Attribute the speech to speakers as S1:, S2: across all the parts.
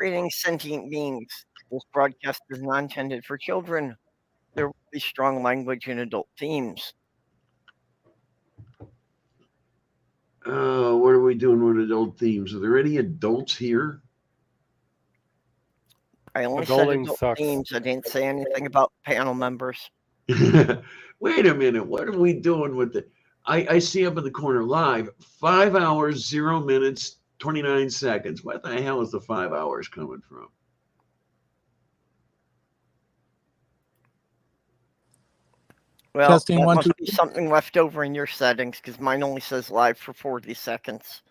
S1: Greetings, sentient beings. This broadcast is not intended for children. There will be strong language and adult themes.
S2: What are we doing with adult themes? Are there any adults here?
S1: I only said
S3: Adulting
S1: adult
S3: sucks.
S1: themes. I didn't say anything about panel members.
S2: Wait a minute. What are we doing with the? I see up in the corner live 5 hours, 0 minutes, 29 seconds. What the hell is the 5 hours coming from?
S1: Well,
S4: Testing,
S1: that
S4: 1,
S1: must
S4: 2.
S1: be something left over in your settings because mine only says live for 40 seconds.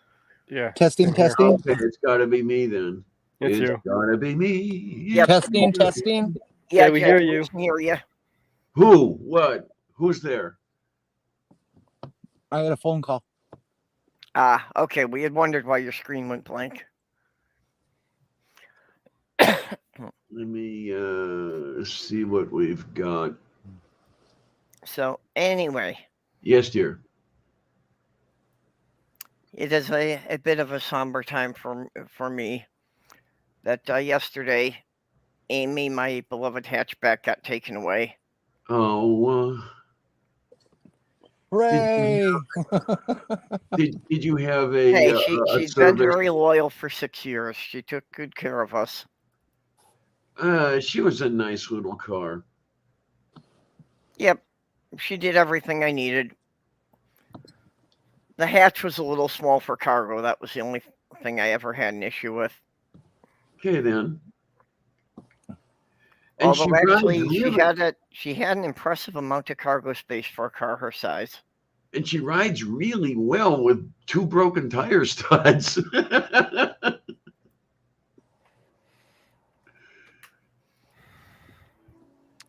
S3: Yeah.
S4: Testing.
S2: Okay, it's got to be me then.
S3: It's you.
S2: Got to be me.
S1: Yep.
S4: Testing.
S3: Yeah, we
S1: Jack,
S3: hear you.
S1: we can hear you.
S2: Who? What? Who's there?
S4: I had a phone call.
S1: Okay. We had wondered why your screen went blank.
S2: Let me see what we've got.
S1: So, anyway,
S2: Yes, dear.
S1: it is a bit of a somber time for me that yesterday, Amy, my beloved hatchback, got taken away.
S2: Oh,
S4: Hooray!
S2: did you have a?
S1: Hey,
S2: a
S1: she's been
S2: service?
S1: very loyal for 6 years. She took good care of us.
S2: She was a nice little car.
S1: Yep, she did everything I needed. The hatch was a little small for cargo. That was the only thing I ever had an issue with.
S2: Okay, then. And
S1: Although actually,
S2: really,
S1: she had an impressive amount of cargo space for a car her size.
S2: and she rides really well with 2 broken tire studs.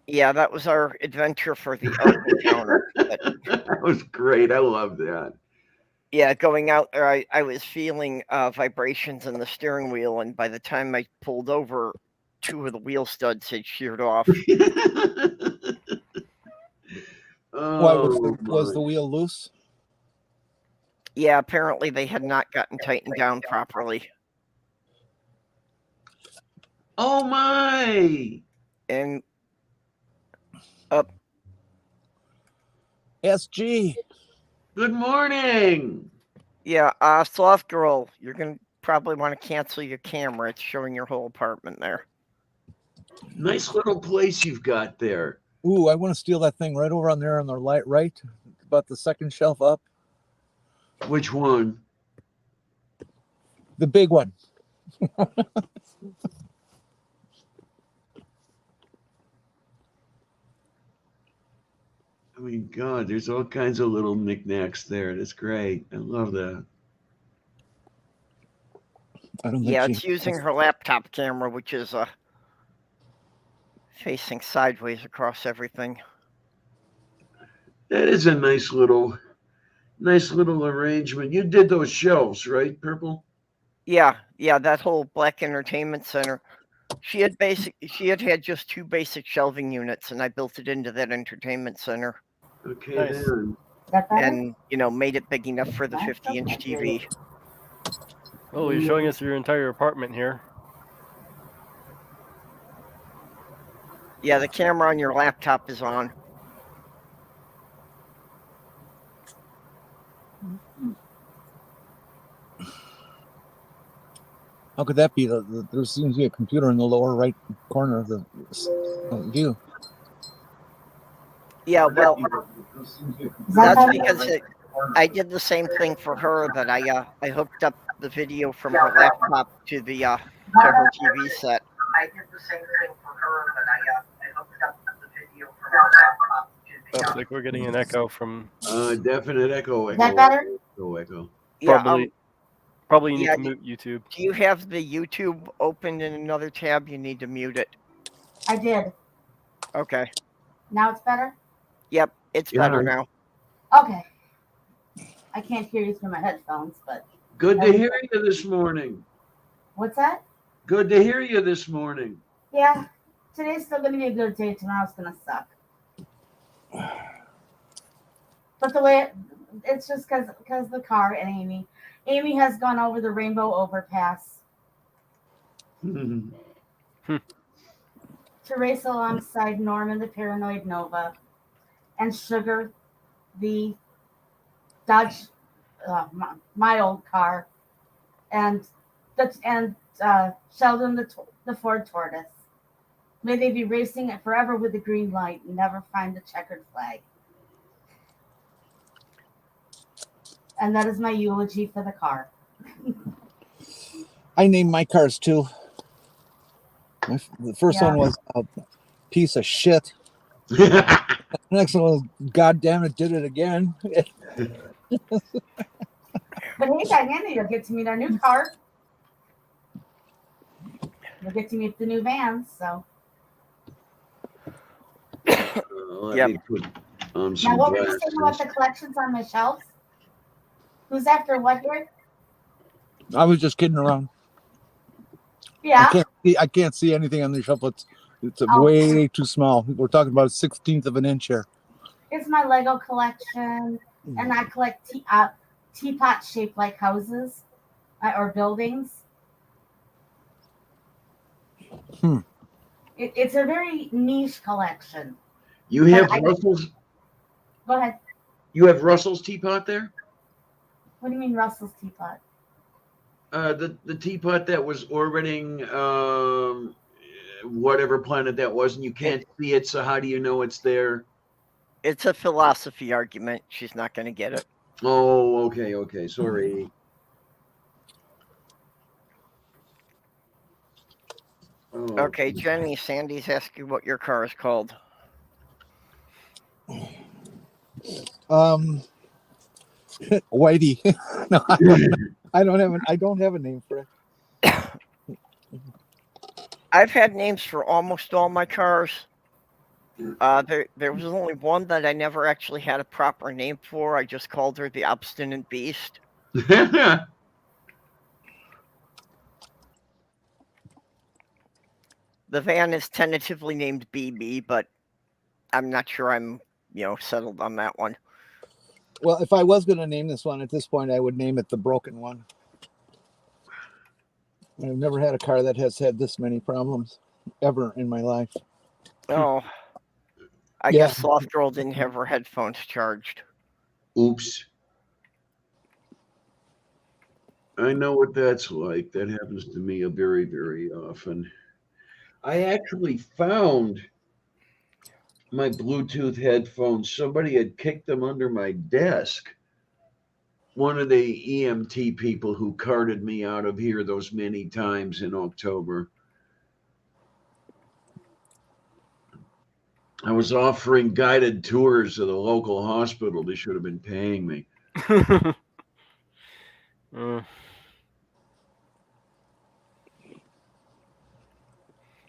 S1: Yeah, that was our adventure for the Ark Encounter.
S2: That was great. I love that.
S1: Yeah, going out there, I was feeling vibrations in the steering wheel, and by the time I pulled over, 2 of the wheel studs had sheared off.
S4: Why was the wheel loose?
S1: Yeah, apparently they had not gotten tightened down properly.
S2: Oh my!
S1: And up.
S4: SG.
S2: Good morning.
S1: Yeah, Soft Girl, you're gonna probably want to cancel your camera. It's showing your whole apartment there.
S2: Nice little place you've got there.
S4: Ooh, I want to steal that thing right over on there on the right, about the second shelf up.
S2: Which one?
S4: The big one.
S2: I mean, God, there's all kinds of little knickknacks there. That's great. I love that.
S1: Yeah, it's using her laptop camera, which is facing sideways across everything.
S2: That is a nice little arrangement. You did those shelves, right, Purple?
S1: Yeah, that whole Black Entertainment Center. She had had just 2 basic shelving units, and I built it into that entertainment center.
S2: Okay,
S3: Nice.
S2: then.
S1: And made it big enough for the 50-inch TV.
S3: Oh, you're showing us your entire apartment here.
S1: Yeah, the camera on your laptop is on.
S4: How could that be? There seems to be a computer in the lower right corner of the view.
S1: Yeah, well, that's because I did the same thing for her. That I hooked up the video from her laptop to the to her TV set. I did the same thing for her. That I hooked up the video from her laptop to the.
S3: Looks like we're getting an echo from.
S2: Definite echo.
S5: Is that better?
S2: Echo.
S3: Probably. Probably you need
S1: yeah,
S3: to mute YouTube.
S1: Do you have the YouTube opened in another tab? You need to mute it.
S5: I did.
S1: Okay.
S5: Now it's better?
S1: Yep, it's better now.
S5: Okay. I can't hear you through my headphones, but...
S2: Good to hear you this morning.
S5: What's that?
S2: Good to hear you this morning.
S5: Yeah. Today's still going to be a good day. Tomorrow's going to suck. But the way... It's just because the car and Amy has gone over the rainbow overpass. to race alongside Norman the Paranoid Nova and Sugar the Dodge, my old car, and Sheldon the Ford Tortoise. May they be racing it forever with the green light and never find the checkered flag. And that is my eulogy for the car.
S4: I named my cars too. The first one was a piece of shit. The next one was, God damn it, did it again.
S5: But hey, Diana, you'll get to meet our new car. You'll get to meet the new vans. So.
S2: Let me put on some
S5: Now, what were you saying about
S2: glasses.
S5: the collections on my shelves? Who's after what here?
S4: I was just kidding around.
S5: Yeah.
S4: I can't see anything on the shelf. It's way too small. We're talking about a 16th of an inch here.
S5: It's my Lego collection, and I collect teapots shaped like houses or buildings. It's a very niche collection.
S2: You have Russell's.
S5: Go ahead.
S2: You have Russell's teapot there?
S5: What do you mean Russell's teapot?
S2: The teapot that was orbiting whatever planet that was, and you can't see it, so how do you know it's there?
S1: It's a philosophy argument. She's not going to get it.
S2: Oh, okay. Sorry. Oh.
S1: Okay, Jenny, Sandy's asking what your car is called.
S4: Whitey. No, I don't have a name for it.
S1: I've had names for almost all my cars. There was only one that I never actually had a proper name for. I just called her the Obstinate Beast. The van is tentatively named BB, but I'm not sure I'm, settled on that one.
S4: Well, if I was going to name this one at this point, I would name it the Broken One. I've never had a car that has had this many problems ever in my life.
S1: Oh, I guess Sloth Girl didn't have her headphones charged.
S2: Oops. I know what that's like. That happens to me very, very often. I actually found my Bluetooth headphones. Somebody had kicked them under my desk. One of the EMT people who carted me out of here those many times in October. I was offering guided tours of the local hospital. They should have been paying me.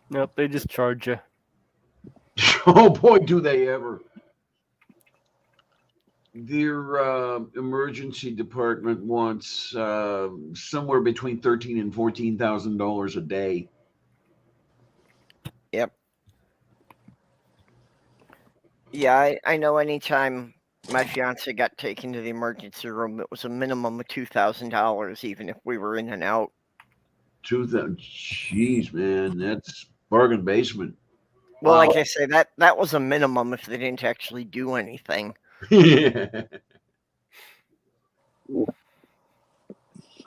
S3: Nope, they just charge you.
S2: Oh boy, do they ever. Their emergency department wants somewhere between $13,000 and $14,000 a day.
S1: Yep. Yeah, I know anytime my fiance got taken to the emergency room, it was a minimum of $2,000, even if we were in and out.
S2: $2,000. Jeez, man, that's bargain basement.
S1: Well, like I say, that was a minimum if they didn't actually do anything.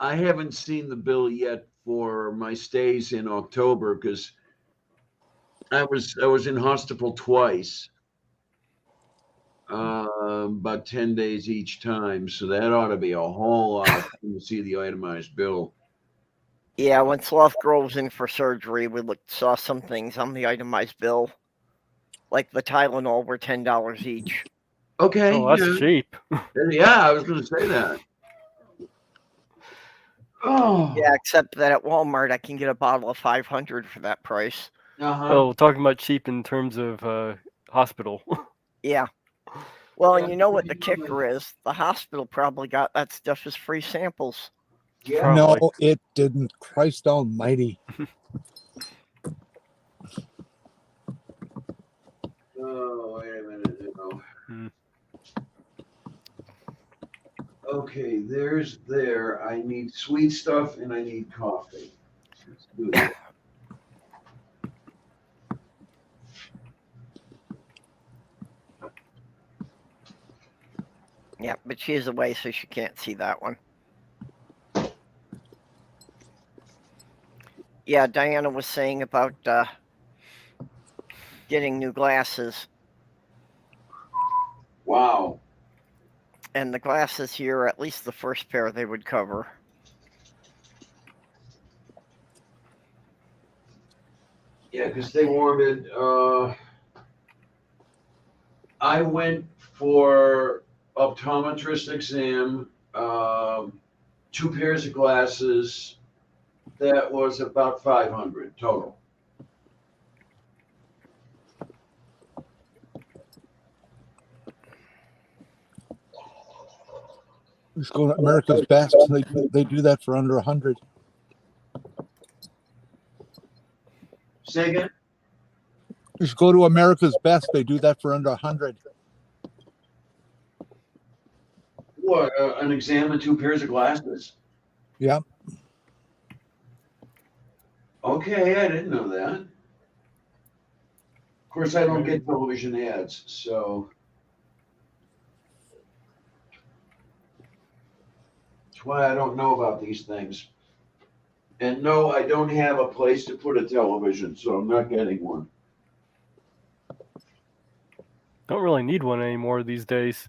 S2: I haven't seen the bill yet for my stays in October because I was in hospital twice, about 10 days each time. So that ought to be a whole lot to see the itemized bill.
S1: Yeah, when Sloth Girl was in for surgery, we saw some things on the itemized bill, like the Tylenol were $10 each.
S2: Okay.
S3: Oh, that's cheap.
S2: Yeah, I was going to say that. Oh.
S1: Yeah, except that at Walmart, I can get a bottle of 500 for that price.
S3: Oh, talking about cheap in terms of hospital.
S1: Yeah. Well, and you know what the kicker is? The hospital probably got that stuff as free samples.
S4: Yeah. No, it didn't. Christ almighty.
S2: Oh, wait a minute. No. Okay, there's there. I need sweet stuff and I need coffee. Let's do that.
S1: Yeah, but she's away, so she can't see that one. Yeah, Diana was saying about getting new glasses.
S2: Wow.
S1: And the glasses here, at least the first pair, they would cover.
S2: Yeah, because they wanted. I went for optometrist exam, 2 pairs of glasses. That was about $500 total.
S4: Just go to America's Best. They do that for under 100.
S2: Say again?
S4: Just go to America's Best. They do that for under 100.
S2: What? An exam and 2 pairs of glasses?
S4: Yeah.
S2: Okay, I didn't know that. Of course, I don't get television ads, so that's why I don't know about these things. And no, I don't have a place to put a television, so I'm not getting one.
S3: Don't really need one anymore these days.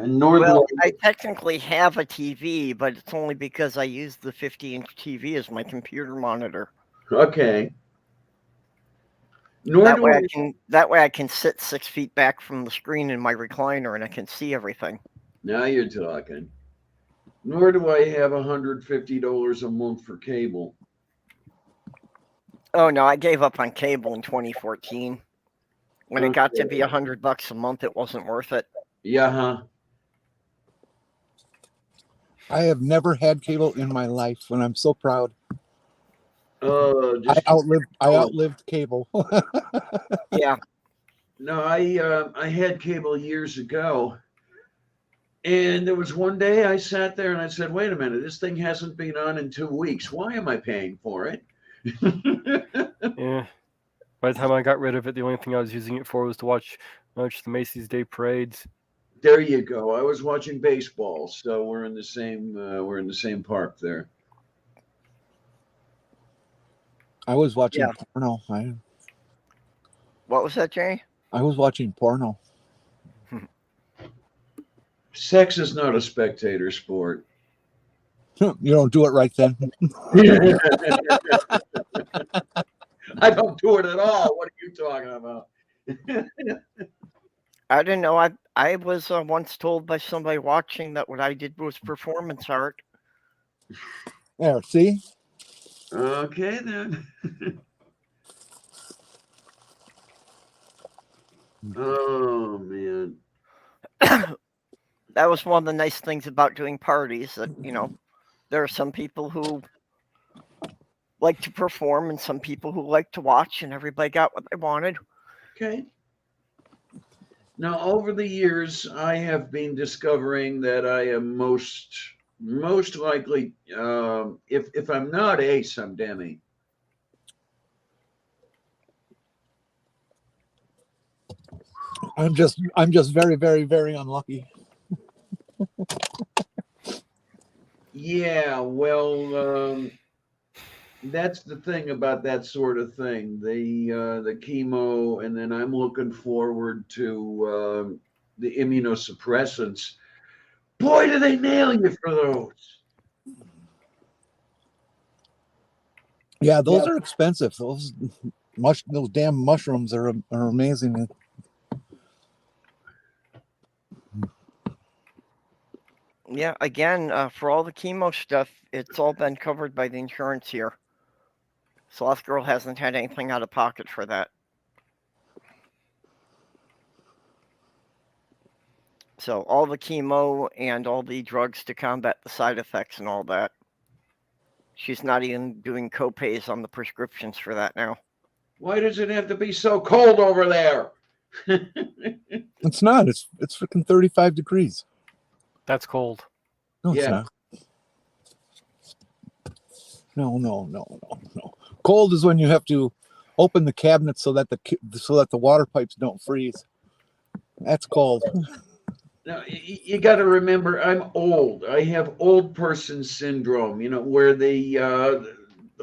S2: Nor
S1: Well,
S2: do
S1: I technically have a TV, but it's only because I use the 50-inch TV as my computer monitor.
S2: Okay. Nor
S1: That
S2: do
S1: way I can sit 6 feet back from the screen in my recliner and I can see everything.
S2: Now you're talking. Nor do I have $150 a month for cable.
S1: Oh no, I gave up on cable in 2014. When it got to be $100 a month, it wasn't worth it.
S2: Yeah, huh?
S4: I have never had cable in my life, and I'm so proud.
S2: Just
S4: I outlived cable.
S1: Yeah.
S2: No, I had cable years ago, and there was one day I sat there and I said, "Wait a minute, this thing hasn't been on in 2 weeks. Why am I paying for it?"
S3: Yeah. By the time I got rid of it, the only thing I was using it for was to watch the Macy's Day Parades.
S2: There you go. I was watching baseball, so we're in the same park there.
S4: I was watching porno.
S1: What was that, Jay?
S4: I was watching porno.
S2: Sex is not a spectator sport.
S4: You don't do it right then.
S2: I don't do it at all. What are you talking about?
S1: I didn't know. I was once told by somebody watching that what I did was performance art.
S4: There, see?
S2: Okay, then. Oh, man.
S1: That was one of the nice things about doing parties that, there are some people who like to perform and some people who like to watch, and everybody got what they wanted.
S2: Okay. Now, over the years, I have been discovering that I am most likely, if I'm not Ace, I'm Demi.
S4: I'm just very, very, very unlucky.
S2: Yeah, well, that's the thing about that sort of thing. The chemo, and then I'm looking forward to the immunosuppressants. Boy, do they nail you for those.
S4: Yeah, those are expensive. Those damn mushrooms are amazing.
S1: Yeah, again, for all the chemo stuff, it's all been covered by the insurance here. Sloth Girl hasn't had anything out of pocket for that. So all the chemo and all the drugs to combat the side effects and all that. She's not even doing co-pays on the prescriptions for that now.
S2: Why does it have to be so cold over there?
S4: It's not. It's freaking 35 degrees.
S3: That's cold.
S4: No,
S2: Yeah.
S4: it's not. No. Cold is when you have to open the cabinet so that the water pipes don't freeze. That's cold.
S2: Now, you got to remember, I'm old. I have old person syndrome, where the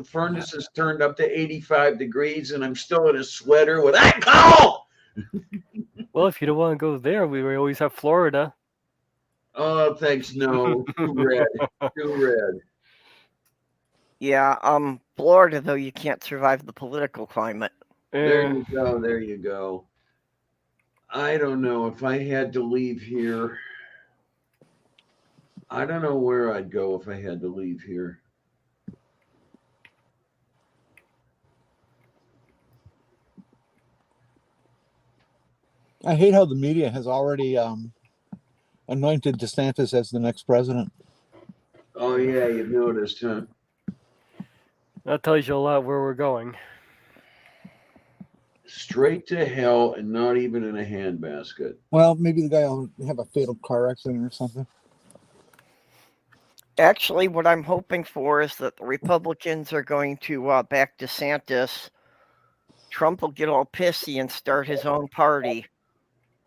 S2: furnace is turned up to 85 degrees and I'm still in a sweater with, I call!
S3: Well, if you don't want to go there, we always have Florida.
S2: Oh, thanks. No, too red. Too red.
S1: Yeah, Florida, though, you can't survive the political climate.
S2: There you go. There you go. I don't know if I had to leave here. I don't know where I'd go if I had to leave here.
S4: I hate how the media has already anointed DeSantis as the next president.
S2: Oh, yeah, you've noticed, huh?
S3: That tells you a lot where we're going.
S2: Straight to hell and not even in a handbasket.
S4: Well, maybe the guy will have a fatal car accident or something.
S1: Actually, what I'm hoping for is that the Republicans are going to back DeSantis. Trump will get all pissy and start his own party,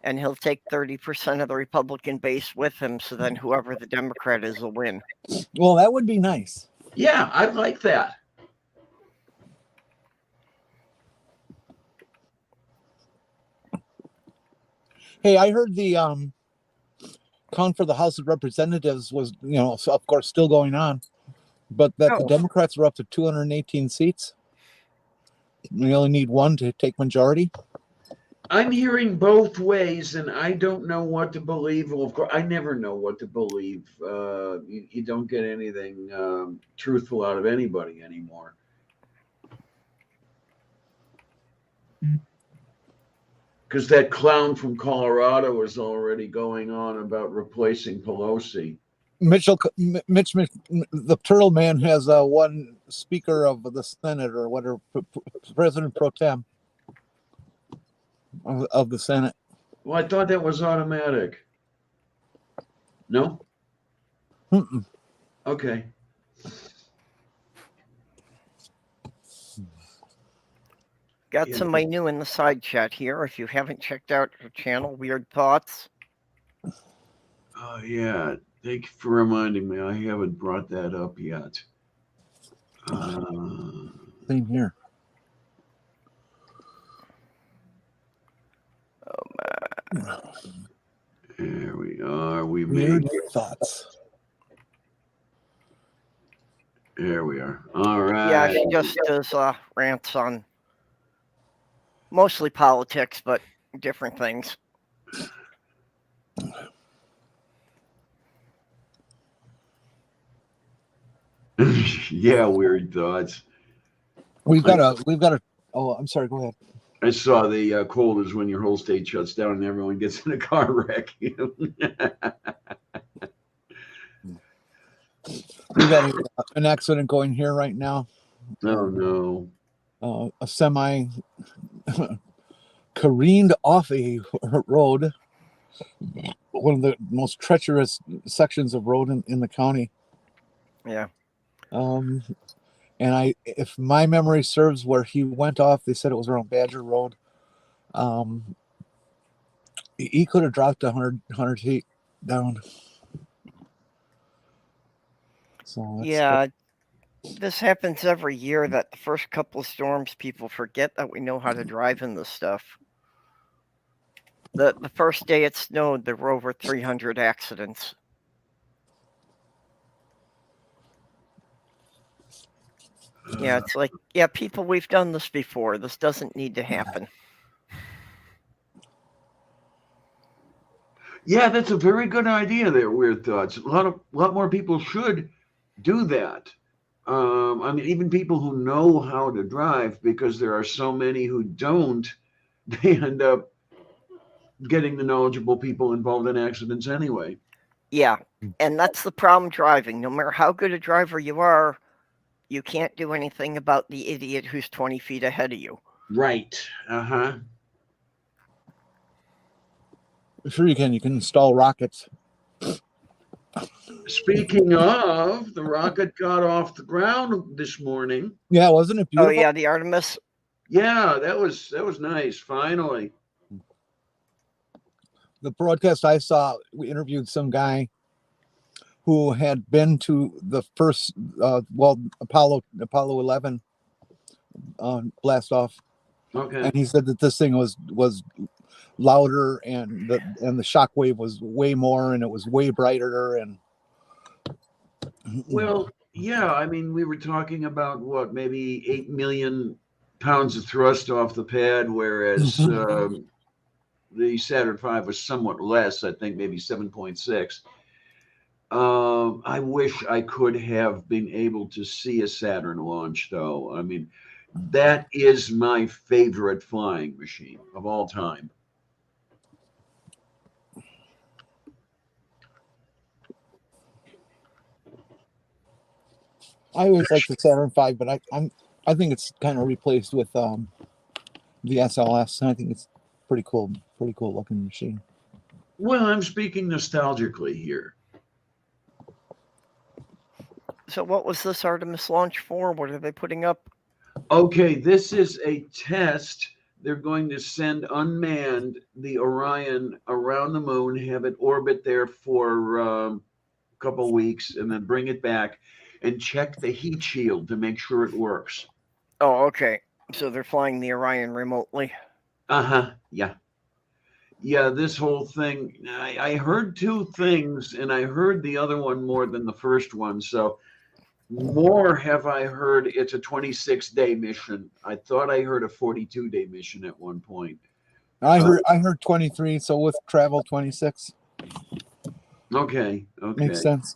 S1: and he'll take 30% of the Republican base with him, so then whoever the Democrat is will win.
S4: Well, that would be nice.
S2: Yeah, I'd like that.
S4: Hey, I heard the count for the House of Representatives was, so of course, still going on, but that the Democrats are up to 218 seats. We only need one to take majority.
S2: I'm hearing both ways, and I don't know what to believe. Well, of course, I never know what to believe. You don't get anything truthful out of anybody anymore. Because that clown from Colorado is already going on about replacing Pelosi.
S4: Mitch, the Turtle Man has one Speaker of the Senate or whatever, President Pro Tem of the Senate.
S2: Well, I thought that was automatic. No?
S4: Mm-mm.
S2: Okay.
S1: Got somebody new in the side chat here. If you haven't checked out her channel, Weird Thoughts.
S2: Oh, yeah. Thank you for reminding me. I haven't brought that up yet.
S4: Same here.
S1: Oh, man.
S2: There we are. We
S4: Weird
S2: made
S4: Thoughts.
S2: There we are. All right.
S1: Yeah, she just does rants on mostly politics, but different things.
S2: Yeah, Weird Thoughts.
S4: We've got a. Oh, I'm sorry. Go ahead.
S2: I saw the cold is when your whole state shuts down and everyone gets in a car wreck.
S4: We got an accident going here right now.
S2: Oh no!
S4: A semi careened off a road, one of the most treacherous sections of road in the county.
S1: Yeah.
S4: And if my memory serves, where he went off, they said it was around Badger Road. He could have dropped 100 feet down. So
S1: yeah, this happens every year that the first couple of storms, people forget that we know how to drive in this stuff. The first day it snowed, there were over 300 accidents. Yeah, it's like, yeah, people, we've done this before. This doesn't need to happen.
S2: Yeah, that's a very good idea there, Weird Thoughts. A lot more people should do that. I mean, even people who know how to drive, because there are so many who don't, they end up getting the knowledgeable people involved in accidents anyway.
S1: Yeah, and that's the problem driving. No matter how good a driver you are, you can't do anything about the idiot who's 20 feet ahead of you.
S2: Right. Uh-huh.
S4: Sure you can. You can install rockets.
S2: Speaking of, the rocket got off the ground this morning.
S4: Yeah, wasn't it beautiful?
S1: Oh yeah, the Artemis.
S2: Yeah, that was nice. Finally.
S4: the broadcast I saw, we interviewed some guy who had been to the first, Apollo 11 blast off,
S2: Okay.
S4: and he said that this thing was louder, and the shock wave was way more, and it was way brighter, and
S2: Well, yeah, I mean, we were talking about what, maybe 8 million pounds of thrust off the pad, whereas the Saturn V was somewhat less, I think maybe 7.6. I wish I could have been able to see a Saturn launch, though. I mean, that is my favorite flying machine of all time.
S4: I always like the Saturn V, but I think it's kind of replaced with the SLS, and I think it's pretty cool looking machine.
S2: Well, I'm speaking nostalgically here.
S1: So what was this Artemis launch for? What are they putting up?
S2: Okay, this is a test. They're going to send unmanned the Orion around the moon, have it orbit there for a couple weeks, and then bring it back and check the heat shield to make sure it works.
S1: Oh, okay. So they're flying the Orion remotely.
S2: Yeah. Yeah, this whole thing, I heard two things, and I heard the other one more than the first one. So more have I heard it's a 26-day mission. I thought I heard a 42-day mission at one point.
S4: I heard 23, so with travel 26.
S2: Okay.
S4: Makes sense.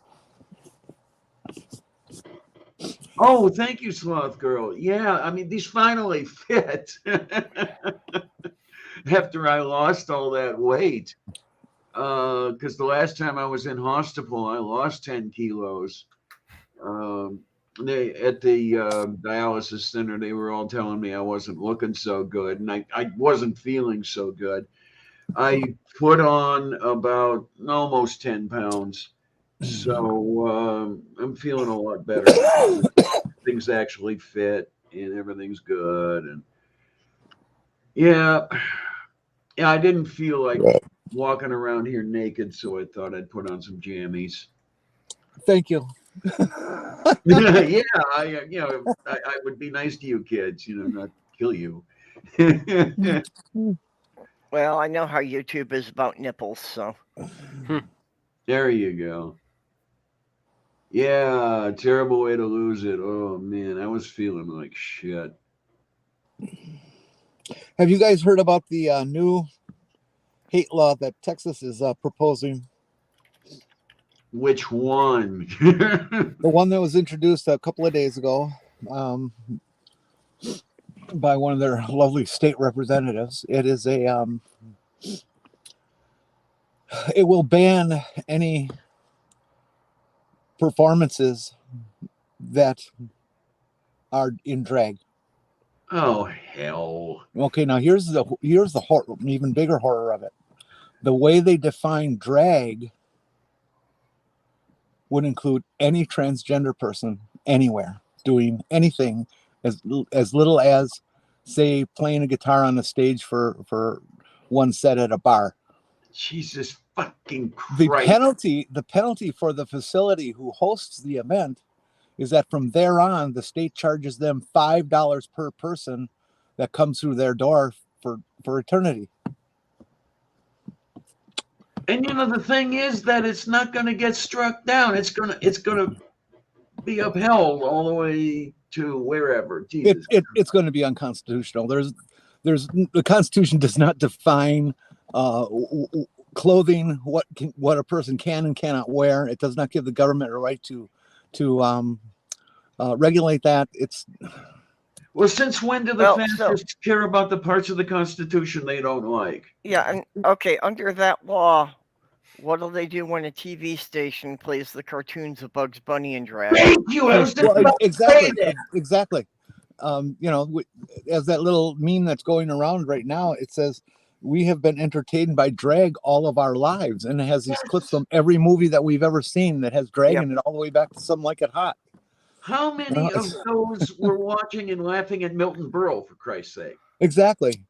S2: Oh, thank you, Sloth Girl. Yeah, I mean, these finally fit. After I lost all that weight. Because the last time I was in hospital, I lost 10 kilos. They at the dialysis center, they were all telling me I wasn't looking so good, and I wasn't feeling so good. I put on about almost 10 pounds, so I'm feeling a lot better. Things actually fit, and everything's good, and yeah, I didn't feel like walking around here naked, so I thought I'd put on some jammies.
S4: Thank you.
S2: Yeah, I would be nice to you kids, not kill you.
S1: Well, I know how YouTube is about nipples, so.
S2: There you go. Yeah, terrible way to lose it. Oh man, I was feeling like shit.
S4: Have you guys heard about the new hate law that Texas is proposing?
S2: Which one?
S4: The one that was introduced a couple of days ago by one of their lovely state representatives. It is it will ban any performances that are in drag.
S2: Oh hell.
S4: Okay, now here's the horror, even bigger horror of it. The way they define drag would include any transgender person anywhere doing anything as little as, say, playing a guitar on the stage for one set at a bar.
S2: Jesus fucking Christ.
S4: The penalty for the facility who hosts the event is that from there on, the state charges them $5 per person that comes through their door for eternity.
S2: And the thing is that it's not going to get struck down. It's gonna be upheld all the way to wherever. Jesus.
S4: It's going to be unconstitutional. There's the Constitution does not define clothing, what a person can and cannot wear. It does not give the government a right to regulate that.
S2: Well, since when do the fascists care about the parts of the Constitution they don't like?
S1: Yeah, and okay, under that law, what do they do when a TV station plays the cartoons of Bugs Bunny and drag?
S2: Thank you. I was just about
S4: exactly.
S2: to say that.
S4: Exactly. As that little meme that's going around right now, it says, "We have been entertained by drag all of our lives," and it has these clips from every movie that we've ever seen that has drag in it, all the way back to Some Like It Hot.
S2: How many of those were watching and laughing at Milton Berle, for Christ's sake?
S4: Exactly.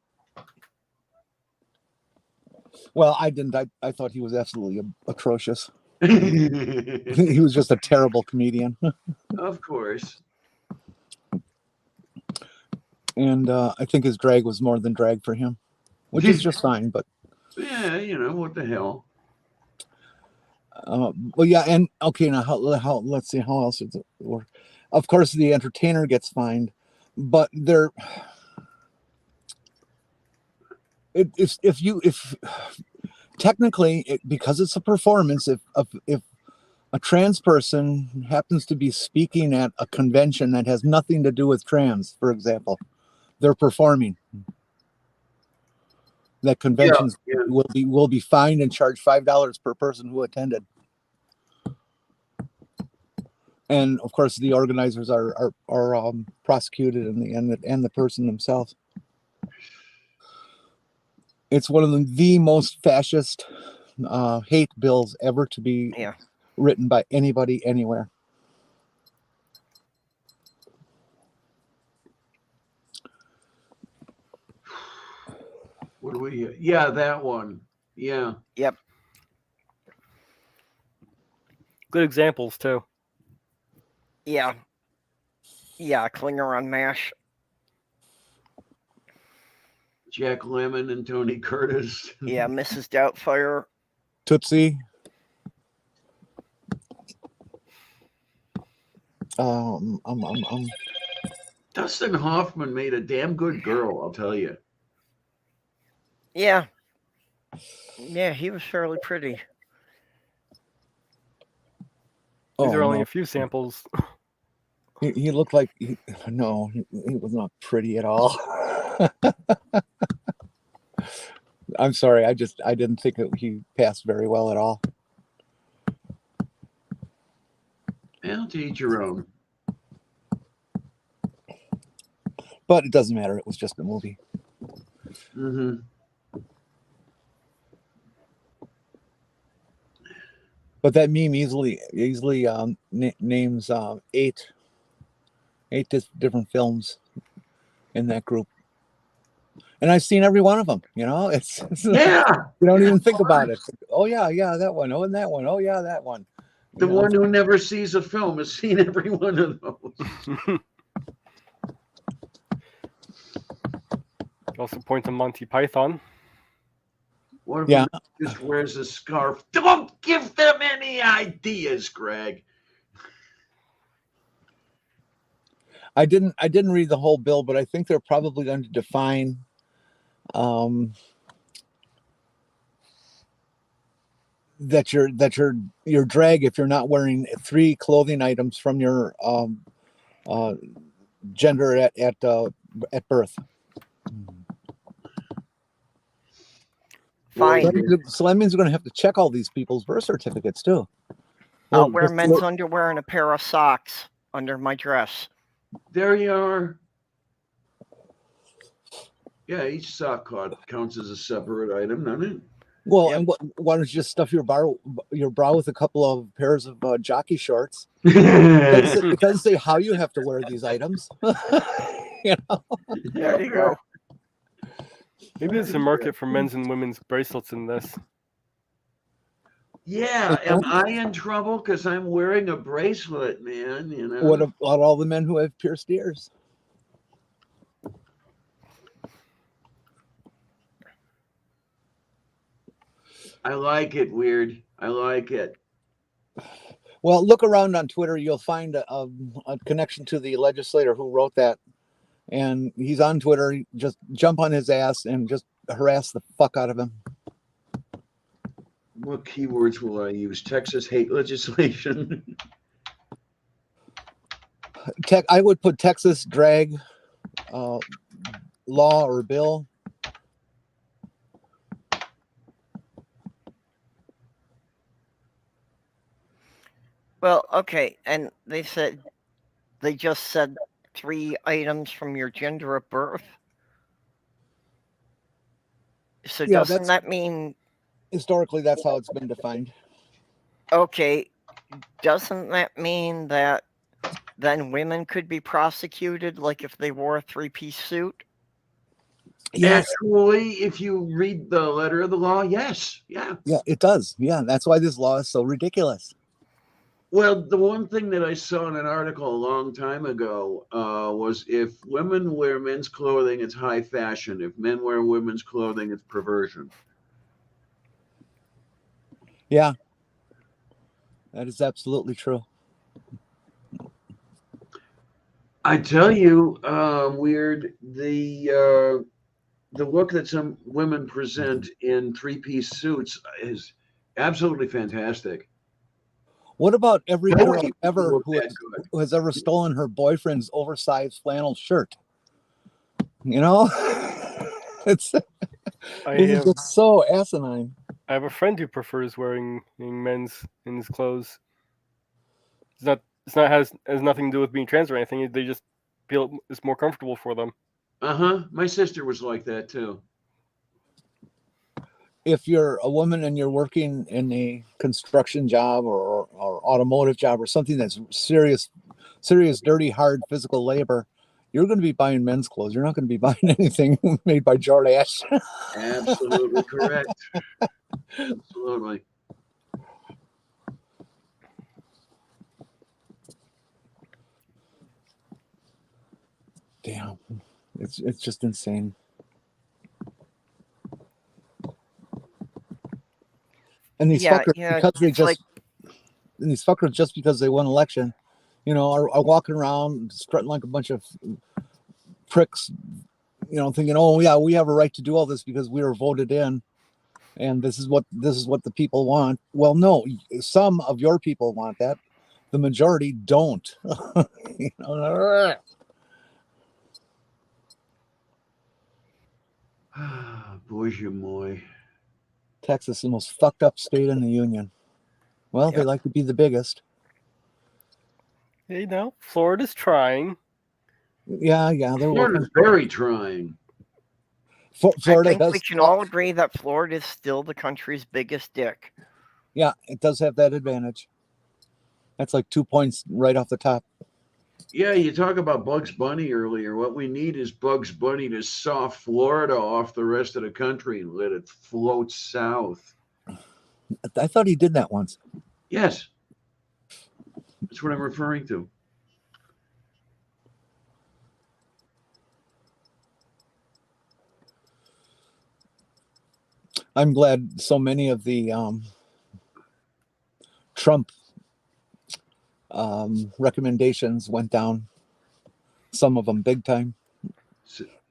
S4: Well, I didn't. I thought he was absolutely atrocious. He was just a terrible comedian.
S2: Of course.
S4: And I think his drag was more than drag for him, which is just fine. But
S2: Yeah, what the hell?
S4: well, yeah, and okay, now how let's see how else does it work. Of course, the entertainer gets fined, but they're if technically because it's a performance, if a trans person happens to be speaking at a convention that has nothing to do with trans, for example, they're performing. That conventions will be fined and charged $5 per person who attended. And of course, the organizers are prosecuted in the end, and the person themselves. It's one of the most fascist hate bills ever to be written by anybody anywhere.
S2: What do we? Yeah, that one. Yeah.
S1: Yep.
S3: Good examples too.
S1: Yeah. Yeah, Klinger on MASH.
S2: Jack Lemmon and Tony Curtis.
S1: Yeah, Mrs. Doubtfire.
S4: Tootsie.
S2: Dustin Hoffman made a damn good girl, I'll tell you.
S1: Yeah. Yeah, he was fairly pretty.
S3: These are only a few samples.
S4: He looked like he was not pretty at all. I'm sorry, I didn't think he passed very well at all.
S2: Well, to each your own.
S4: But it doesn't matter. It was just a movie.
S2: Mm-hmm.
S4: But that meme easily names eight different films in that group, and I've seen every one of them. It's
S2: yeah.
S4: You don't even think about it. Oh yeah, that one. Oh, and that one. Oh yeah, that one.
S2: The one who never sees a film has seen every one of those.
S3: Also point to Monty Python.
S2: One of them just wears a scarf. Don't give them any ideas, Greg.
S4: I didn't read the whole bill, but I think they're probably going to define that your drag if you're not wearing 3 clothing items from your gender at birth.
S1: Fine.
S4: So that means we're going to have to check all these people's birth certificates too.
S1: I'll wear men's underwear and a pair of socks under my dress.
S2: There you are. Yeah, each sock counts as a separate item, doesn't it?
S4: Well, and why don't you just stuff your brow with a couple of pairs of jockey shorts? It doesn't say how you have to wear these items.
S1: There you go.
S3: Maybe there's a market for men's and women's bracelets in this.
S2: Yeah, am I in trouble because I'm wearing a bracelet, man?
S4: What about all the men who have pierced ears?
S2: I like it, Weird. I like it.
S4: Well, look around on Twitter. You'll find a connection to the legislator who wrote that. And he's on Twitter. Just jump on his ass and just harass the fuck out of him.
S2: What keywords will I use? Texas hate legislation.
S4: I would put Texas drag law or bill.
S1: Well, okay, and they just said 3 items from your gender at birth. So doesn't that mean
S4: historically that's how it's been defined?
S1: Okay, doesn't that mean that then women could be prosecuted, like if they wore a 3-piece suit?
S4: Yes.
S2: Actually, if you read the letter of the law, yes. Yeah.
S4: Yeah, it does. Yeah, that's why this law is so ridiculous.
S2: Well, the one thing that I saw in an article a long time ago was if women wear men's clothing, it's high fashion. If men wear women's clothing, it's perversion.
S4: Yeah, that is absolutely true.
S2: I tell you, Weird, the look that some women present in three-piece suits is absolutely fantastic.
S4: What about every
S2: How
S4: girl
S2: do you
S4: ever
S2: look
S4: who
S2: that good?
S4: has ever stolen her boyfriend's oversized flannel shirt? You know, it's
S3: I
S4: it is
S3: have
S4: just so asinine.
S3: I have a friend who prefers wearing men's clothes. It's not has nothing to do with being trans or anything. They just feel it's more comfortable for them.
S2: Uh-huh. My sister was like that too.
S4: If you're a woman and you're working in a construction job or automotive job or something that's serious, dirty, hard physical labor, you're going to be buying men's clothes. You're not going to be buying anything made by Jordache.
S2: Absolutely correct. Absolutely.
S4: Damn, it's just insane. And these fuckers, because they just and these fuckers, just because they won election, you know, are walking around strutting like a bunch of pricks, you know, thinking, oh yeah, we have a right to do all this because we were voted in, and this is what the people want. Well, no, some of your people want that, the majority don't. You know?
S2: Boy, moi.
S4: Texas is the most fucked up state in the union. Well, they like to be the biggest.
S3: You know, Florida's trying.
S4: Yeah, they're
S2: Florida's very trying.
S1: Florida I think we can all agree that Florida is still the country's biggest dick.
S4: Yeah, it does have that advantage. That's like 2 points right off the top.
S2: Yeah, you talk about Bugs Bunny earlier. What we need is Bugs Bunny to saw Florida off the rest of the country and let it float south.
S4: I thought he did that once.
S2: Yes. That's what I'm referring to.
S4: I'm glad so many of the Trump recommendations went down. Some of them big time.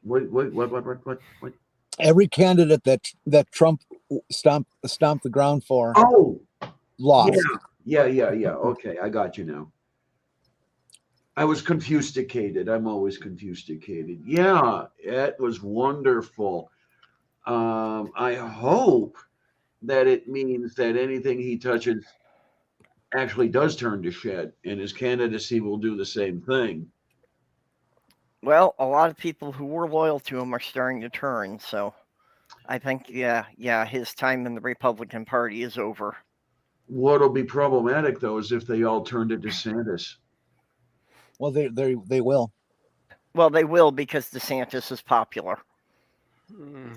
S2: What?
S4: Every candidate that Trump stomped the ground for.
S2: Oh,
S4: lost.
S2: Yeah. Okay, I got you now. I was confusticated. I'm always confusticated. Yeah, it was wonderful. I hope that it means that anything he touches actually does turn to shit, and his candidacy will do the same thing.
S1: Well, a lot of people who were loyal to him are starting to turn, so I think, yeah, his time in the Republican Party is over.
S2: What'll be problematic, though, is if they all turn to DeSantis.
S4: Well, they will.
S1: Well, they will because DeSantis is popular.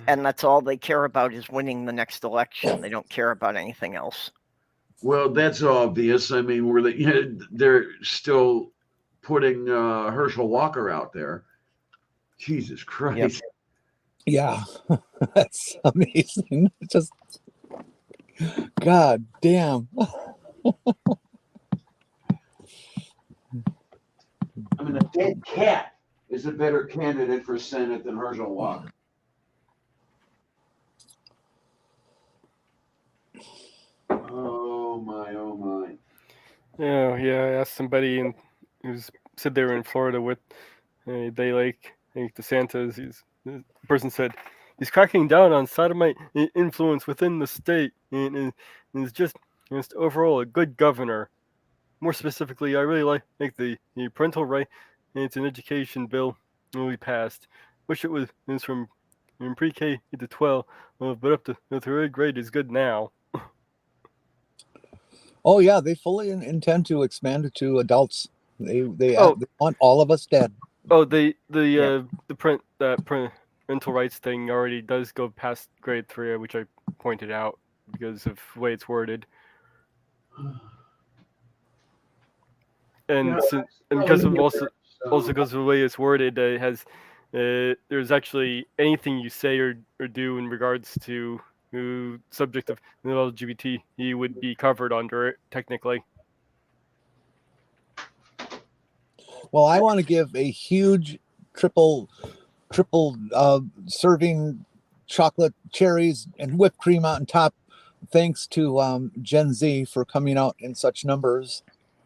S1: And that's all they care about is winning the next election. They don't care about anything else.
S2: Well, that's obvious. I mean, they're still putting Herschel Walker out there. Jesus Christ.
S4: Yep. Yeah, that's amazing. Just, God damn.
S2: I mean, a dead cat is a better candidate for Senate than Herschel Walker. Oh my.
S3: Yeah, I asked somebody who's said they were in Florida with they like DeSantis. The person said he's cracking down on sodomite influence within the state and is just overall a good governor. More specifically, I really like the parental right and it's an education bill we passed. Wish it was from pre-K to 12, but up to the third grade is good now.
S4: Oh yeah, they fully intend to expand it to adults. They want all of us dead.
S3: Oh, the parental rights thing already does go past grade 3, which I pointed out because of the way it's worded. And,
S2: Yeah,
S3: and because of also because of the way it's worded, it has there's actually anything you say or do in regards to subject of LGBT, he would be covered under it technically.
S4: Well, I want to give a huge triple serving chocolate cherries and whipped cream on top. Thanks to Gen Z for coming out in such numbers.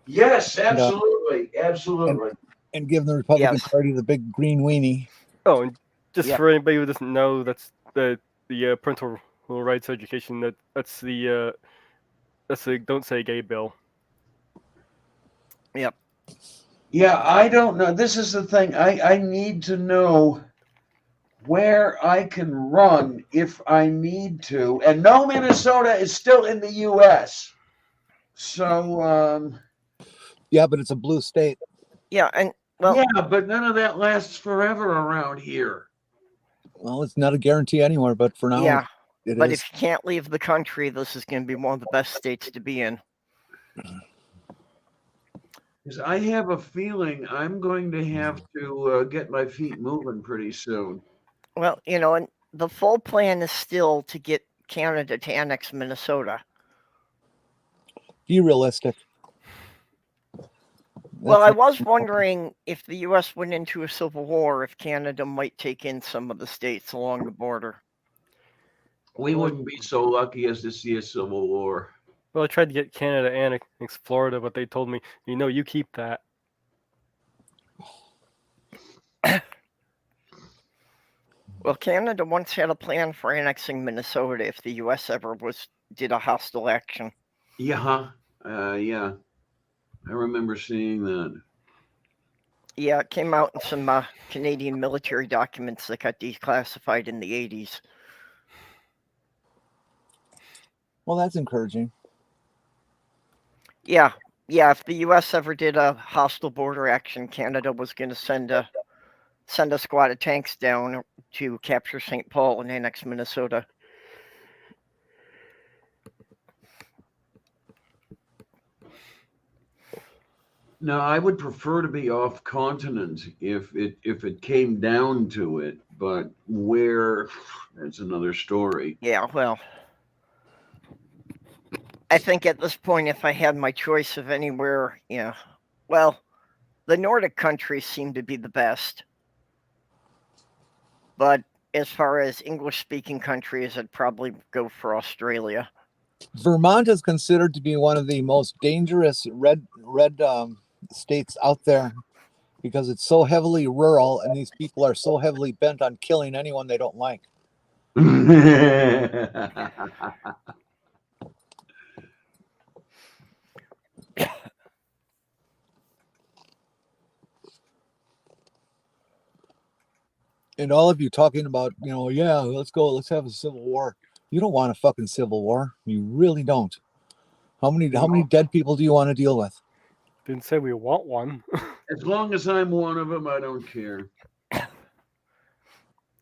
S2: Yes, absolutely, absolutely.
S4: And give the Republican
S1: Yes.
S4: Party the big green weenie.
S3: Oh, and just
S1: Yeah.
S3: for anybody who doesn't know, that's the parental rights education. That's the Don't Say Gay bill.
S1: Yep.
S2: Yeah, I don't know. This is the thing. I need to know where I can run if I need to. And no, Minnesota is still in the U.S. So,
S4: yeah, but it's a blue state.
S1: Yeah, and well,
S2: yeah, but none of that lasts forever around here.
S4: Well, it's not a guarantee anywhere, but for now,
S1: yeah.
S4: it
S1: But
S4: is.
S1: if you can't leave the country, this is going to be one of the best states to be in.
S2: Because I have a feeling I'm going to have to get my feet moving pretty soon.
S1: Well, and the full plan is still to get Canada to annex Minnesota.
S4: Be realistic.
S1: Well, I was wondering if the U.S. went into a civil war, if Canada might take in some of the states along the border.
S2: We wouldn't be so lucky as to see a civil war.
S3: Well, I tried to get Canada to annex Florida, but they told me, you keep that.
S1: Well, Canada once had a plan for annexing Minnesota if the U.S. ever did a hostile action.
S2: Yeah, yeah. I remember seeing that.
S1: Yeah, it came out in some Canadian military documents that got declassified in the 80s.
S4: Well, that's encouraging.
S1: Yeah. If the U.S. ever did a hostile border action, Canada was going to send a squad of tanks down to capture St. Paul and annex Minnesota.
S2: No, I would prefer to be off continent if it came down to it, but where, that's another story.
S1: Yeah, well, I think at this point, if I had my choice of anywhere, well, the Nordic countries seem to be the best. But as far as English-speaking countries, I'd probably go for Australia.
S4: Vermont is considered to be one of the most dangerous red states out there because it's so heavily rural and these people are so heavily bent on killing anyone they don't like. And all of you talking about, yeah, let's have a civil war. You don't want a fucking civil war. You really don't. How many dead people do you want to deal with?
S3: Didn't say we want one.
S2: As long as I'm one of them, I don't care.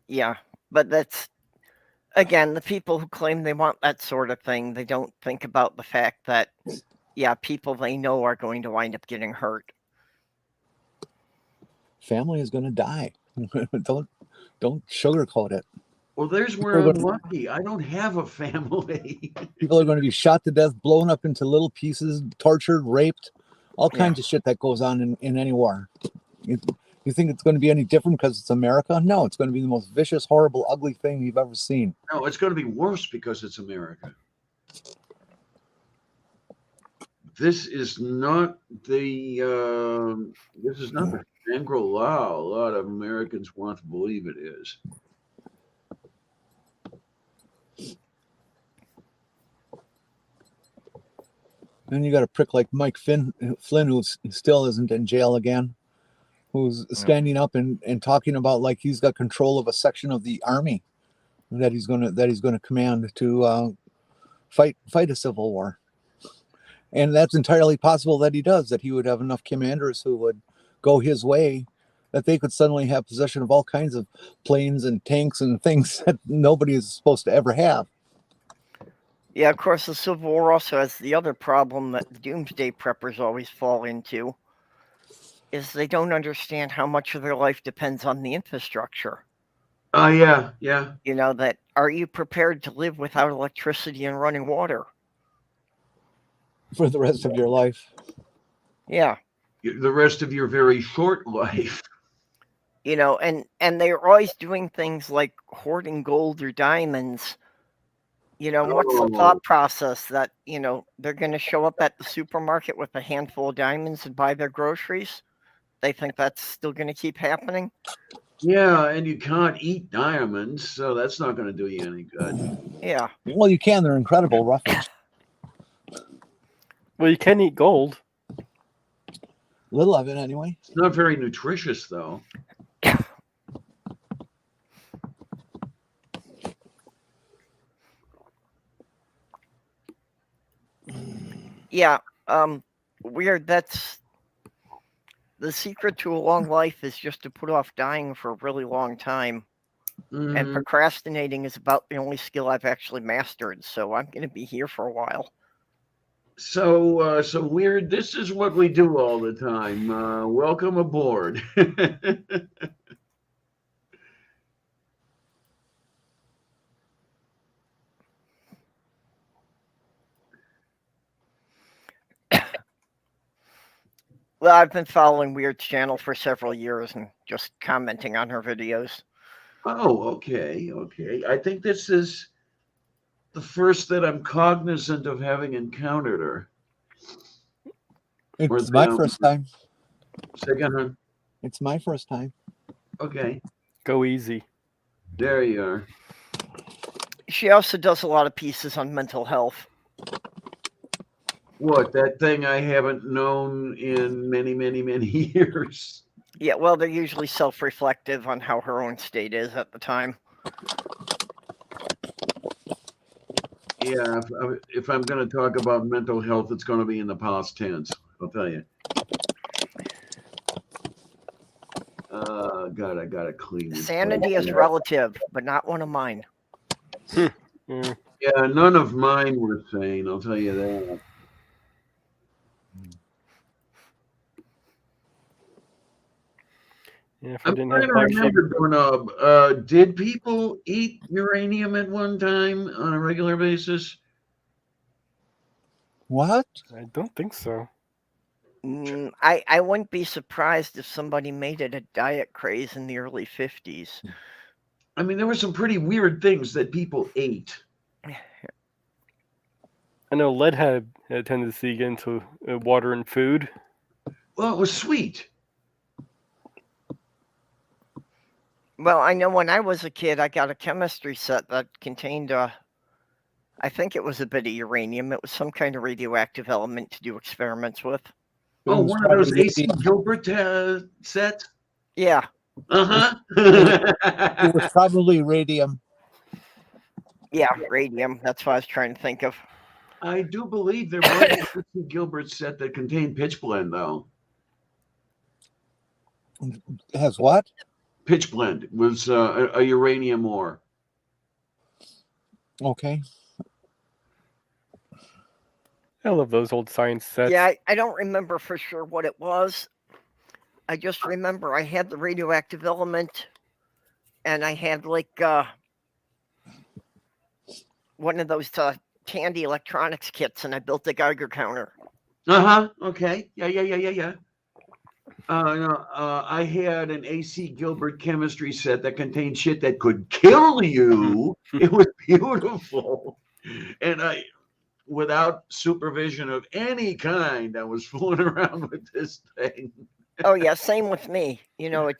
S1: Yeah, but that's, again, the people who claim they want that sort of thing, they don't think about the fact that, people they know are going to wind up getting hurt.
S4: Family is going to die. Don't sugarcoat it.
S2: Well, there's where I'm lucky. I don't have a family.
S4: People are going to be shot to death, blown up into little pieces, tortured, raped, all kinds of shit that goes on in any war. You think it's going to be any different because it's America? No, it's going to be the most vicious, horrible, ugly thing you've ever seen.
S2: No, it's going to be worse because it's America. This is not the Shangri-La a lot of Americans want to believe it is.
S4: Then you got a prick like Mike Flynn, who still isn't in jail again, who's standing up and talking about like he's got control of a section of the army that he's gonna command to fight a civil war. And that's entirely possible that he does, that he would have enough commanders who would go his way that they could suddenly have possession of all kinds of planes and tanks and things that nobody is supposed to ever have.
S1: Yeah, of course, the Civil War also has the other problem that the doomsday preppers always fall into, is they don't understand how much of their life depends on the infrastructure.
S2: Oh, yeah, yeah.
S1: You know, that are you prepared to live without electricity and running water?
S4: For the rest of your life.
S1: Yeah.
S2: The rest of your very short life.
S1: You know, and they're always doing things like hoarding gold or diamonds. You know, what's the thought process that, you know, they're going to show up at the supermarket with a handful of diamonds and buy their groceries? They think that's still going to keep happening?
S2: Yeah, and you can't eat diamonds, so that's not going to do you any good.
S1: Yeah.
S4: Well, you can. They're incredible roughage.
S3: Well, you can eat gold.
S4: Little of it, anyway.
S2: It's not very nutritious, though.
S1: Yeah. Weird. That's the secret to a long life, is just to put off dying for a really long time.
S2: Mhm.
S1: And procrastinating is about the only skill I've actually mastered. So I'm going to be here for a while.
S2: So Weird, this is what we do all the time. Welcome aboard.
S1: Well, I've been following Weird's channel for several years and just commenting on her videos.
S2: Oh, okay. I think this is the first that I'm cognizant of having encountered her.
S4: It's my first time.
S2: Second, huh?
S4: It's my first time.
S2: Okay.
S3: Go easy.
S2: There you are.
S1: She also does a lot of pieces on mental health.
S2: What, that thing I haven't known in many, many, many years?
S1: Yeah, well, they're usually self-reflective on how her own state is at the time.
S2: Yeah, if I'm going to talk about mental health, it's going to be in the past tense. I'll tell you. God, I got to clean this.
S1: Sanity is relative, but not one of mine.
S3: Yeah.
S2: Yeah, none of mine were sane, I'll tell you that.
S3: Yeah, if I
S2: I'm
S3: didn't
S2: trying
S3: have
S2: to
S3: black sheep.
S2: remember, Doorknob. Did people eat uranium at one time on a regular basis?
S4: What?
S3: I don't think so.
S1: I wouldn't be surprised if somebody made it a diet craze in the early 50s.
S2: I mean, there were some pretty weird things that people ate.
S3: I know lead had a tendency to get into water and food.
S2: Well, it was sweet.
S1: Well, I know when I was a kid, I got a chemistry set that contained, I think it was a bit of uranium. It was some kind of radioactive element to do experiments with.
S2: Oh,
S4: was
S2: one of those
S4: probably
S2: AC Gilbert sets?
S1: Yeah.
S2: Uh-huh.
S4: It was probably radium.
S1: Yeah, radium. That's what I was trying to think of.
S2: I do believe there was an AC Gilbert set that contained pitch blende, though.
S4: It has what?
S2: Pitch blende was a uranium ore.
S4: Okay.
S3: I love those old science sets.
S1: Yeah, I don't remember for sure what it was. I just remember I had the radioactive element, and I had like one of those Tandy electronics kits, and I built a Geiger counter.
S2: Uh-huh. Okay. Yeah. I had an AC Gilbert chemistry set that contained shit that could kill you. It was beautiful. And without supervision of any kind, I was fooling around with this thing.
S1: Oh yeah, same with me. You know,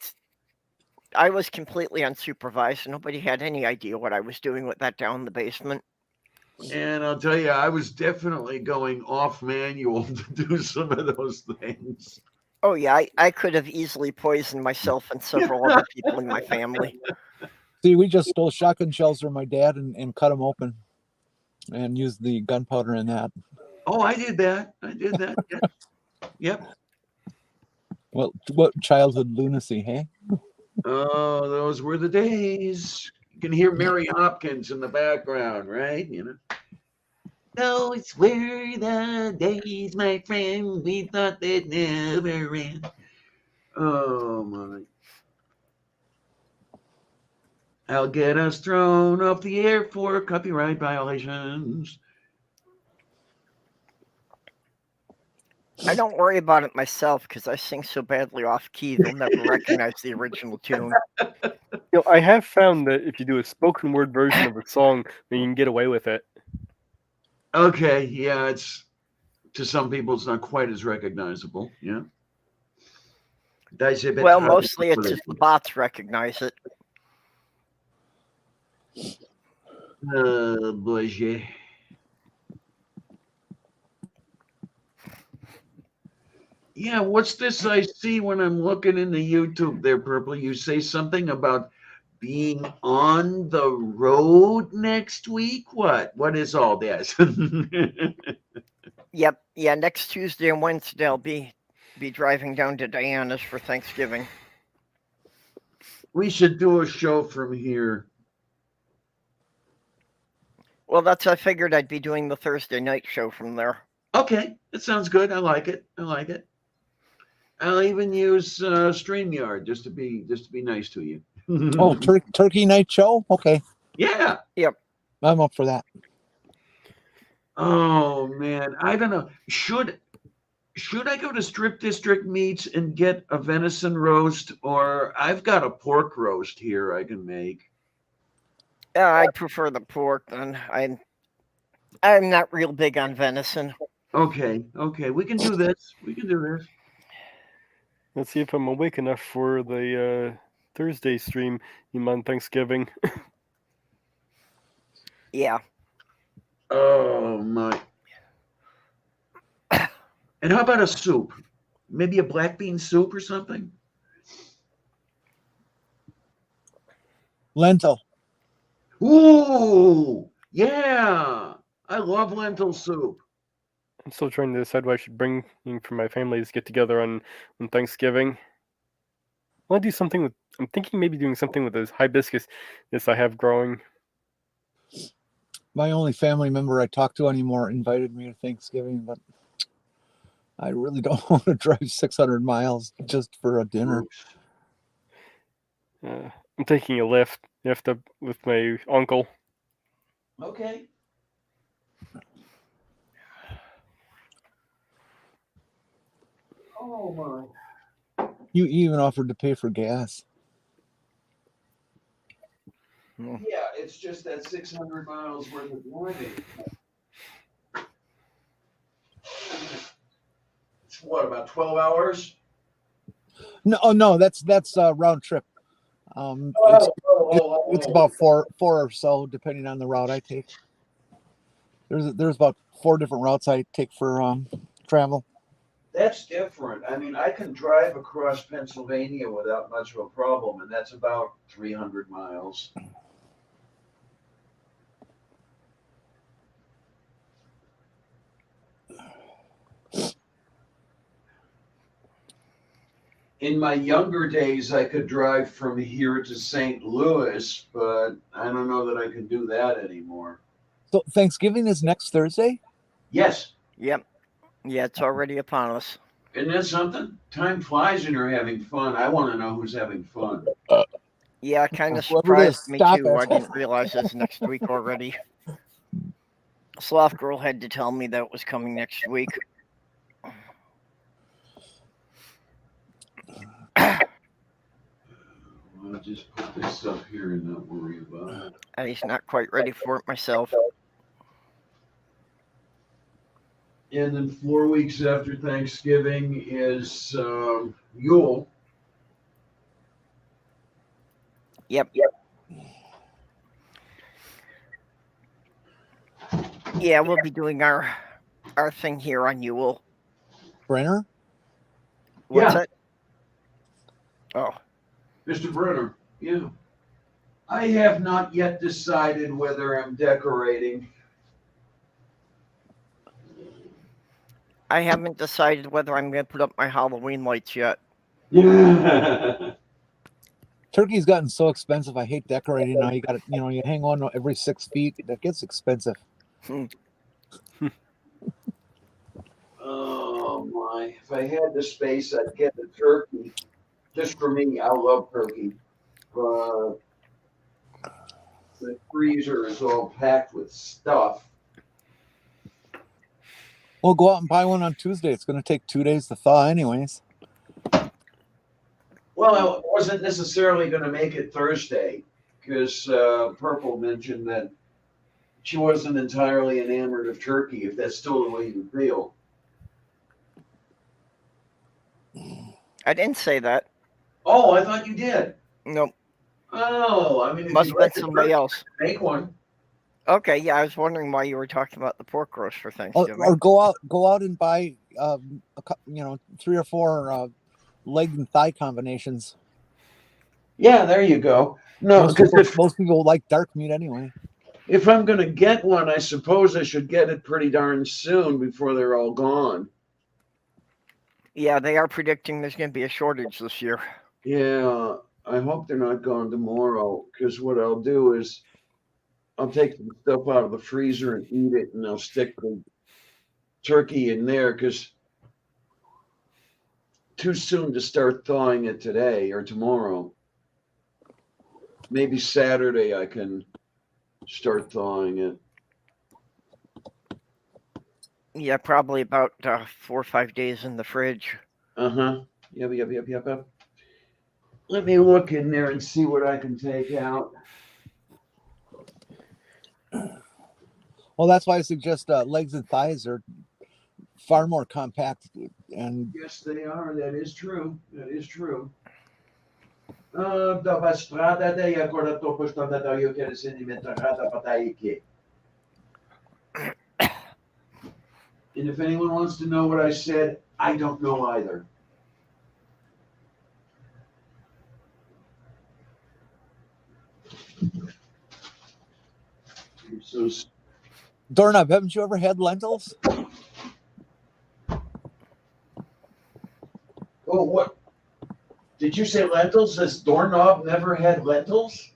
S1: I was completely unsupervised. Nobody had any idea what I was doing with that down in the basement.
S2: And I'll tell you, I was definitely going off manual to do some of those things.
S1: Oh yeah, I could have easily poisoned myself and several other people in my family.
S4: See, we just stole shotgun shells from my dad and cut them open and used the gunpowder in that.
S2: Oh, I did that. Yeah. Yep.
S4: Well, what childhood lunacy, hey?
S2: Oh, those were the days. You can hear Mary Hopkins in the background, right? You know. Those were the days, my friend. We thought they'd never end. Oh my. I'll get us thrown off the air for copyright violations.
S1: I don't worry about it myself because I sing so badly off key, they'll never recognize the original tune.
S3: I have found that if you do a spoken word version of a song, then you can get away with it.
S2: Okay, yeah, it's to some people it's not quite as recognizable. Yeah.
S1: Well, mostly it's if the bots recognize it.
S2: Oh boy, yeah. Yeah, what's this I see when I'm looking in the YouTube there, Purple? You say something about being on the road next week? What is all this?
S1: Yep. Yeah, next Tuesday and Wednesday I'll be driving down to Diana's for Thanksgiving.
S2: We should do a show from here.
S1: Well, I figured I'd be doing the Thursday night show from there.
S2: Okay, that sounds good. I like it. I'll even use StreamYard just to be nice to you.
S4: Oh, turkey night show? Okay.
S2: Yeah.
S1: Yep.
S4: I'm up for that.
S2: Oh man, I don't know. Should I go to Strip District Meats and get a venison roast, or I've got a pork roast here I can make?
S1: I'd prefer the pork, and I'm not real big on venison.
S2: Okay, we can do this.
S3: Let's see if I'm awake enough for the Thursday stream on Thanksgiving.
S1: Yeah.
S2: Oh my. And how about a soup? Maybe a black bean soup or something?
S4: Lentil.
S2: Ooh, yeah. I love lentil soup.
S3: I'm still trying to decide what I should bring for my family to get together on Thanksgiving. I want to do something with. I'm thinking maybe doing something with this hibiscus I have growing.
S4: My only family member I talk to anymore invited me to Thanksgiving, but I really don't want to drive 600 miles just for a dinner.
S3: I'm taking a lift up with my uncle.
S2: Okay. Oh my.
S4: You even offered to pay for gas.
S2: Yeah, it's just that 600 miles worth of driving. It's what, about 12 hours?
S4: No, that's round trip. It's about four or so, depending on the route I take. There's about 4 different routes I take for travel.
S2: That's different. I mean, I can drive across Pennsylvania without much of a problem, and that's about 300 miles. In my younger days, I could drive from here to St. Louis, but I don't know that I can do that anymore.
S4: So Thanksgiving is next Thursday?
S2: Yes.
S1: Yep. Yeah, it's already upon us.
S2: Isn't that something? Time flies when you're having fun. I want to know who's having fun.
S1: Yeah, kind of
S4: Whoever it is,
S1: surprised me
S4: stop
S1: too.
S4: it.
S1: I didn't realize it's next week already. Sloth Girl had to tell me that it was coming next week.
S2: I'll just put this up here and not worry about it.
S1: And he's not quite ready for it myself.
S2: And then 4 weeks after Thanksgiving is Yule.
S1: Yep. Yeah, we'll be doing our thing here on Yule.
S4: Brenner?
S1: What's that? Oh.
S2: Mr. Brenner, yeah. I have not yet decided whether I'm decorating.
S1: I haven't decided whether I'm going to put up my Halloween lights yet.
S2: Yeah.
S4: Turkey's gotten so expensive. I hate decorating now. You got to, you hang on every 6 feet. That gets expensive.
S2: Oh my! If I had the space, I'd get a turkey. Just for me, I love turkey. But the freezer is all packed with stuff.
S4: We'll go out and buy one on Tuesday. It's going to take 2 days to thaw, anyways.
S2: Well, I wasn't necessarily going to make it Thursday because Purple mentioned that she wasn't entirely enamored of turkey. If that's still the way you feel.
S1: I didn't say that.
S2: Oh, I thought you did.
S1: Nope.
S2: Oh, I mean, if
S1: Must
S2: you
S1: have been
S2: like the
S1: somebody
S2: turkey,
S1: else.
S2: make one.
S1: Okay, yeah, I was wondering why you were talking about the pork roast for Thanksgiving.
S4: Or go out and buy, 3 or 4 leg and thigh combinations.
S2: Yeah, there you go. No, because
S4: Most people like dark meat anyway.
S2: if I'm going to get one, I suppose I should get it pretty darn soon before they're all gone.
S1: Yeah, they are predicting there's going to be a shortage this year.
S2: Yeah, I hope they're not gone tomorrow because what I'll do is I'll take the stuff out of the freezer and eat it, and I'll stick the turkey in there because too soon to start thawing it today or tomorrow. Maybe Saturday I can start thawing it.
S1: Yeah, probably about 4 or 5 days in the fridge.
S2: Uh-huh. Yep. Let me look in there and see what I can take out.
S4: Well, that's why I suggest legs and thighs are far more compact. And
S2: Yes, they are. That is true. And if anyone wants to know what I said, I don't know either. So,
S4: Doorknob, haven't you ever had lentils?
S2: oh, what? Did you say lentils? This doorknob never had lentils?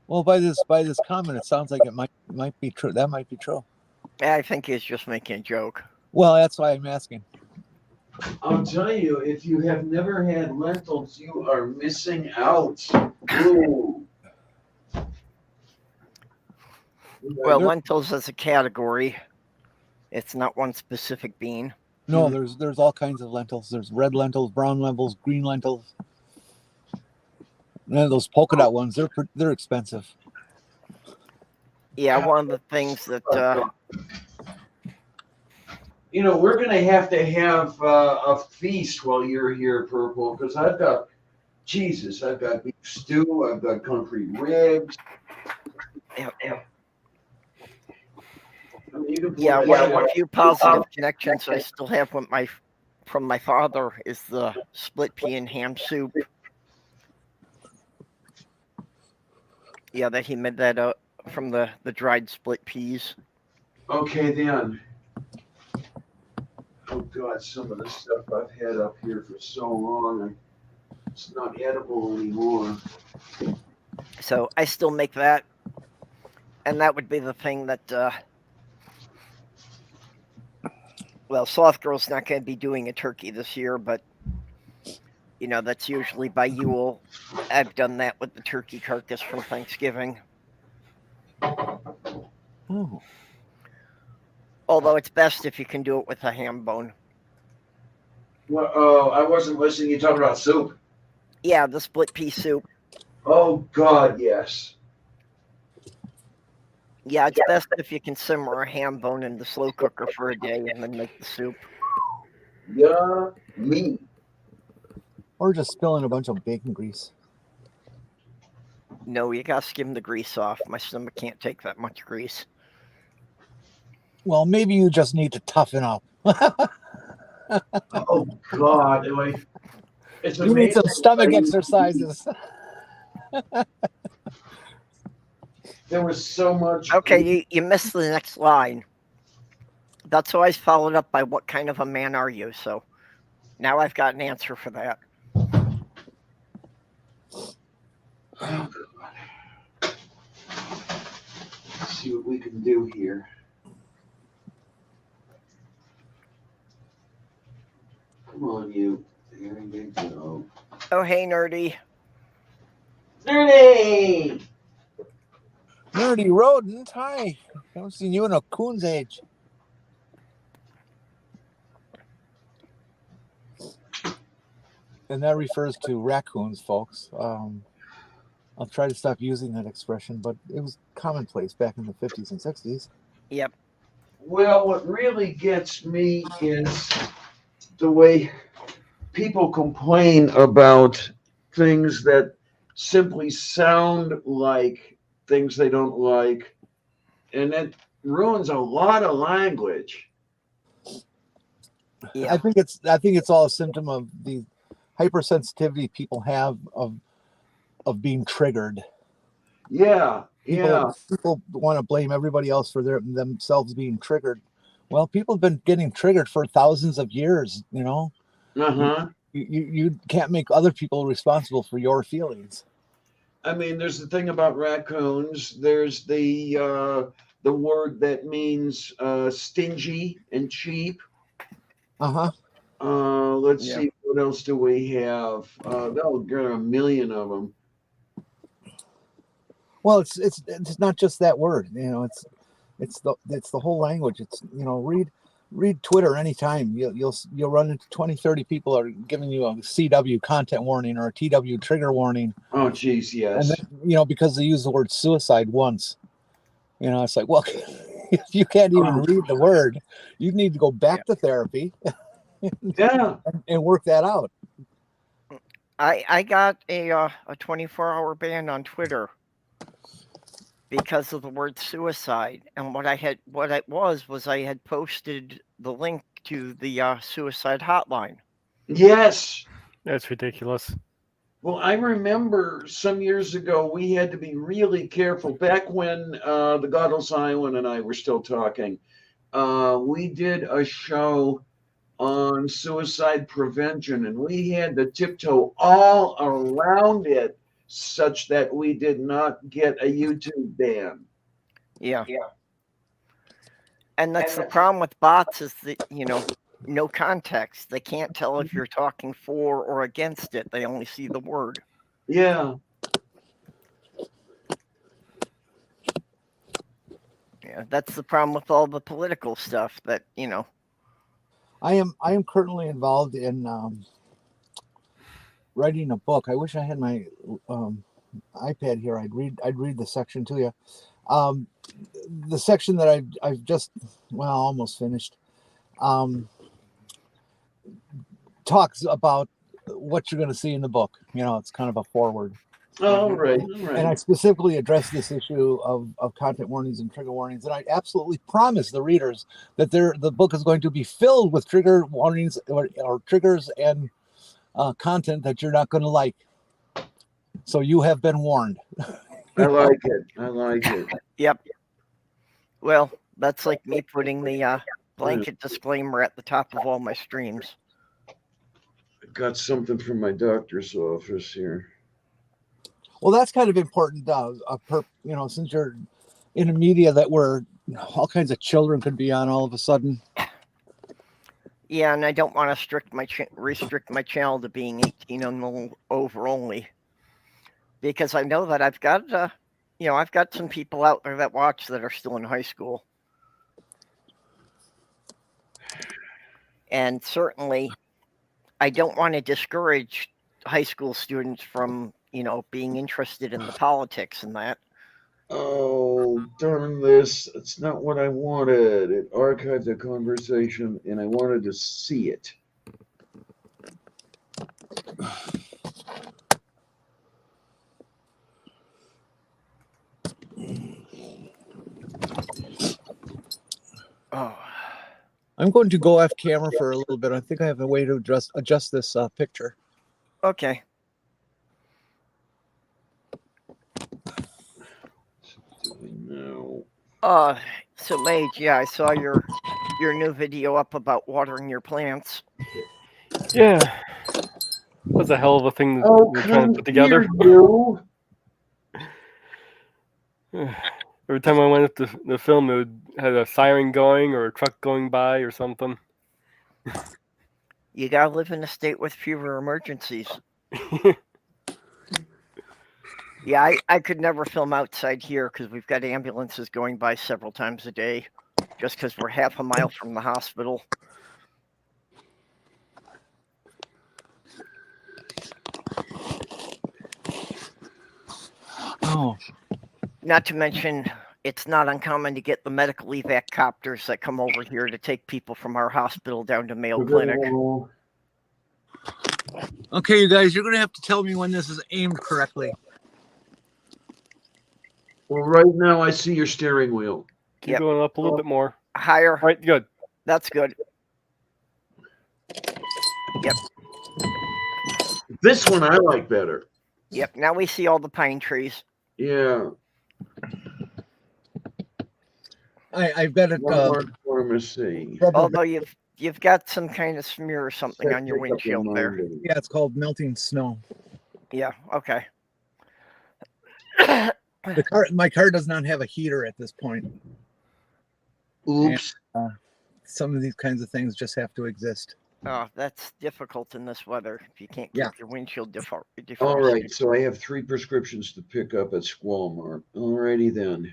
S4: Well, by this comment, it sounds like it might be true. That might be true.
S1: I think he's just making a joke.
S4: Well, that's why I'm asking.
S2: I'll tell you, if you have never had lentils, you are missing out. Ooh.
S1: Well, lentils as a category, it's not one specific bean.
S4: No, there's all kinds of lentils. There's red lentils, brown lentils, green lentils. And those polka dot ones, they're expensive.
S1: Yeah, one of the things that
S2: we're going to have a feast while you're here, Purple, because I've got beef stew, I've got country ribs. I mean,
S1: one of the few positive connections I still have from my father is the split pea and ham soup. Yeah, that he made that up from the dried split peas.
S2: Okay, then. Oh, God, some of the stuff I've had up here for so long, it's not edible anymore.
S1: So I still make that. And that would be the thing that, Sloth Girl's not going to be doing a turkey this year, but, that's usually by Yule. I've done that with the turkey carcass from Thanksgiving.
S4: Oh.
S1: Although it's best if you can do it with a ham bone.
S2: Well, I wasn't listening. You talking about soup?
S1: Yeah, the split pea soup.
S2: Oh, God, yes.
S1: Yeah, it's best if you can simmer a ham bone in the slow cooker for a day and then make the soup.
S2: Yeah, me.
S4: Or just spill in a bunch of bacon grease.
S1: No, you gotta skim the grease off. My stomach can't take that much grease.
S4: Well, maybe you just need to toughen up.
S2: Oh, God. It's
S4: you need some stomach exercises.
S2: There was so much.
S1: Okay, you missed the next line. That's always followed up by what kind of a man are you? So now I've got an answer for that.
S2: can do here. Come on, you. There you go.
S1: Oh, hey, Nerdy.
S2: Nerdy!
S4: Nerdy rodent, hi. Haven't seen you in a coon's age. And that refers to raccoons, folks. I'll try to stop using that expression, but it was commonplace back in the 50s and 60s.
S1: Yep.
S2: Well, what really gets me is the way people complain about things that simply sound like things they don't like, and that ruins a lot of language.
S1: Yeah.
S4: I think it's all a symptom of the hypersensitivity people have of being triggered.
S2: Yeah,
S4: People want to blame everybody else for themselves being triggered. Well, people have been getting triggered for thousands of years, you know.
S2: Uh-huh.
S4: You can't make other people responsible for your feelings.
S2: I mean, there's the thing about raccoons. There's the word that means stingy and cheap.
S4: Uh-huh.
S2: Let's
S1: Yeah.
S2: see, what else do we have? There are a million of them.
S4: Well, it's not just that word, you know. It's the whole language. It's, you know, read Twitter anytime. You'll run into 20, 30 people are giving you a CW content warning or a TW trigger warning.
S2: Oh, geez, yes.
S4: And then, you know, because they use the word suicide once. You know, it's like, well, if you can't even read the word, you need to go back to therapy.
S2: Yeah.
S4: And work that out.
S1: I got a 24-hour ban on Twitter because of the word suicide, and what it was I had posted the link to the suicide hotline.
S2: Yes.
S3: That's ridiculous.
S2: Well, I remember some years ago we had to be really careful. Back when the Goddles Island and I were still talking, we did a show on suicide prevention, and we had to tiptoe all around it such that we did not get a YouTube ban.
S1: Yeah. And that's the problem with bots is that, you know, no context. They can't tell if you're talking for or against it. They only see the word.
S2: Yeah.
S1: Yeah, that's the problem with all the political stuff that, you know.
S4: I am currently involved in writing a book. I wish I had my iPad here. I'd read the section to you. The section that I've just almost finished talks about what you're going to see in the book. You know, it's kind of a forward.
S2: All right.
S4: And I specifically address this issue of content warnings and trigger warnings. And I absolutely promise the readers that the book is going to be filled with trigger warnings or triggers and content that you're not going to like. So you have been warned.
S2: I like it.
S1: Yep. Well, that's like me putting the blanket disclaimer at the top of all my streams.
S2: I got something from my doctor's office here.
S4: Well, that's kind of important, you know, since you're in a media that where all kinds of children could be on all of a sudden.
S1: Yeah, and I don't want to restrict my channel to being 18 and over only, because I know that I've got some people out there that watch that are still in high school, and certainly, I don't want to discourage high school students from, you know, being interested in the politics and that.
S2: Oh, darn this. That's not what I wanted. It archived the conversation, and I wanted to see it.
S1: Oh.
S4: I'm going to go off camera for a little bit. I think I have a way to adjust this picture.
S1: Okay.
S2: No.
S1: So Mage, yeah, I saw your new video up about watering your plants.
S3: Yeah. That's a hell of a thing to try and put together.
S2: You.
S3: It Every time I went up to the film, it would had a siren going or a truck going by or something.
S1: You gotta live in a state with fewer emergencies. Yeah, I could never film outside here because we've got ambulances going by several times a day, just because we're half a mile from the hospital.
S4: Oh,
S1: Not to mention, it's not uncommon to get the medical evac copters that come over here to take people from our hospital down to Mayo Clinic.
S4: okay, you guys, you're gonna have to tell me when this is aimed correctly.
S2: Well, right now I see your steering wheel.
S3: Keep going up a little bit more.
S1: Higher.
S3: All right, good.
S1: That's good. Yep.
S2: This one I like better.
S1: Yep. Now we see all the pine trees.
S2: Yeah.
S4: I've got it.
S2: Pharmacy.
S1: Although you've got some kind of smear or something on your windshield there.
S4: Yeah, it's called melting snow.
S1: Yeah. Okay.
S4: My car does not have a heater at this point.
S2: Oops.
S4: And, some of these kinds of things just have to exist.
S1: Oh, that's difficult in this weather if you can't keep your windshield defrosted.
S2: All right, so I have 3 prescriptions to pick up at Walmart. All righty then.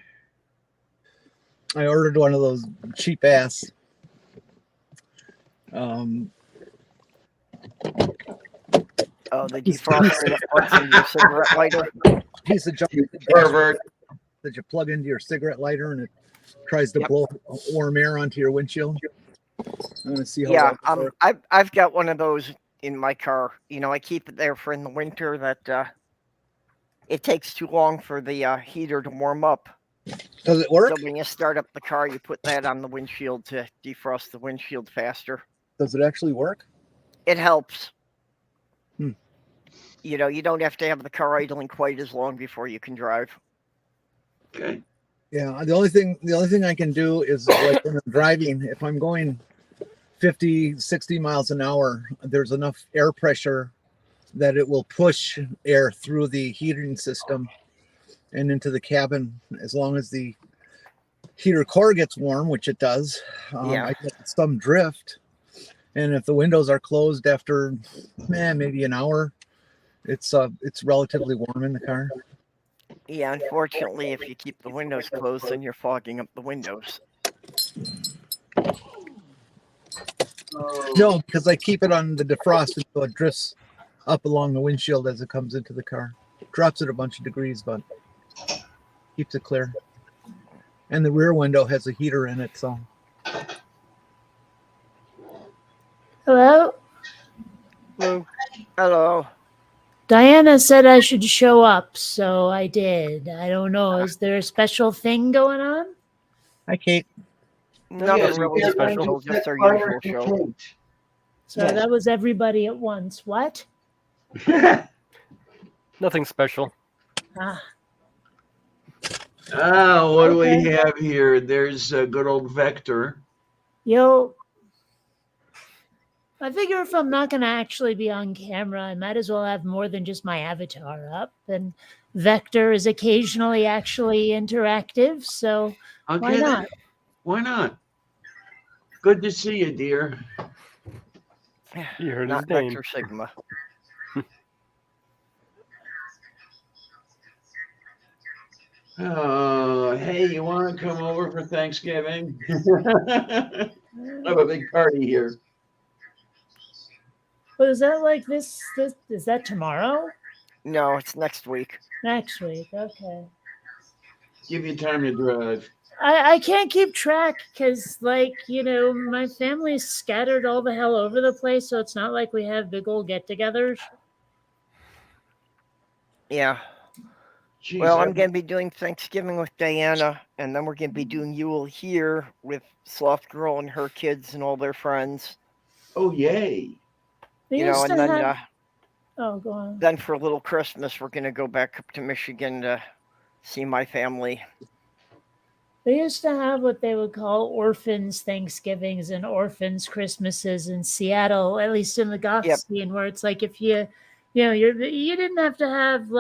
S4: I ordered one of those cheap ass
S1: the defroster that plugs into your cigarette lighter.
S4: Piece of junk
S2: Pervert.
S4: that you plug into your cigarette lighter and it tries to blow warm air onto your windshield. I'm gonna see how
S1: I've got one of those in my car. You know, I keep it there for in the winter that it takes too long for the heater to warm up.
S4: Does it work?
S1: So when you start up the car, you put that on the windshield to defrost the windshield faster.
S4: Does it actually work?
S1: It helps. You know, you don't have to have the car idling quite as long before you can drive.
S2: Okay.
S4: Yeah, the only thing I can do is like when I'm driving, if I'm going 50, 60 miles an hour, there's enough air pressure that it will push air through the heating system and into the cabin. As long as the heater core gets warm, which it does, I get some drift. And if the windows are closed after maybe an hour, it's relatively warm in the car.
S1: Yeah, unfortunately, if you keep the windows closed, then you're fogging up the windows.
S4: No, because I keep it on the defrost so it drifts up along the windshield as it comes into the car. Drops it a bunch of degrees, but keeps it clear. And the rear window has a heater in it, so.
S6: Hello?
S1: Hello.
S6: Diana said I should show up, so I did. I don't know. Is there a special thing going on?
S4: Hi, Kate.
S1: Nothing really special, just our usual show.
S6: So that was everybody at once. What?
S3: Nothing special.
S2: What do we have here? There's a good old Vector.
S6: I figure if I'm not going to actually be on camera, I might as well have more than just my avatar up. And Vector is occasionally actually interactive, so why not?
S2: Why not? Good to see you, dear.
S3: You heard
S1: Not
S3: his name.
S1: Vector Sigma.
S2: Hey, you want to come over for Thanksgiving? I have a big party here.
S6: Well, is that like this? Is that tomorrow?
S1: No, it's next week.
S6: Next week, okay.
S2: Give you time to drive.
S6: I can't keep track because, my family's scattered all the hell over the place, so it's not like we have big old get-togethers.
S1: Yeah.
S2: Jeez,
S1: Well, I'm going to be doing Thanksgiving with Diana, and then we're going to be doing Yule here with Sloth Girl and her kids and all their friends.
S2: Oh, yay.
S6: Oh,
S1: Go
S6: on.
S1: Then for a little Christmas, we're going to go back up to Michigan to see my family.
S6: They used to have what they would call orphans Thanksgivings and orphans Christmases in Seattle, at least in the goth scene, where it's like if you didn't have to have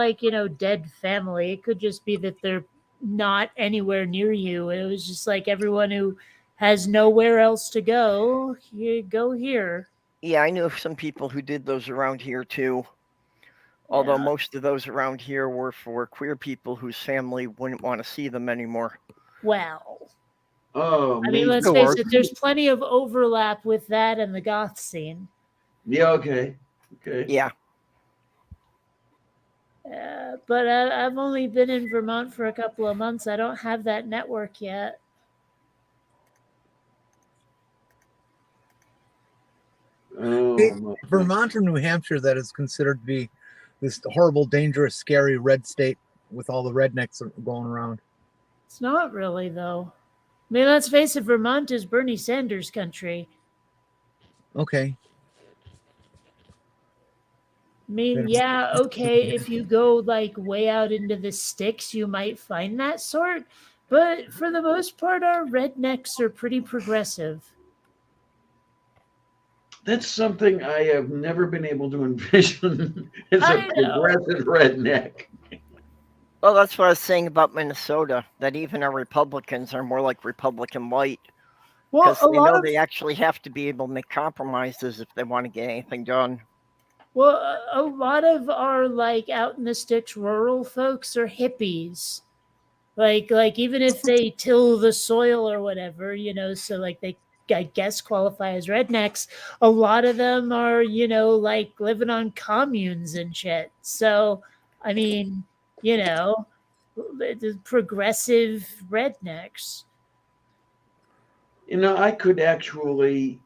S6: dead family. It could just be that they're not anywhere near you. It was just like everyone who has nowhere else to go, you go here.
S1: Yeah, I knew some people who did those around here too. Although
S6: Yeah.
S1: most of those around here were for queer people whose family wouldn't want to see them anymore.
S6: Well,
S2: Oh,
S6: I mean, let's
S3: Could
S6: face
S3: work.
S6: it, there's plenty of overlap with that and the goth scene.
S2: Yeah, okay. Okay.
S1: Yeah.
S6: But I've only been in Vermont for a couple of months. I don't have that network yet.
S4: Hey,
S2: Oh,
S4: Vermont or New Hampshire that is considered to be this horrible, dangerous, scary red state with all the rednecks going around.
S6: It's not really, though. I mean, let's face it, Vermont is Bernie Sanders' country.
S4: Okay.
S6: I mean, yeah, okay, if you go like way out into the sticks, you might find that sort. But for the most part, our rednecks are pretty progressive.
S2: that's something I have never been able to envision as a
S6: I know.
S2: progressive redneck.
S1: Well, that's what I was saying about Minnesota, that even our Republicans are more like Republican light.
S6: Well,
S1: Because
S6: a
S1: they
S6: lot
S1: know
S6: of
S1: they actually have to be able to make compromises if they want to get anything done.
S6: well, a lot of our like out in the sticks rural folks are hippies. Like even if they till the soil or whatever, you know, so like they I guess qualify as rednecks, a lot of them are, you know, like living on communes and shit. So, I mean, you know, the progressive rednecks.
S2: You know, I could actually,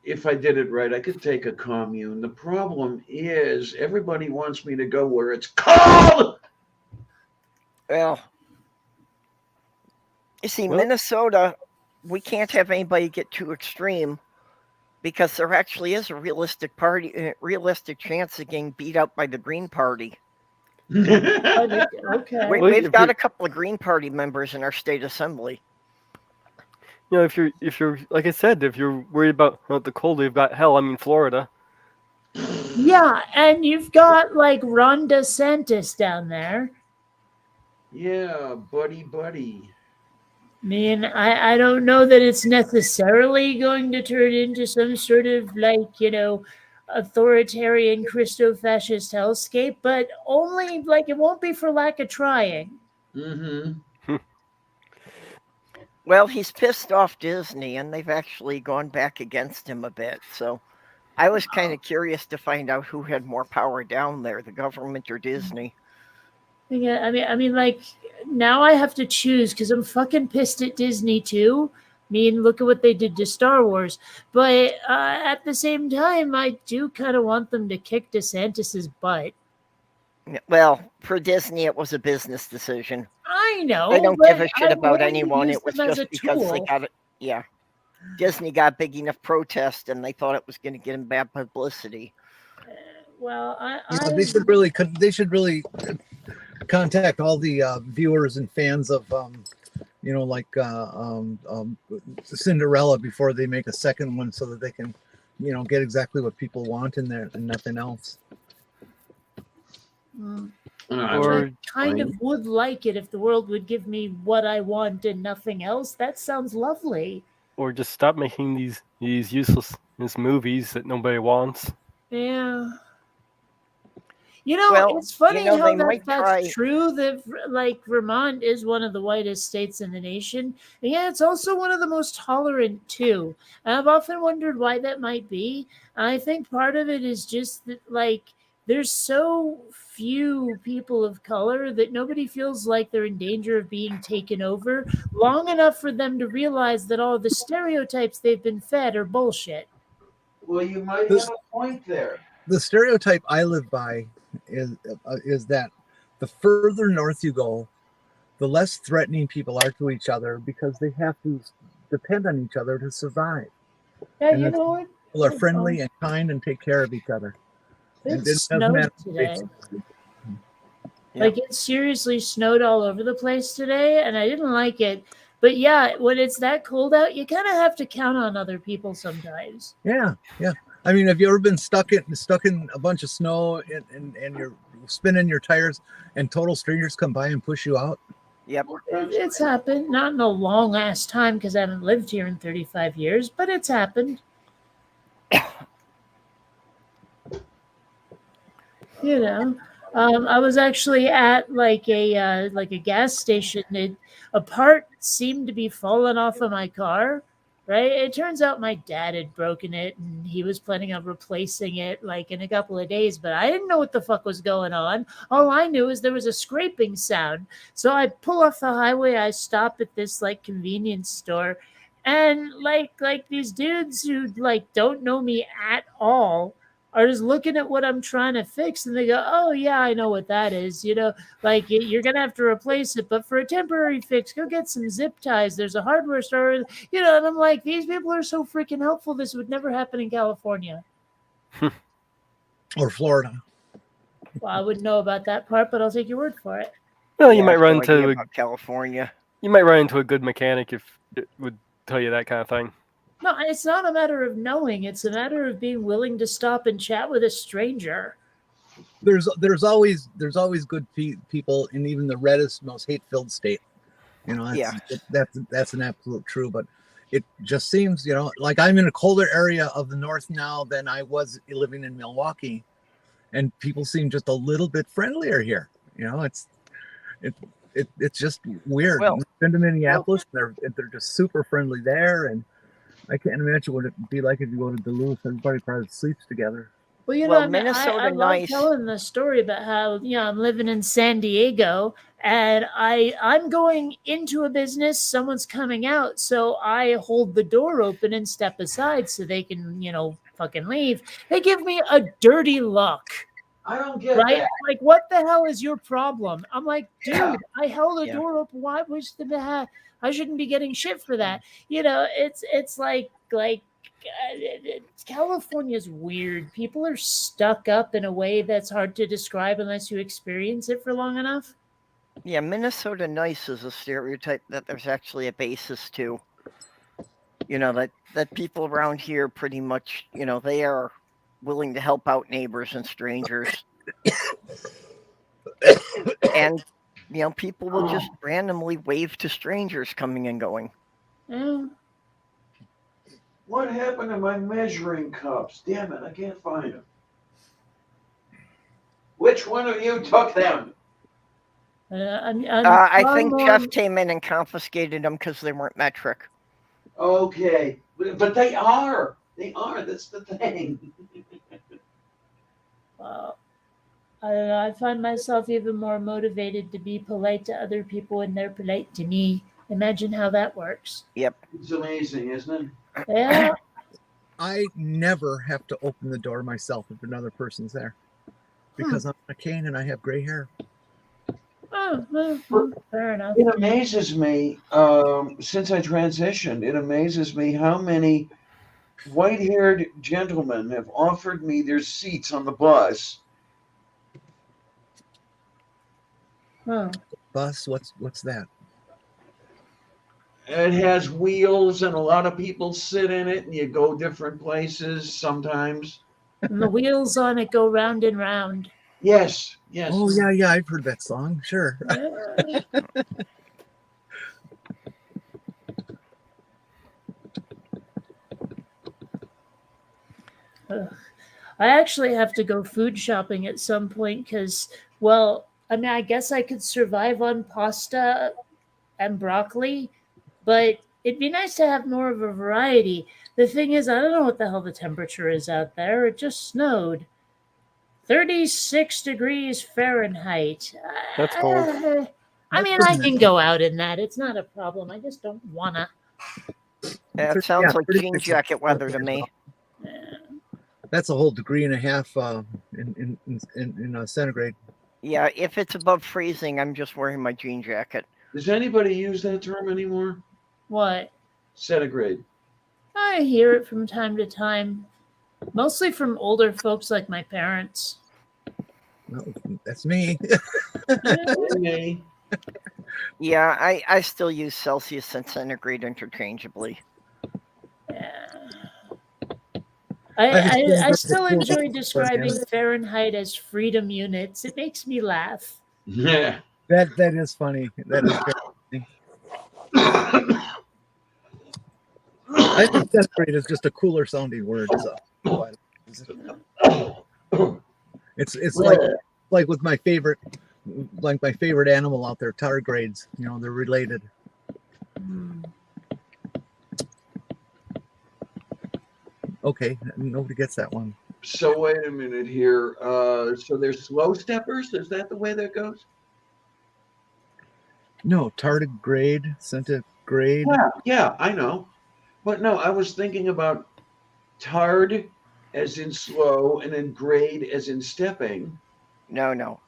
S2: if I did it right, I could take a commune. The problem is everybody wants me to go where it's cold.
S1: Well, you see,
S3: Well-
S1: Minnesota, we can't have anybody get too extreme because there actually is a realistic chance of getting beat up by the Green Party.
S6: Okay.
S1: We,
S3: Well,
S1: we've
S3: if
S1: got
S3: you-
S1: a couple of Green Party members in our state assembly.
S3: You know, if you're like I said, if you're worried about the cold, you've got hell. I mean, Florida.
S6: Yeah, and you've got like Ron DeSantis down there.
S2: Yeah, buddy.
S6: I mean, I don't know that it's necessarily going to turn into some sort of like, you know, authoritarian Christo-fascist hellscape, but only like it won't be for lack of trying.
S2: Mm-hmm.
S1: Well, he's pissed off Disney, and they've actually gone back against him a bit. So I was kind of curious to find out who had more power down there, the government or Disney.
S6: Yeah, I mean, like now I have to choose because I'm fucking pissed at Disney too. I mean, look at what they did to Star Wars. But at the same time, I do kind of want them to kick DeSantis's butt.
S1: Well, for Disney, it was a business decision.
S6: I know.
S1: They don't
S6: but
S1: give a shit
S6: I'm
S1: about
S6: willing to
S1: anyone.
S6: use
S1: It was
S6: them as
S1: just
S6: a
S1: because they
S6: tool.
S1: got it. Yeah. Disney got big enough protest, and they thought it was going to get them bad publicity.
S6: Well,
S4: They should really contact all the viewers and fans of you know, like Cinderella before they make a second one, so that they can, you know, get exactly what people want in there and nothing else.
S3: Or
S6: I kind of would like it if the world would give me what I want and nothing else. That sounds lovely.
S3: or just stop making these useless movies that nobody wants.
S6: Yeah. You know,
S1: Well,
S6: it's funny
S1: you know,
S6: how
S1: they might
S6: that's
S1: try-
S6: true that like Vermont is one of the whitest states in the nation. And yeah, it's also one of the most tolerant too. And I've often wondered why that might be. I think part of it is just that like there's so few people of color that nobody feels like they're in danger of being taken over long enough for them to realize that all the stereotypes they've been fed are bullshit.
S2: Well, you might have a point there.
S4: The stereotype I live by is that the further north you go, the less threatening people are to each other because they have to depend on each other to survive.
S6: Yeah,
S4: And
S6: you
S4: it's-
S6: know what?
S4: People are friendly and kind and take care of each other.
S6: It
S4: And it doesn't
S6: snowed
S4: matter.
S6: today.
S1: Yeah.
S6: Like it seriously snowed all over the place today, and I didn't like it. But yeah, when it's that cold out, you kind of have to count on other people sometimes.
S4: Yeah. I mean, have you ever been stuck in a bunch of snow and you're spinning your tires and total strangers come by and push you out?
S1: Yep.
S6: It's happened. Not in a long ass time because I haven't lived here in 35 years, but it's happened. You know, I was actually at like a gas station. A part seemed to be falling off of my car. Right. It turns out my dad had broken it, and he was planning on replacing it like in a couple of days. But I didn't know what the fuck was going on. All I knew is there was a scraping sound. So I pull off the highway. I stop at this like convenience store, and like these dudes who like don't know me at all are just looking at what I'm trying to fix, and they go, "Oh yeah, I know what that is." You know, like you're gonna have to replace it, but for a temporary fix, go get some zip ties. There's a hardware store, you know. And I'm like, these people are so freaking helpful. This would never happen in California
S4: or Florida.
S6: Well, I wouldn't know about that part, but I'll take your word for it.
S3: Well,
S1: Yeah,
S3: you
S1: I
S3: might
S1: have
S3: run
S1: no idea
S3: into
S1: about California.
S3: you might run into a good mechanic if it would tell you that kind of thing.
S6: No, it's not a matter of knowing. It's a matter of being willing to stop and chat with a stranger.
S4: There's always good people in even the reddest, most hate-filled state. You know, that's an absolute true. But it just seems, you know, like I'm in a colder area of the north now than I was living in Milwaukee, and people seem just a little bit friendlier here. You know, it's just weird.
S1: Well,
S4: I've been to Minneapolis, they're just super friendly there, and I can't imagine what it'd be like if you go to Duluth. Everybody probably sleeps together.
S6: Well, you know,
S1: Well,
S6: I mean,
S1: Minnesota
S6: I love
S1: nice.
S6: telling the story about how, you know, I'm living in San Diego and I'm going into a business, someone's coming out, so I hold the door open and step aside so they can, you know, fucking leave. They give me a dirty look.
S2: I don't get
S6: Right?
S2: that.
S6: Like, what the hell is your problem? I'm like, dude,
S2: Yeah.
S6: I held the
S1: Yeah.
S6: door open. Why was I shouldn't be getting shit for that. You know, it's like California's weird. People are stuck up in a way that's hard to describe unless you experience it for long enough.
S1: Yeah, Minnesota nice is a stereotype that there's actually a basis to. You know, that people around here pretty much, you know, they are willing to help out neighbors and strangers. And, you know, people will just randomly wave to strangers coming and going.
S6: Yeah.
S2: What happened to my measuring cups? Damn it, I can't find them. Which one of you took them?
S1: I think Jeff came in and confiscated them because they weren't metric.
S2: Okay, but they are. They are. That's the thing.
S6: Well, I don't know. I find myself even more motivated to be polite to other people when they're polite to me. Imagine how that works.
S1: Yep.
S2: It's amazing, isn't it?
S6: Yeah.
S4: I never have to open the door myself if another person's there because I'm a cane and I have gray hair.
S6: Oh, fair enough.
S2: It amazes me, since I transitioned, it amazes me how many white-haired gentlemen have offered me their seats on the bus.
S6: Huh.
S4: Bus? What's that?
S2: It has wheels and a lot of people sit in it and you go different places sometimes.
S6: And the wheels on it go round and round.
S2: Yes.
S4: Oh, yeah, I've heard that song. Sure.
S6: Yeah. I actually have to go food shopping at some point because, well, I mean, I guess I could survive on pasta and broccoli, but it'd be nice to have more of a variety. The thing is, I don't know what the hell the temperature is out there. It just snowed. 36 degrees Fahrenheit.
S3: That's cold.
S6: I mean, I can go out in that. It's not a problem. I just don't wanna.
S1: Yeah, it sounds like jean jacket weather to me.
S4: That's a whole degree and a half in centigrade.
S1: Yeah, if it's above freezing, I'm just wearing my jean jacket.
S2: Does anybody use that term anymore?
S6: What?
S2: Centigrade.
S6: I hear it from time to time, mostly from older folks like my parents.
S4: No, that's me.
S2: Okay.
S1: Yeah, I still use Celsius and centigrade interchangeably.
S6: Yeah. I still enjoy describing Fahrenheit as freedom units. It makes me laugh.
S2: Yeah.
S4: That is funny. That is very funny. I think centigrade is just a cooler sounding word. So it's like with my favorite animal out there, tardigrades. You know, they're related. Okay, nobody gets that one.
S2: So wait a minute here. So they're slow steppers? Is that the way that goes?
S4: No, tardigrade, centigrade.
S2: Yeah, I know. But no, I was thinking about tard as in slow and then grade as in stepping.
S1: No.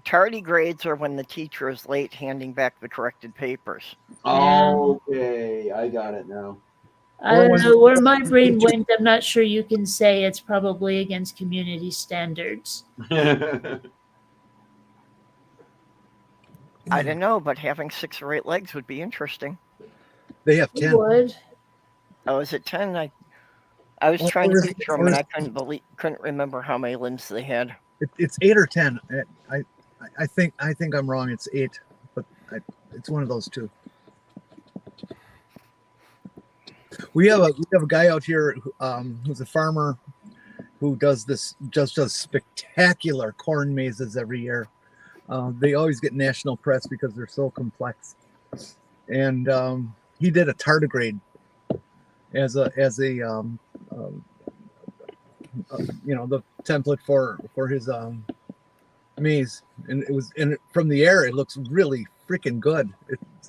S1: Tardigrades are when the teacher is late handing back the corrected papers.
S2: Okay, I got it now.
S6: I don't know where my brain went. I'm not sure you can say it's probably against community standards.
S1: I don't know, but having 6 or 8 legs would be interesting.
S4: They have 10.
S6: Would.
S1: Oh, is it 10? I was trying to picture them, and I couldn't remember how many limbs they had.
S4: It's 8 or 10. I think I'm wrong. It's 8, but it's one of those two. We have a guy out here who's a farmer who does spectacular corn mazes every year. They always get national press because they're so complex. And he did a tardigrade as a the template for his maze, and from the air it looks really freaking good.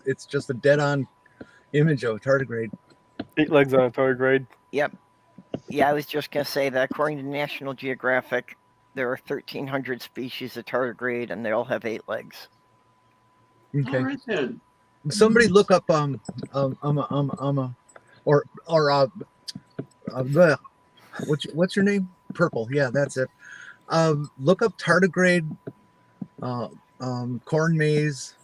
S4: It's just a dead-on image of a tardigrade.
S3: 8 legs on a tardigrade.
S1: Yep. Yeah, I was just gonna say that according to National Geographic, there are 1,300 species of tardigrade, and they all have 8 legs.
S4: Okay.
S2: All right then.
S4: Somebody look up what's your name? Purple. Yeah, that's it. Look up tardigrade corn maze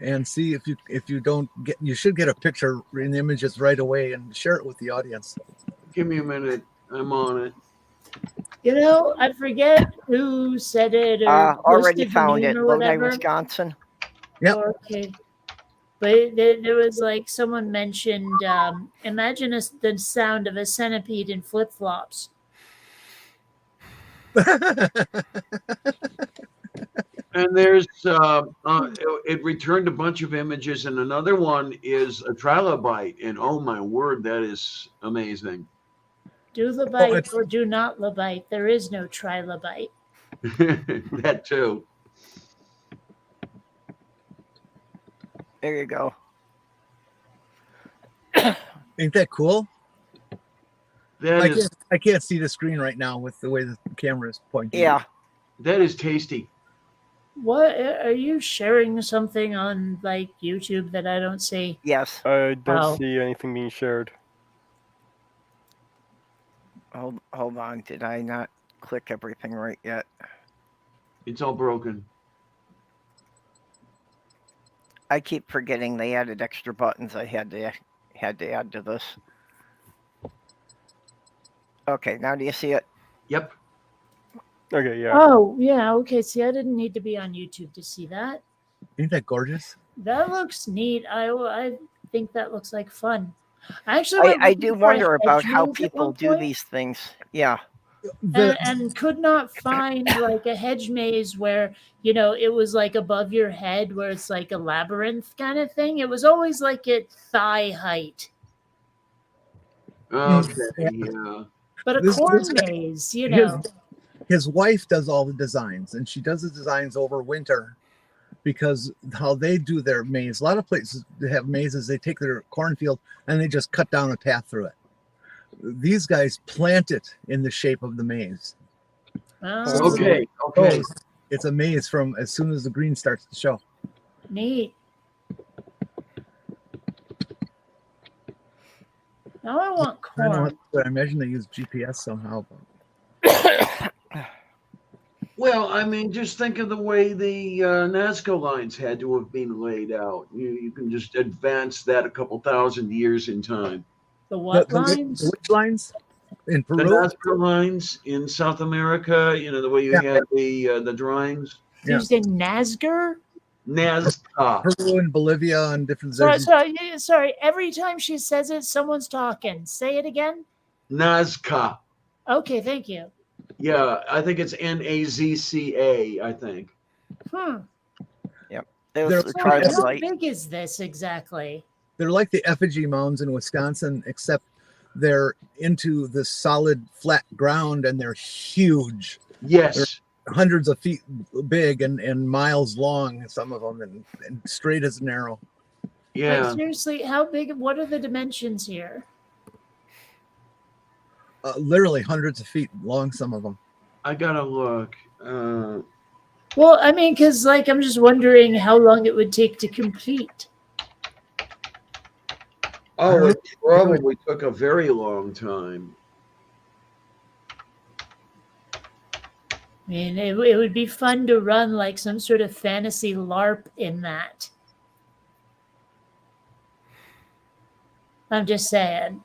S4: and see if you don't get, you should get a picture in images right away and share it with the audience.
S2: Give me a minute. I'm on it.
S6: You know, I forget who said it or
S1: already
S6: posted the
S1: found
S6: meme
S1: it.
S6: or
S1: Lodi,
S6: whatever.
S1: Wisconsin.
S4: Yep.
S6: Okay. But there was like someone mentioned, imagine the sound of a centipede in flip-flops.
S2: And there's it returned a bunch of images, and another one is a trilobite, and oh my word, that is amazing.
S6: Do the bite or do not the bite. There is no trilobite.
S2: That too.
S1: There you go.
S4: Ain't that cool?
S2: That
S4: I can't see the screen right now with the way the camera is pointing.
S1: Yeah.
S2: That is tasty.
S6: What are you sharing something on like YouTube that I don't see?
S1: Yes.
S3: I don't see anything being shared.
S1: Hold on. Did I not click everything right yet?
S2: It's all broken.
S1: I keep forgetting they added extra buttons I had to add to this. Okay, now do you see it?
S2: Yep.
S3: Okay, yeah.
S6: Oh, yeah. Okay. See, I didn't need to be on YouTube to see that.
S4: Ain't that gorgeous?
S6: That looks neat. I think that looks like fun. I
S1: do wonder about how people do these things. Yeah.
S6: And could not find like a hedge maze where, you know, it was like above your head where it's like a labyrinth kind of thing. It was always like at thigh height.
S2: Okay, yeah.
S6: But a corn maze, you know.
S4: His wife does all the designs, and she does the designs over winter because how they do their maze. A lot of places have mazes. They take their cornfield and they just cut down a path through it. These guys plant it in the shape of the maze.
S6: Oh,
S2: Okay.
S4: It's a maze from as soon as the green starts to show.
S6: Neat. Now I want corn.
S4: I imagine they use GPS somehow.
S2: Well, I mean, just think of the way the Nazca lines had to have been laid out. You can just advance that a couple thousand years in time.
S6: The what lines?
S4: The which lines? In Peru?
S2: The Nazca lines in South America, you know, the way you had the drawings.
S4: Yeah.
S6: You say Nazgûl?
S2: Nazca.
S4: Peru and Bolivia and different.
S6: Sorry. Every time she says it, someone's talking. Say it again.
S2: Nazca.
S6: Okay, thank you.
S2: Yeah, I think it's Nazca. I think.
S1: There's the
S6: So
S1: tribal
S6: how
S1: light.
S6: big is this exactly?
S4: They're like the effigy mounds in Wisconsin, except they're into the solid flat ground and they're huge.
S2: Yes.
S4: They're hundreds of feet big and miles long, some of them, and straight as an arrow.
S2: Yeah.
S6: Like, seriously, how big? What are the dimensions here?
S4: Literally hundreds of feet long, some of them.
S2: I gotta look.
S6: Well, I mean, because like I'm just wondering how long it would take to complete.
S2: Oh, it probably took a very long time.
S6: I mean, it would be fun to run like some sort of fantasy LARP in that. I'm just saying.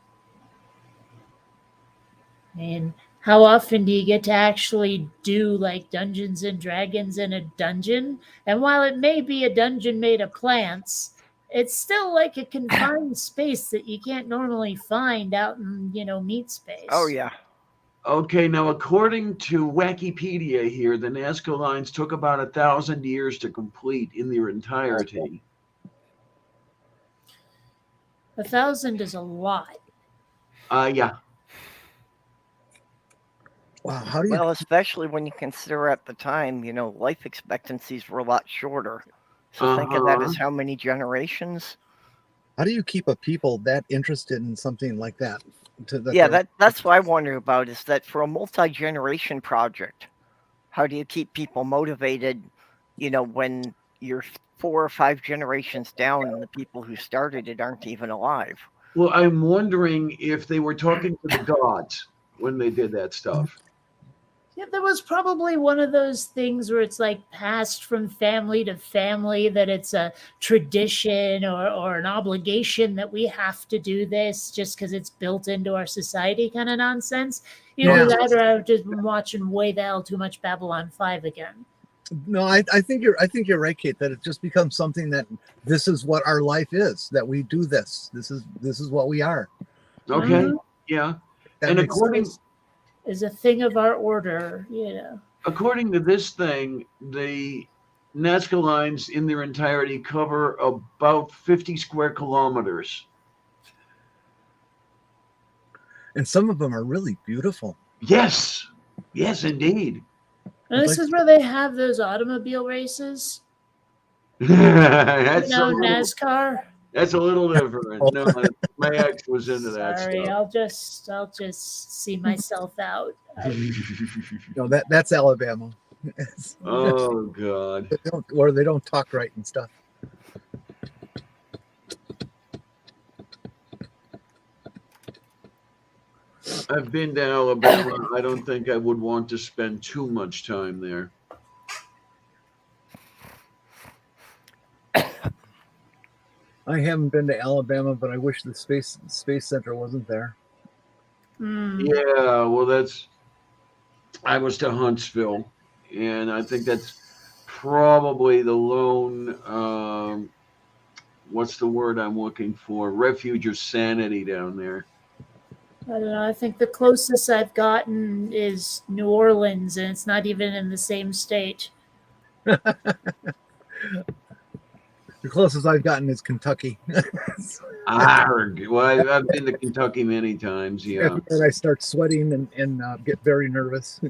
S6: I mean, how often do you get to actually do like Dungeons and Dragons in a dungeon? And while it may be a dungeon made of plants, it's still like a confined space that you can't normally find out in, meat space.
S1: Oh yeah.
S2: Okay, now according to Wikipedia here, the Nazca lines took about 1,000 years to complete in their entirety.
S6: 1,000 is a lot.
S2: Yeah.
S4: Wow, how do you?
S1: Well, especially when you consider at the time, life expectancies were a lot shorter. So think of that as how many generations.
S4: How do you keep a people that interested in something like that?
S1: That's what I wonder about, is that for a multi-generation project, how do you keep people motivated, when you're 4 or 5 generations down and the people who started it aren't even alive?
S2: Well, I'm wondering if they were talking to the gods when they did that stuff.
S6: Yeah, there was probably one of those things where it's like passed from family to family, that it's a tradition or an obligation that we have to do this just because it's built into our society kind of nonsense. Either that, or I've just been watching way the hell too much Babylon 5 again.
S4: No, I think you're right, Kate, that it just becomes something that this is what our life is, that we do this. This is what we are.
S2: Okay. Yeah.
S4: That
S2: And
S4: makes
S2: according
S4: sense.
S6: Is a thing of our order,
S2: According to this thing, the Nazca lines in their entirety cover about 50 square kilometers.
S4: And some of them are really beautiful.
S2: Yes. Yes, indeed.
S6: And this is where they have those automobile races.
S2: That's
S6: NASCAR.
S2: That's a little different. No, my ex was into that
S6: Sorry,
S2: stuff.
S6: I'll just see myself out.
S4: No, that's Alabama.
S2: Oh God.
S4: They don't talk right and stuff.
S2: I've been to Alabama. I don't think I would want to spend too much time there.
S4: I haven't been to Alabama, but I wish the space center wasn't there.
S2: Yeah, well, I was to Huntsville, and I think that's probably the lone, what's the word I'm looking for? Refuge of sanity down there.
S6: I don't know. I think the closest I've gotten is New Orleans, and it's not even in the same state.
S4: The closest I've gotten is Kentucky.
S2: Well, I've been to Kentucky many times, yeah.
S4: And I start sweating and get very nervous.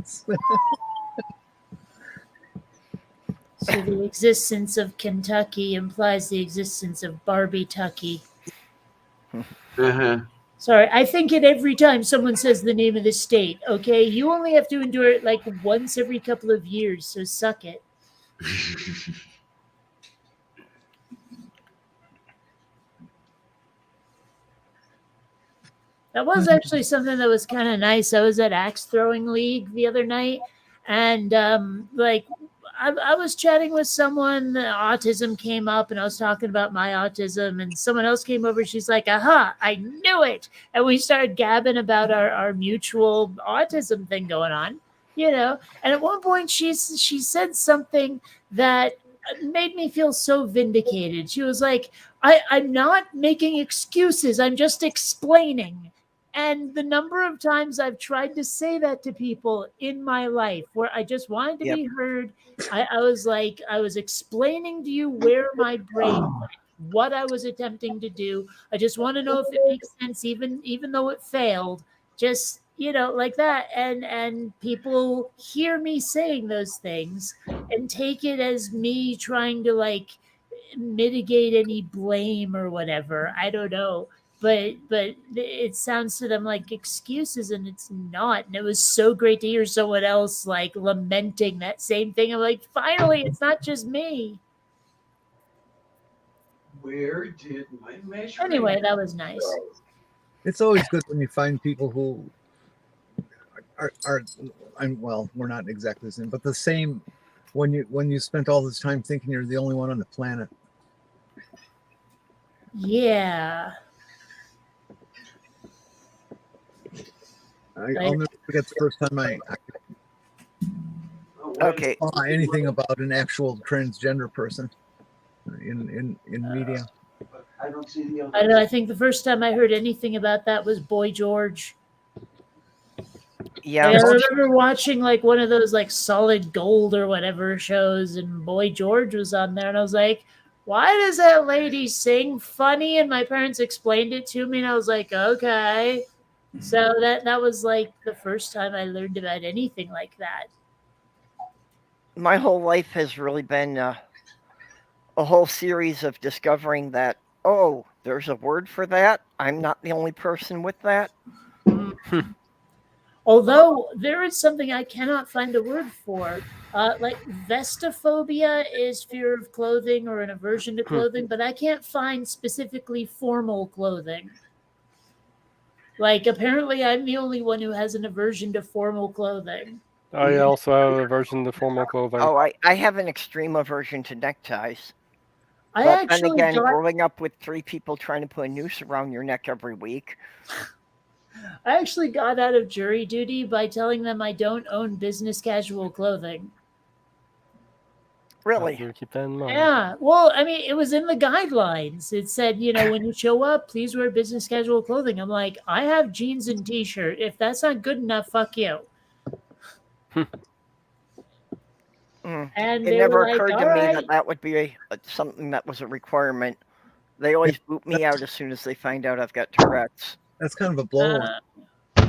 S6: So the existence of Kentucky implies the existence of Barbie-Tucky.
S2: Uh-huh.
S6: Sorry, I think it every time someone says the name of the state, okay? You only have to endure it like once every couple of years, so suck it. That was actually something that was kind of nice. I was at Axe Throwing League the other night, and I was chatting with someone, autism came up, and I was talking about my autism, and someone else came over. She's like, aha, I knew it. And we started gabbing about our mutual autism thing going on. you know. And at one point, she said something that made me feel so vindicated. She was like, I'm not making excuses. I'm just explaining. And the number of times I've tried to say that to people in my life where I just wanted to
S1: Yep.
S6: be heard, I was like, I was explaining to you where my brain went, what I was attempting to do. I just want to know if it makes sense, even though it failed. Just, you know, like that. And people hear me saying those things and take it as me trying to like mitigate any blame or whatever. I don't know. But it sounds to them like excuses, and it's not. And it was so great to hear someone else like lamenting that same thing. I'm like, finally, it's not just me.
S2: Where did my measuring?
S6: Anyway, that was nice.
S4: It's always good when you find people who are well, we're not exactly the same, but the same when you spent all this time thinking you're the only one on the planet.
S6: Yeah.
S4: I'll never forget the first time I
S1: Okay.
S4: saw anything about an actual transgender person in media.
S2: I don't see the other.
S6: I know. I think the first time I heard anything about that was Boy George.
S1: Yeah.
S6: Like, I remember watching like one of those like Solid Gold or whatever shows, and Boy George was on there, and I was like, "Why does that lady sing funny?" And my parents explained it to me, and I was like, "Okay." So that was like the first time I learned about anything like that.
S1: My whole life has really been a whole series of discovering that, oh, there's a word for that. I'm not the only person with that.
S6: Although there is something I cannot find a word for. Like vestophobia is fear of clothing or an aversion to clothing, but I can't find specifically formal clothing. Like apparently I'm the only one who has an aversion to formal clothing.
S3: I also have an aversion to formal clothing.
S1: Oh, I have an extreme aversion to neckties.
S6: I
S1: But then
S6: actually
S1: again,
S6: got
S1: growing up with 3 people trying to put a noose around your neck every week.
S6: I actually got out of jury duty by telling them I don't own business casual clothing.
S1: Really?
S3: Do keep that in mind.
S6: Yeah. Well, I mean, it was in the guidelines. It said, you know, when you show up, please wear business casual clothing. I'm like, I have jeans and t-shirt. If that's not good enough, fuck you. And
S1: It
S6: they
S1: never
S6: were like,
S1: occurred to
S6: all
S1: me
S6: right.
S1: that that would be something that was a requirement. They always boot me out as soon as they find out I've got Tourette's.
S4: That's kind of a blow.
S6: I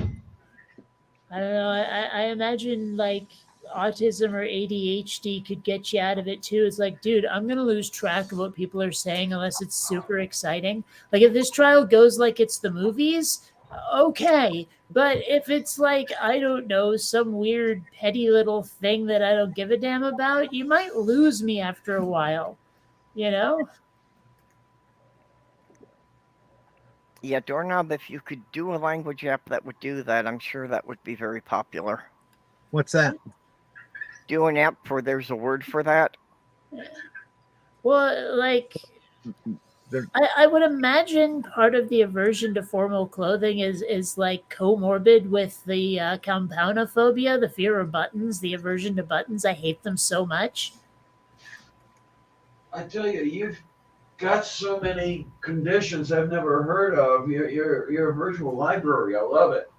S6: don't know. I imagine like autism or ADHD could get you out of it too. It's like, dude, I'm gonna lose track of what people are saying unless it's super exciting. Like if this trial goes like it's the movies, okay. But if it's like, I don't know, some weird petty little thing that I don't give a damn about, you might lose me after a while. You know?
S1: Yeah, Doorknob, if you could do a language app that would do that, I'm sure that would be very popular.
S4: What's that?
S1: Do an app where there's a word for that.
S6: Well, like, I would imagine part of the aversion to formal clothing is like comorbid with the compoundophobia, the fear of buttons, the aversion to buttons. I hate them so much.
S2: I tell you, you've got so many conditions I've never heard of. You're a virtual library. I love it.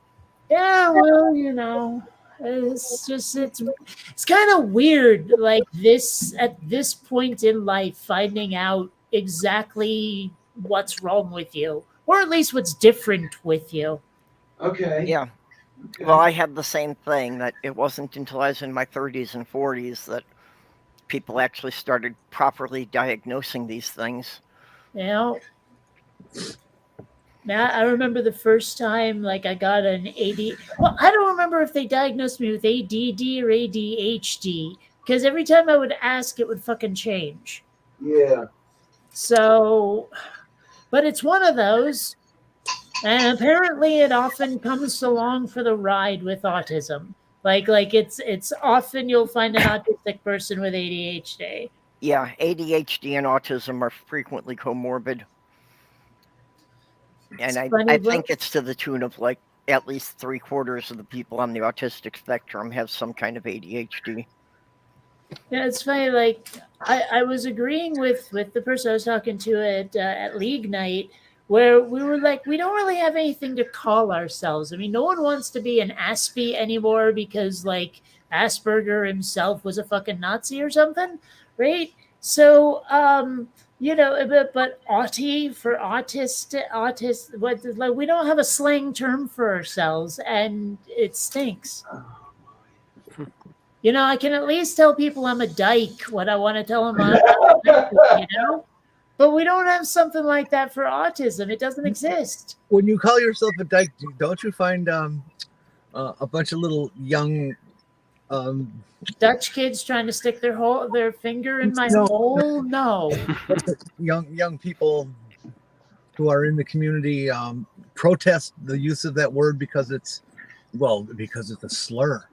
S6: Yeah, well, you know, it's just it's kind of weird, like this at this point in life, finding out exactly what's wrong with you, or at least what's different with you.
S2: Okay.
S1: Yeah.
S2: Okay.
S1: Well, I had the same thing, that it wasn't until I was in my 30s and 40s that people actually started properly diagnosing these things.
S6: You know? Now, I remember the first time, like, I got an AD. Well, I don't remember if they diagnosed me with ADD or ADHD, because every time I would ask, it would fucking change.
S2: Yeah.
S6: So, but it's one of those. And apparently it often comes along for the ride with autism. Like it's often you'll find an autistic person with ADHD.
S1: Yeah, ADHD and autism are frequently comorbid. And I think it's to the tune of like at least 3/4 of the people on the autistic spectrum have some kind of ADHD.
S6: Yeah, it's funny. Like I was agreeing with the person I was talking to at League Night, where we were like, we don't really have anything to call ourselves. I mean, no one wants to be an Aspie anymore because like Asperger himself was a fucking Nazi or something, right? So but Autie for autist, what like we don't have a slang term for ourselves, and it stinks. You know, I can at least tell people I'm a dyke when I want to tell them I'm you know? But we don't have something like that for autism. It doesn't exist.
S4: When you call yourself a dyke, don't you find a bunch of little young
S6: Dutch kids trying to stick their finger in my
S4: No.
S6: hole? No.
S4: young people who are in the community protest the use of that word because it's a slur.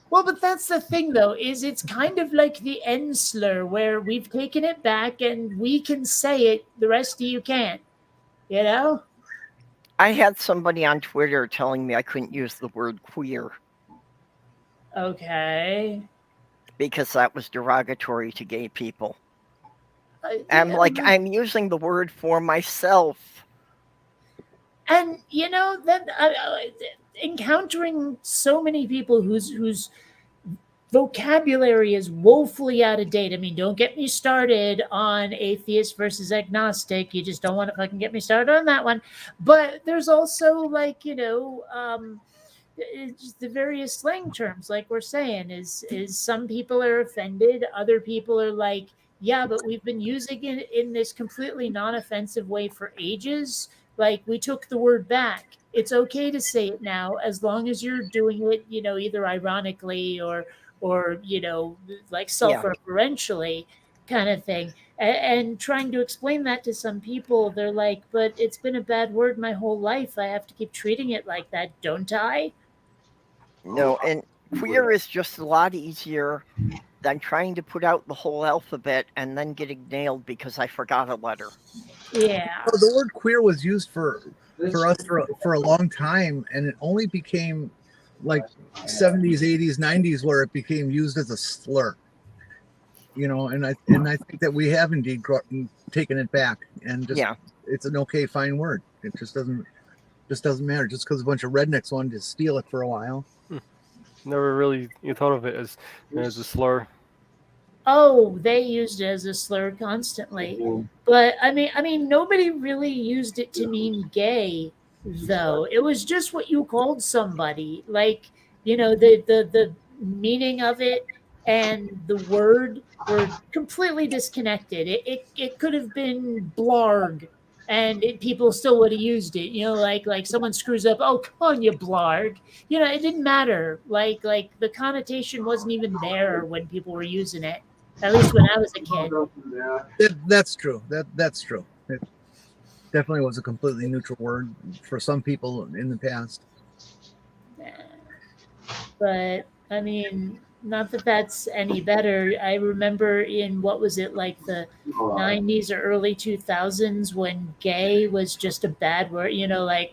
S6: Well, but that's the thing, though, is it's kind of like the N slur where we've taken it back and we can say it, the rest of you can't. You know?
S1: I had somebody on Twitter telling me I couldn't use the word queer
S6: Okay.
S1: because that was derogatory to gay people.
S6: I'm
S1: I'm using the word for myself.
S6: And you know that encountering so many people whose vocabulary is woefully out of date. I mean, don't get me started on atheist versus agnostic. You just don't want to fucking get me started on that one. But there's also like just the various slang terms, like we're saying, is some people are offended, other people are like, yeah, but we've been using it in this completely non-offensive way for ages. Like we took the word back. It's okay to say it now as long as you're doing it, either ironically or like self-referentially kind of thing. And trying to explain that to some people, they're like, but it's been a bad word my whole life. I have to keep treating it like that, don't I?
S1: No, and queer is just a lot easier than trying to put out the whole alphabet and then getting nailed because I forgot a letter.
S6: Yeah.
S4: Well, the word queer was used for us for a long time, and it only became like 70s, 80s, 90s where it became used as a slur. And I think that we have indeed taken it back, and it's an okay, fine word. It just doesn't matter just because a bunch of rednecks wanted to steal it for a while.
S3: Never really thought of it as a slur.
S6: Oh, they used it as a slur constantly. Mm-hmm. But I mean, nobody really used it to mean gay, though. It was just what you called somebody. Like, the meaning of it and the word were completely disconnected. It could have been blarg, and people still would have used it. Like someone screws up, oh, come on, you blarg. It didn't matter. Like the connotation wasn't even there when people were using it. At least when I was a kid.
S4: That's true. That's true. It definitely was a completely neutral word for some people in the past.
S6: But I mean, not that that's any better. I remember in what was it, like the 90s or early 2000s, when gay was just a bad word.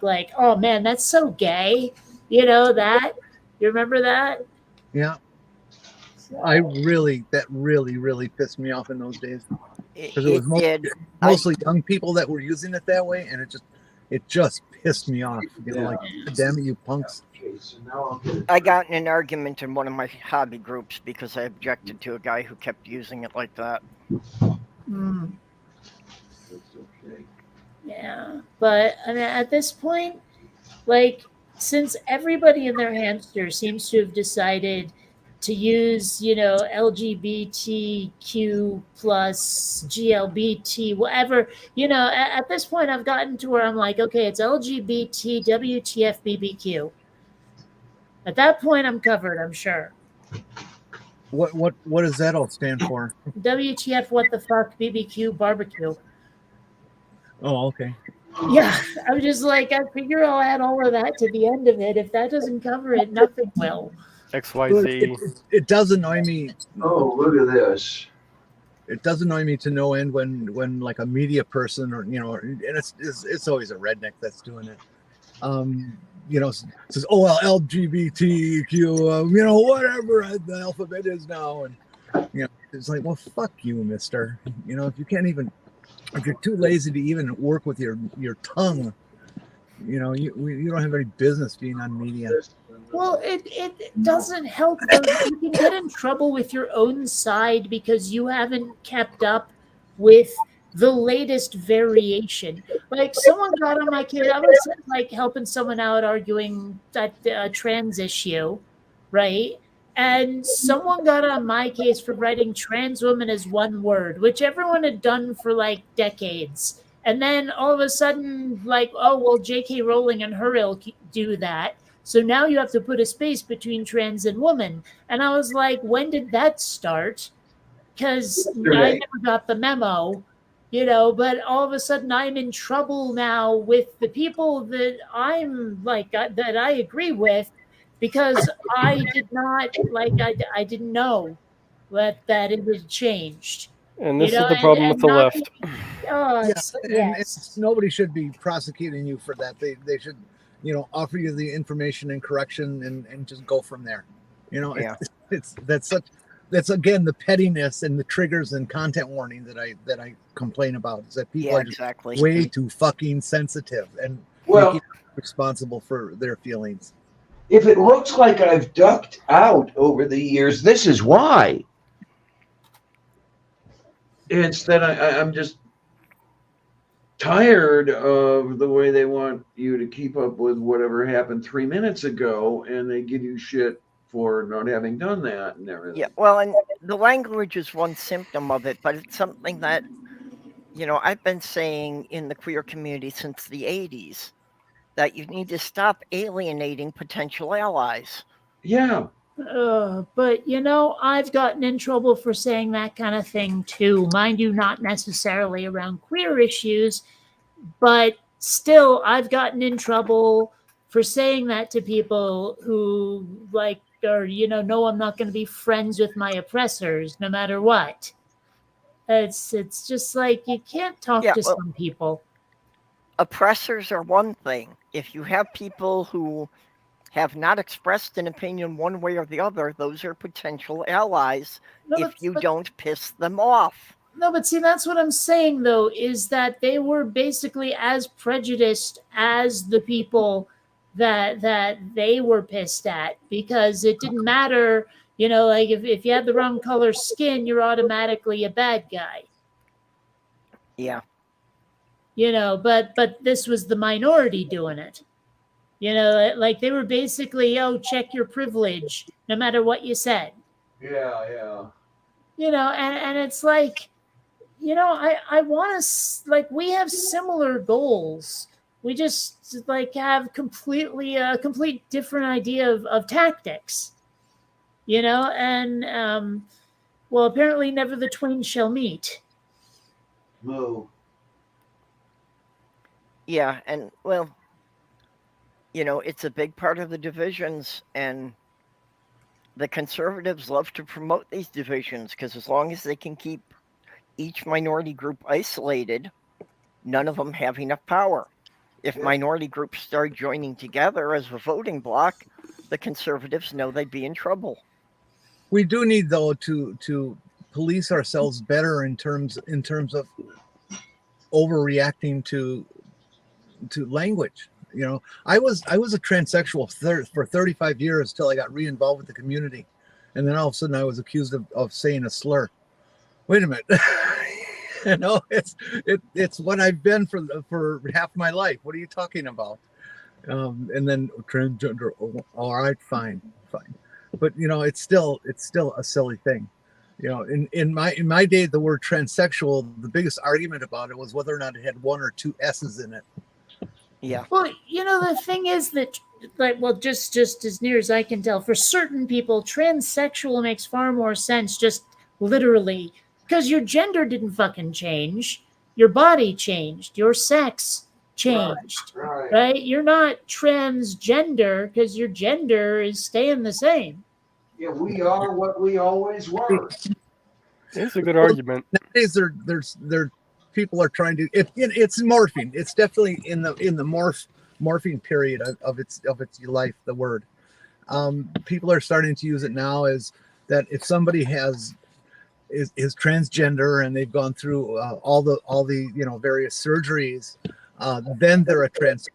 S6: Like oh man, that's so gay. That you remember that?
S4: Yeah. That really pissed me off in those days because it was mostly young people that were using it that way, and it just pissed me off. Like, damn it, you punks.
S1: I got in an argument in one of my hobby groups because I objected to a guy who kept using it like that.
S6: Mm. Yeah, but I mean, at this point, like, since everybody and their hamster seems to have decided to use, LGBTQ plus GLBT, whatever, at this point I've gotten to where I'm like, okay, it's LGBT, WTF, BBQ. At that point, I'm covered, I'm sure.
S4: What does that all stand for?
S6: WTF, what the fuck, BBQ, barbecue.
S4: Oh, okay.
S6: Yeah, I was just like, I figure I'll add all of that to the end of it. If that doesn't cover it, nothing will.
S3: XYZ.
S4: It does annoy me.
S2: Oh, look at this.
S4: It does annoy me to no end when like a media person or and it's always a redneck that's doing it. says, oh, well, LGBTQ, whatever the alphabet is now. And, it's like, well, fuck you, mister. If you can't even, if you're too lazy to even work with your tongue, you don't have any business being on media.
S6: Well, it doesn't help. You can get in trouble with your own side because you haven't kept up with the latest variation. Like someone got on my case. I was like helping someone out arguing that trans issue, right? And someone got on my case for writing trans woman as one word, which everyone had done for like decades. And then all of a sudden, like, oh, well, J.K. Rowling and her ilk do that. So now you have to put a space between trans and woman. And I was like, when did that start? Because I never got the memo, but all of a sudden I'm in trouble now with the people that I'm like, that I agree with, because I did not, like, I didn't know that it had changed.
S3: And this is the problem with the left.
S4: And nobody should be prosecuting you for that. They should, offer you the information and correction and just go from there. That's again the pettiness and the triggers and content warning that I complain about, is that people are just way too fucking sensitive and responsible for their feelings.
S2: If it looks like I've ducked out over the years, this is why. It's that I'm just tired of the way they want you to keep up with whatever happened 3 minutes ago, and they give you shit for not having done that and everything.
S1: Yeah, well, and the language is one symptom of it, but it's something that, I've been saying in the queer community since the 80s, that you need to stop alienating potential allies.
S2: Yeah.
S6: But I've gotten in trouble for saying that kind of thing too. Mind you, not necessarily around queer issues, but still I've gotten in trouble for saying that to people who no, I'm not going to be friends with my oppressors no matter what. It's just like, you can't talk to some people.
S1: Oppressors are one thing. If you have people who have not expressed an opinion one way or the other, those are potential allies if you don't piss them off.
S6: No, but see, that's what I'm saying, though, is that they were basically as prejudiced as the people that they were pissed at, because it didn't matter, like if you had the wrong color skin, you're automatically a bad guy.
S1: Yeah.
S6: But this was the minority doing it. Like they were basically, check your privilege, no matter what you said.
S2: Yeah.
S6: And it's like, I want to, like, we have similar goals. We just have a complete different idea of tactics, and well, apparently never the twain shall meet.
S2: No.
S1: Yeah, and well, it's a big part of the divisions, and the conservatives love to promote these divisions because as long as they can keep each minority group isolated, none of them have enough power. If minority groups start joining together as a voting bloc, the conservatives know they'd be in trouble.
S4: We do need, though, to police ourselves better in terms of overreacting to language. I was a transsexual for 35 years till I got re-involved with the community, and then all of a sudden I was accused of saying a slur. Wait a minute. It's what I've been for half my life. What are you talking about? And then transgender. Oh, all right, fine. But it's still a silly thing. In my day, the word transsexual, the biggest argument about it was whether or not it had one or two S's in it.
S1: Yeah.
S6: Well, the thing is that, just as near as I can tell, for certain people, transsexual makes far more sense, just literally, because your gender didn't fucking change. Your body changed. Your sex changed. Right? You're not transgender because your gender is staying the same.
S2: Yeah, we are what we always were.
S3: It's a good argument.
S4: Nowadays, there's people are trying to. It's morphing. It's definitely in the morph morphing period of its life. The word. People are starting to use it now as that if somebody is transgender and they've gone through all the various surgeries, then they're a trans.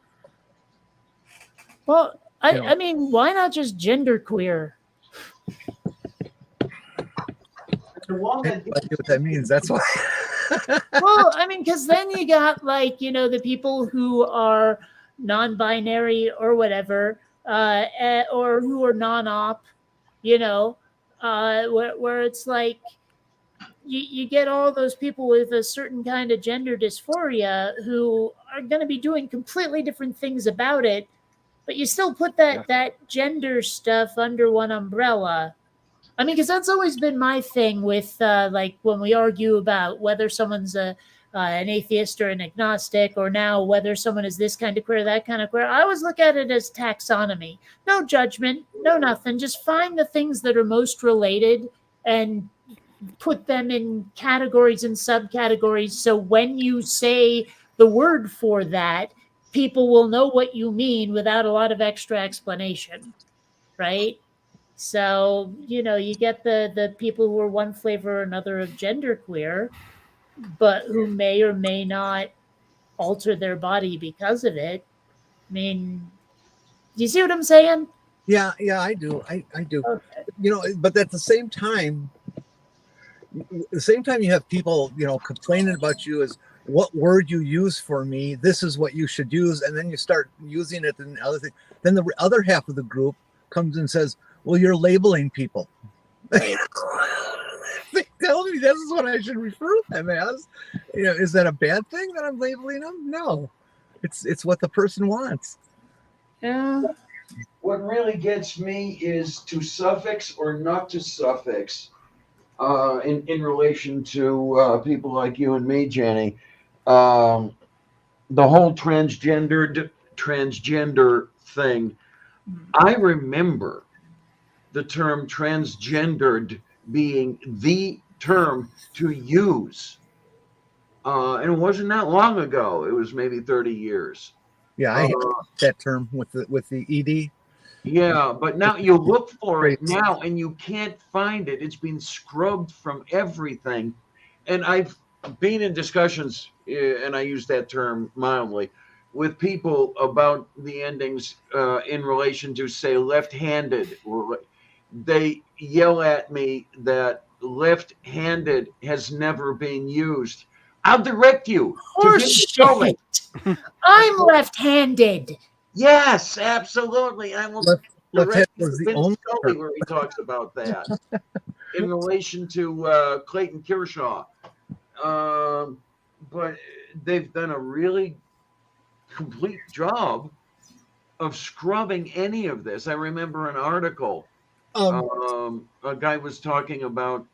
S6: Well, I mean, why not just genderqueer?
S4: I see what that means. That's why.
S6: Well, I mean, because then you got the people who are non-binary or whatever, or who are non-op, where it's like you get all those people with a certain kind of gender dysphoria who are going to be doing completely different things about it, but you still put that gender stuff under one umbrella. I mean, because that's always been my thing with when we argue about whether someone's an atheist or an agnostic, or now whether someone is this kind of queer, that kind of queer. I always look at it as taxonomy. No judgment, no nothing. Just find the things that are most related and put them in categories and subcategories. So when you say the word for that, people will know what you mean without a lot of extra explanation, right? So, you get the people who are one flavor or another of genderqueer, but who may or may not alter their body because of it. I mean, do you see what I'm saying?
S4: Yeah, I do. I do.
S6: Okay.
S4: But at the same time you have people, complaining about you as what word you use for me. This is what you should use. And then you start using it and other thing. Then the other half of the group comes and says, well, you're labeling people. They tell me this is what I should refer them as. Is that a bad thing that I'm labeling them? No, it's what the person wants.
S6: Yeah.
S2: What really gets me is to suffix or not to suffix in relation to people like you and me, Jenny. The whole transgender thing. I remember the term transgendered being the term to use. And it wasn't that long ago. It was maybe 30 years.
S4: Yeah, I hate that term with the ED.
S2: Yeah, but now you look for it now and you can't find it. It's been scrubbed from everything. And I've been in discussions, and I use that term mildly, with people about the endings in relation to, say, left-handed. They yell at me that left-handed has never been used. I'll direct you to
S6: Horseshit. I'm left-handed.
S2: Yes, absolutely. I will
S4: left was the only
S2: Scully where he talks about that in relation to Clayton Kershaw. But they've done a really complete job of scrubbing any of this. I remember an article. A guy was talking about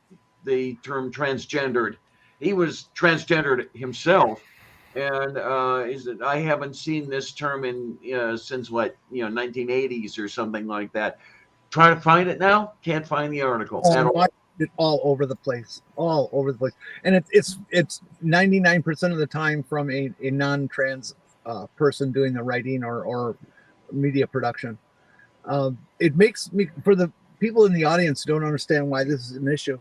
S2: the term transgendered. He was transgendered himself. And is that I haven't seen this term in since 1980s or something like that. Try to find it now. Can't find the article at all.
S4: It all over the place, and it's 99% of the time from a non-trans person doing the writing or media production. It makes me, for the people in the audience who don't understand why this is an issue.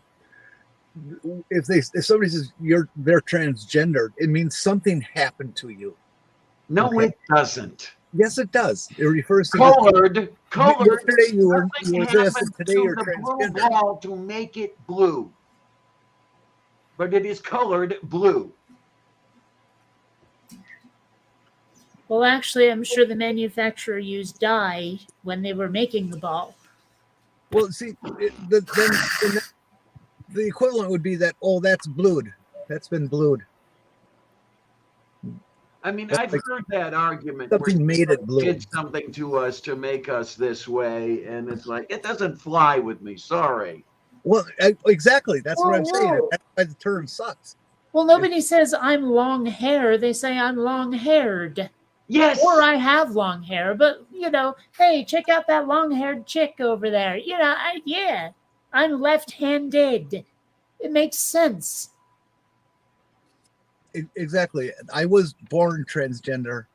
S4: If somebody says they're transgendered, it means something happened to you.
S2: No, okay? It doesn't.
S4: Yes, it does. It refers to
S2: colored.
S4: Yesterday you were this, and today you're transgender.
S2: Blue ball to make it blue, but it is colored blue.
S6: Well, actually, I'm sure the manufacturer used dye when they were making the ball.
S4: Well, see, the equivalent would be that, that's blued. That's been blued.
S2: I mean, I've heard that argument
S4: where made it blue.
S2: Did something to us to make us this way, and it's like, it doesn't fly with me. Sorry.
S4: Well, exactly. That's what I'm saying. That's why the term sucks.
S6: Well, nobody says I'm long hair. They say I'm long haired.
S2: Yes.
S6: Or I have long hair. But, hey, check out that long haired chick over there. I'm left-handed. It makes sense.
S4: Exactly. I was born transgender.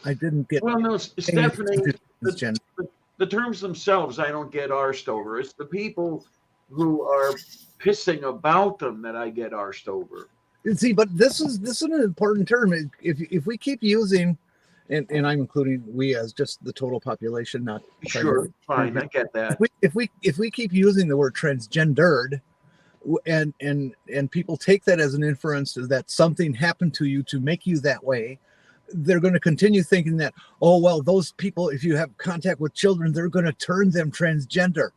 S4: I didn't get.
S2: Well, no, Stephanie,
S4: transgender.
S2: the terms themselves I don't get arsed over. It's the people who are pissing about them that I get arsed over.
S4: See, but this is an important term. If we keep using, and I'm including we as just the total population, not
S2: Sure, fine, I get that.
S4: If we keep using the word transgendered, and people take that as an inference that something happened to you to make you that way, they're going to continue thinking that, oh well, those people, if you have contact with children, they're going to turn them transgender.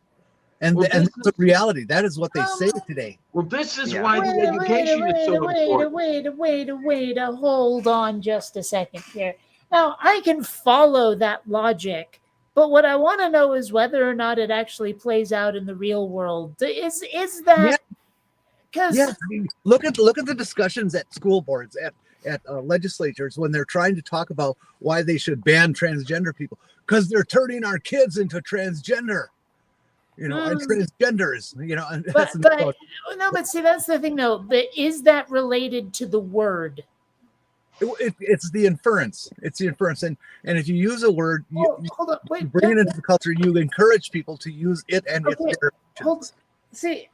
S4: And that's the reality. That is what they say today.
S2: Well, this is why the education is so important.
S6: Wait, hold on just a second here. Now, I can follow that logic, but what I want to know is whether or not it actually plays out in the real world. Is that... Because
S4: look at the discussions at school boards, at legislatures, when they're trying to talk about why they should ban transgender people, because they're turning our kids into transgender. And transgenders, and
S6: but see, that's the thing, though. But is that related to the word?
S4: It's the inference. It's the inference, and if you use a word,
S6: hold on, wait,
S4: bring it into the culture. You encourage people to use it and its derivations.
S6: See,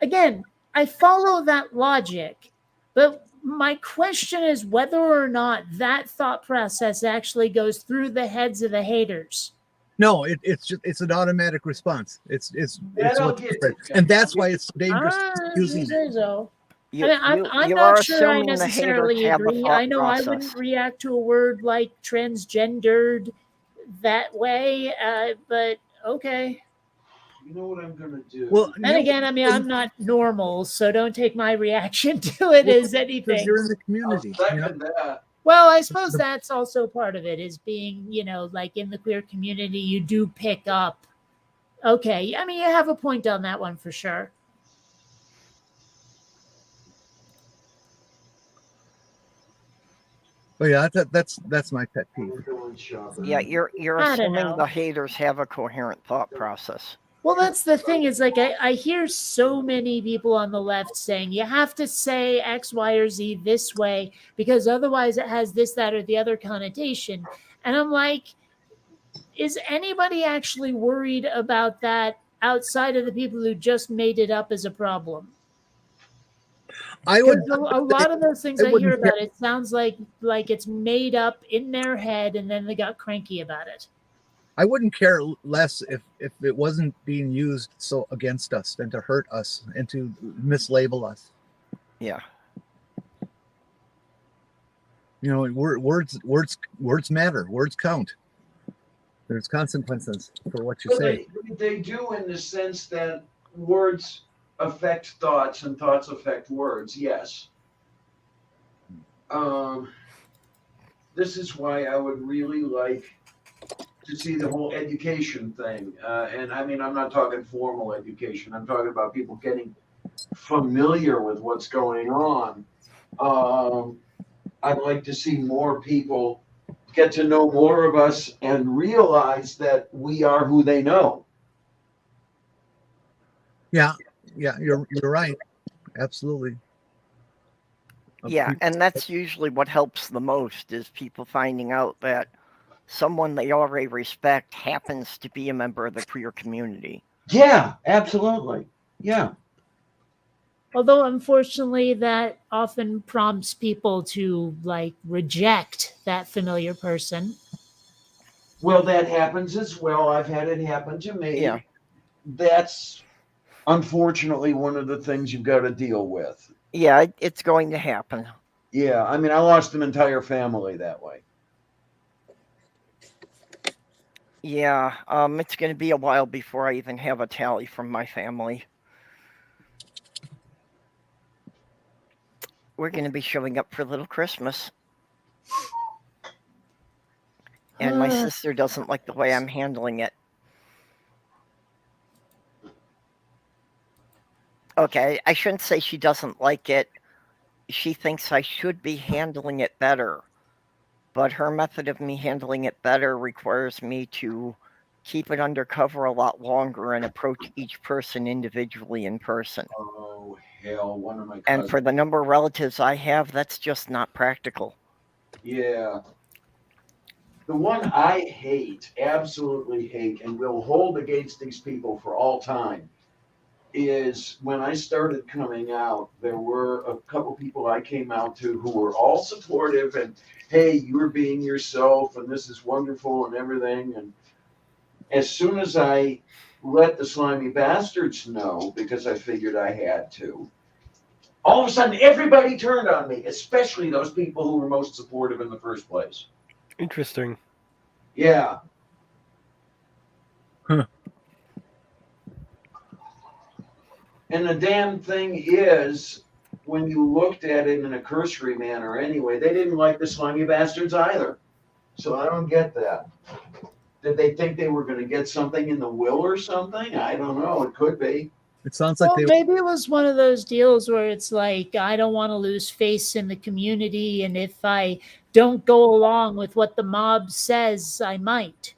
S6: again, I follow that logic, but my question is whether or not that thought process actually goes through the heads of the haters.
S4: No, it's an automatic response. It's and that's why it's so dangerous using it.
S6: So. I'm not sure I necessarily agree. I know I wouldn't react to a word like transgendered that way, but okay.
S2: You know what I'm gonna do?
S4: Well,
S6: and again, I mean, I'm not normal, so don't take my reaction to it as anything.
S4: Because you're in the community.
S6: Well, I suppose that's also part of it, is being, like in the queer community, you do pick up. Okay, I mean, you have a point on that one for sure.
S4: Oh yeah, that's my pet peeve.
S1: Yeah, you're assuming the haters have a coherent thought process.
S6: Well, that's the thing, is like I hear so many people on the left saying you have to say X, Y, or Z this way because otherwise it has this, that, or the other connotation. And I'm like, is anybody actually worried about that outside of the people who just made it up as a problem?
S4: I would.
S6: A lot of those things I hear about, it sounds like it's made up in their head, and then they got cranky about it.
S4: I wouldn't care less if it wasn't being used so against us and to hurt us and to mislabel us.
S1: Yeah.
S4: Words matter. Words count. There's consequences for what you say.
S2: They do, in the sense that words affect thoughts and thoughts affect words. Yes. This is why I would really like to see the whole education thing. And I mean, I'm not talking formal education. I'm talking about people getting familiar with what's going on. I'd like to see more people get to know more of us and realize that we are who they know.
S4: Yeah, you're right. Absolutely.
S1: Yeah, and that's usually what helps the most, is people finding out that someone they already respect happens to be a member of the queer community.
S2: Yeah, absolutely. Yeah.
S6: Although, unfortunately, that often prompts people to reject that familiar person.
S2: Well, that happens as well. I've had it happen to me.
S1: Yeah.
S2: That's unfortunately one of the things you've got to deal with.
S1: Yeah, it's going to happen.
S2: Yeah, I mean, I lost an entire family that way.
S1: Yeah, it's going to be a while before I even have a tally from my family. We're going to be showing up for Little Christmas. And my sister doesn't like the way I'm handling it. Okay, I shouldn't say she doesn't like it. She thinks I should be handling it better. But her method of me handling it better requires me to keep it undercover a lot longer and approach each person individually in person.
S2: Oh, hell, one of my cousins.
S1: And for the number of relatives I have, that's just not practical.
S2: Yeah. The one I hate, absolutely hate, and will hold against these people for all time is when I started coming out, there were a couple people I came out to who were all supportive and, hey, you're being yourself and this is wonderful and everything. And as soon as I let the slimy bastards know, because I figured I had to, all of a sudden everybody turned on me, especially those people who were most supportive in the first place.
S3: Interesting.
S2: Yeah.
S4: Huh.
S2: And the damn thing is, when you looked at it in a cursory manner anyway, they didn't like the slimy bastards either. So I don't get that. Did they think they were going to get something in the will or something? I don't know. It could be.
S4: It sounds like
S6: Well,
S4: they.
S6: maybe it was one of those deals where it's like, I don't want to lose face in the community, and if I don't go along with what the mob says, I might.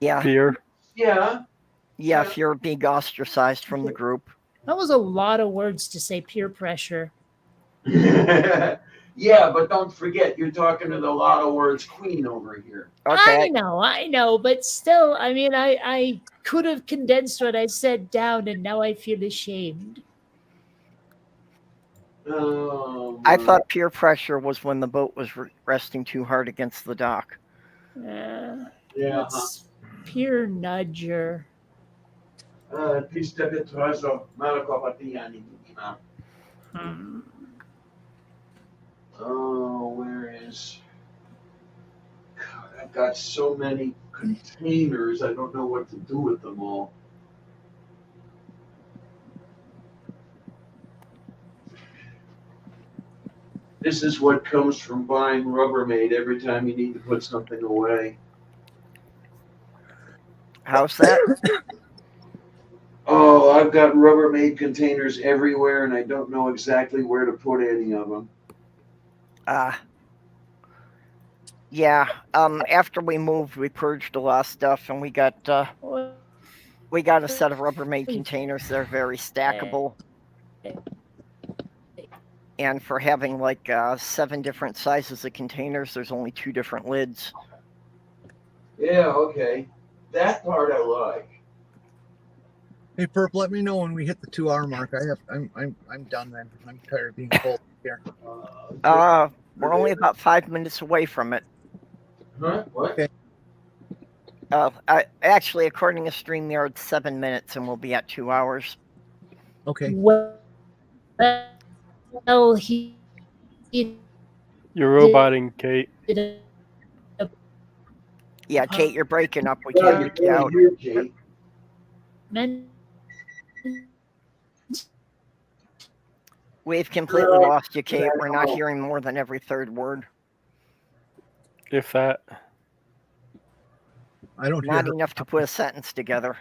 S1: Yeah.
S3: Fear.
S2: Yeah.
S1: Yeah, if you're being ostracized from the group.
S6: That was a lot of words to say, peer pressure.
S2: Yeah, but don't forget, you're talking to the lot of words queen over here.
S1: Okay.
S6: I know, but still, I mean, I could have condensed what I said down, and now I feel ashamed.
S1: I thought peer pressure was when the boat was resting too hard against the dock.
S2: Yeah.
S6: It's peer nudger.
S2: Oh, where is... God, I've got so many containers, I don't know what to do with them all. This is what comes from buying Rubbermaid every time you need to put something away.
S1: How's that?
S2: Oh, I've got Rubbermaid containers everywhere, and I don't know exactly where to put any of them.
S1: Yeah. After we moved, we purged a lot of stuff, and we got a set of Rubbermaid containers that are very stackable. And for having like 7 different sizes of containers, there's only 2 different lids.
S2: Yeah, okay. That part I like.
S4: Hey, Perp, let me know when we hit the 2-hour mark. I'm done then. I'm tired of being cold here.
S1: We're only about 5 minutes away from it.
S2: Huh? What?
S4: Okay.
S1: Actually, according to StreamYard, 7 minutes, and we'll be at 2 hours.
S4: Okay.
S6: Well, he
S3: You're roboting, Kate.
S1: Yeah, Kate, you're breaking up. We
S2: Yeah,
S1: can't
S2: you
S1: make you out.
S2: can't hear Kate.
S1: We've completely lost you, Kate. We're not hearing more than every third word.
S3: If that.
S4: I don't
S1: Not
S4: hear.
S1: enough to put a sentence together.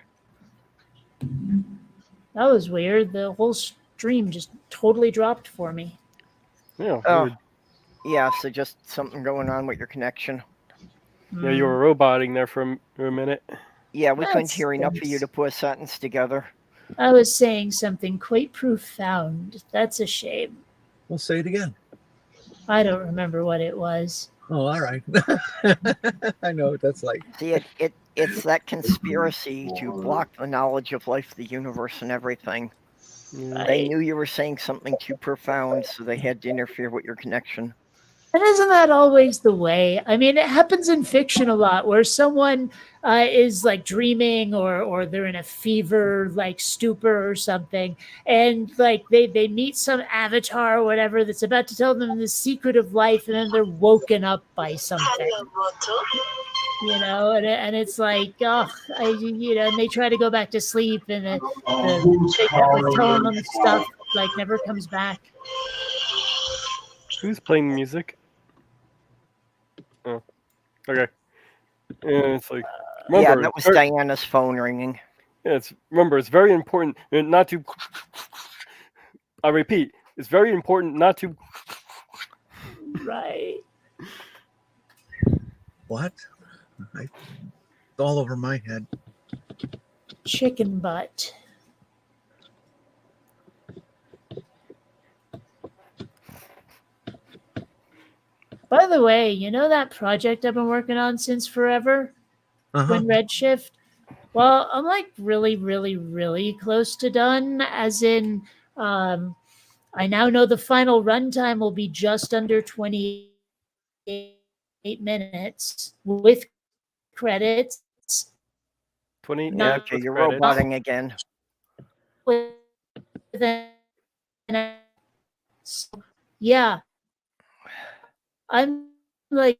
S6: That was weird. The whole stream just totally dropped for me.
S3: Yeah,
S1: Oh.
S3: weird.
S1: Yeah, so just something going on with your connection.
S3: Yeah, you were roboting there for a minute.
S1: Yeah, we couldn't
S6: That's
S1: hear enough of you
S6: nice.
S1: to put a sentence together.
S6: I was saying something quite profound. That's a shame.
S4: We'll say it again.
S6: I don't remember what it was.
S4: Oh, all right. I know what that's like.
S1: See, it's that conspiracy to block the knowledge of life, the universe, and everything. They knew you were saying something too profound, so they had to interfere with your connection.
S6: And isn't that always the way? I mean, it happens in fiction a lot where someone is like dreaming or they're in a fever, like stupor or something. And like they meet some avatar or whatever that's about to tell them the secret of life. And then they're woken up by something, you know, and it's like, oh, and they try to go back to sleep and they telling them stuff like never comes back.
S3: Who's playing music? Oh, okay. And it's like, remember,
S1: Yeah, that was Diana's phone ringing.
S3: Yeah, it's very important not to. I repeat, it's very important not to.
S6: Right.
S4: What? It's all over my head.
S6: Chicken butt. By the way, you know that project I've been working on since forever? Twin Redshift? Well, I'm like really, really, really close to done, as in, I now know the final runtime will be just under 28 minutes with credits.
S3: 28
S6: Not
S3: minutes
S1: Okay,
S3: with
S1: you're
S3: credits.
S1: roboting again.
S6: with an, so, yeah, I'm like,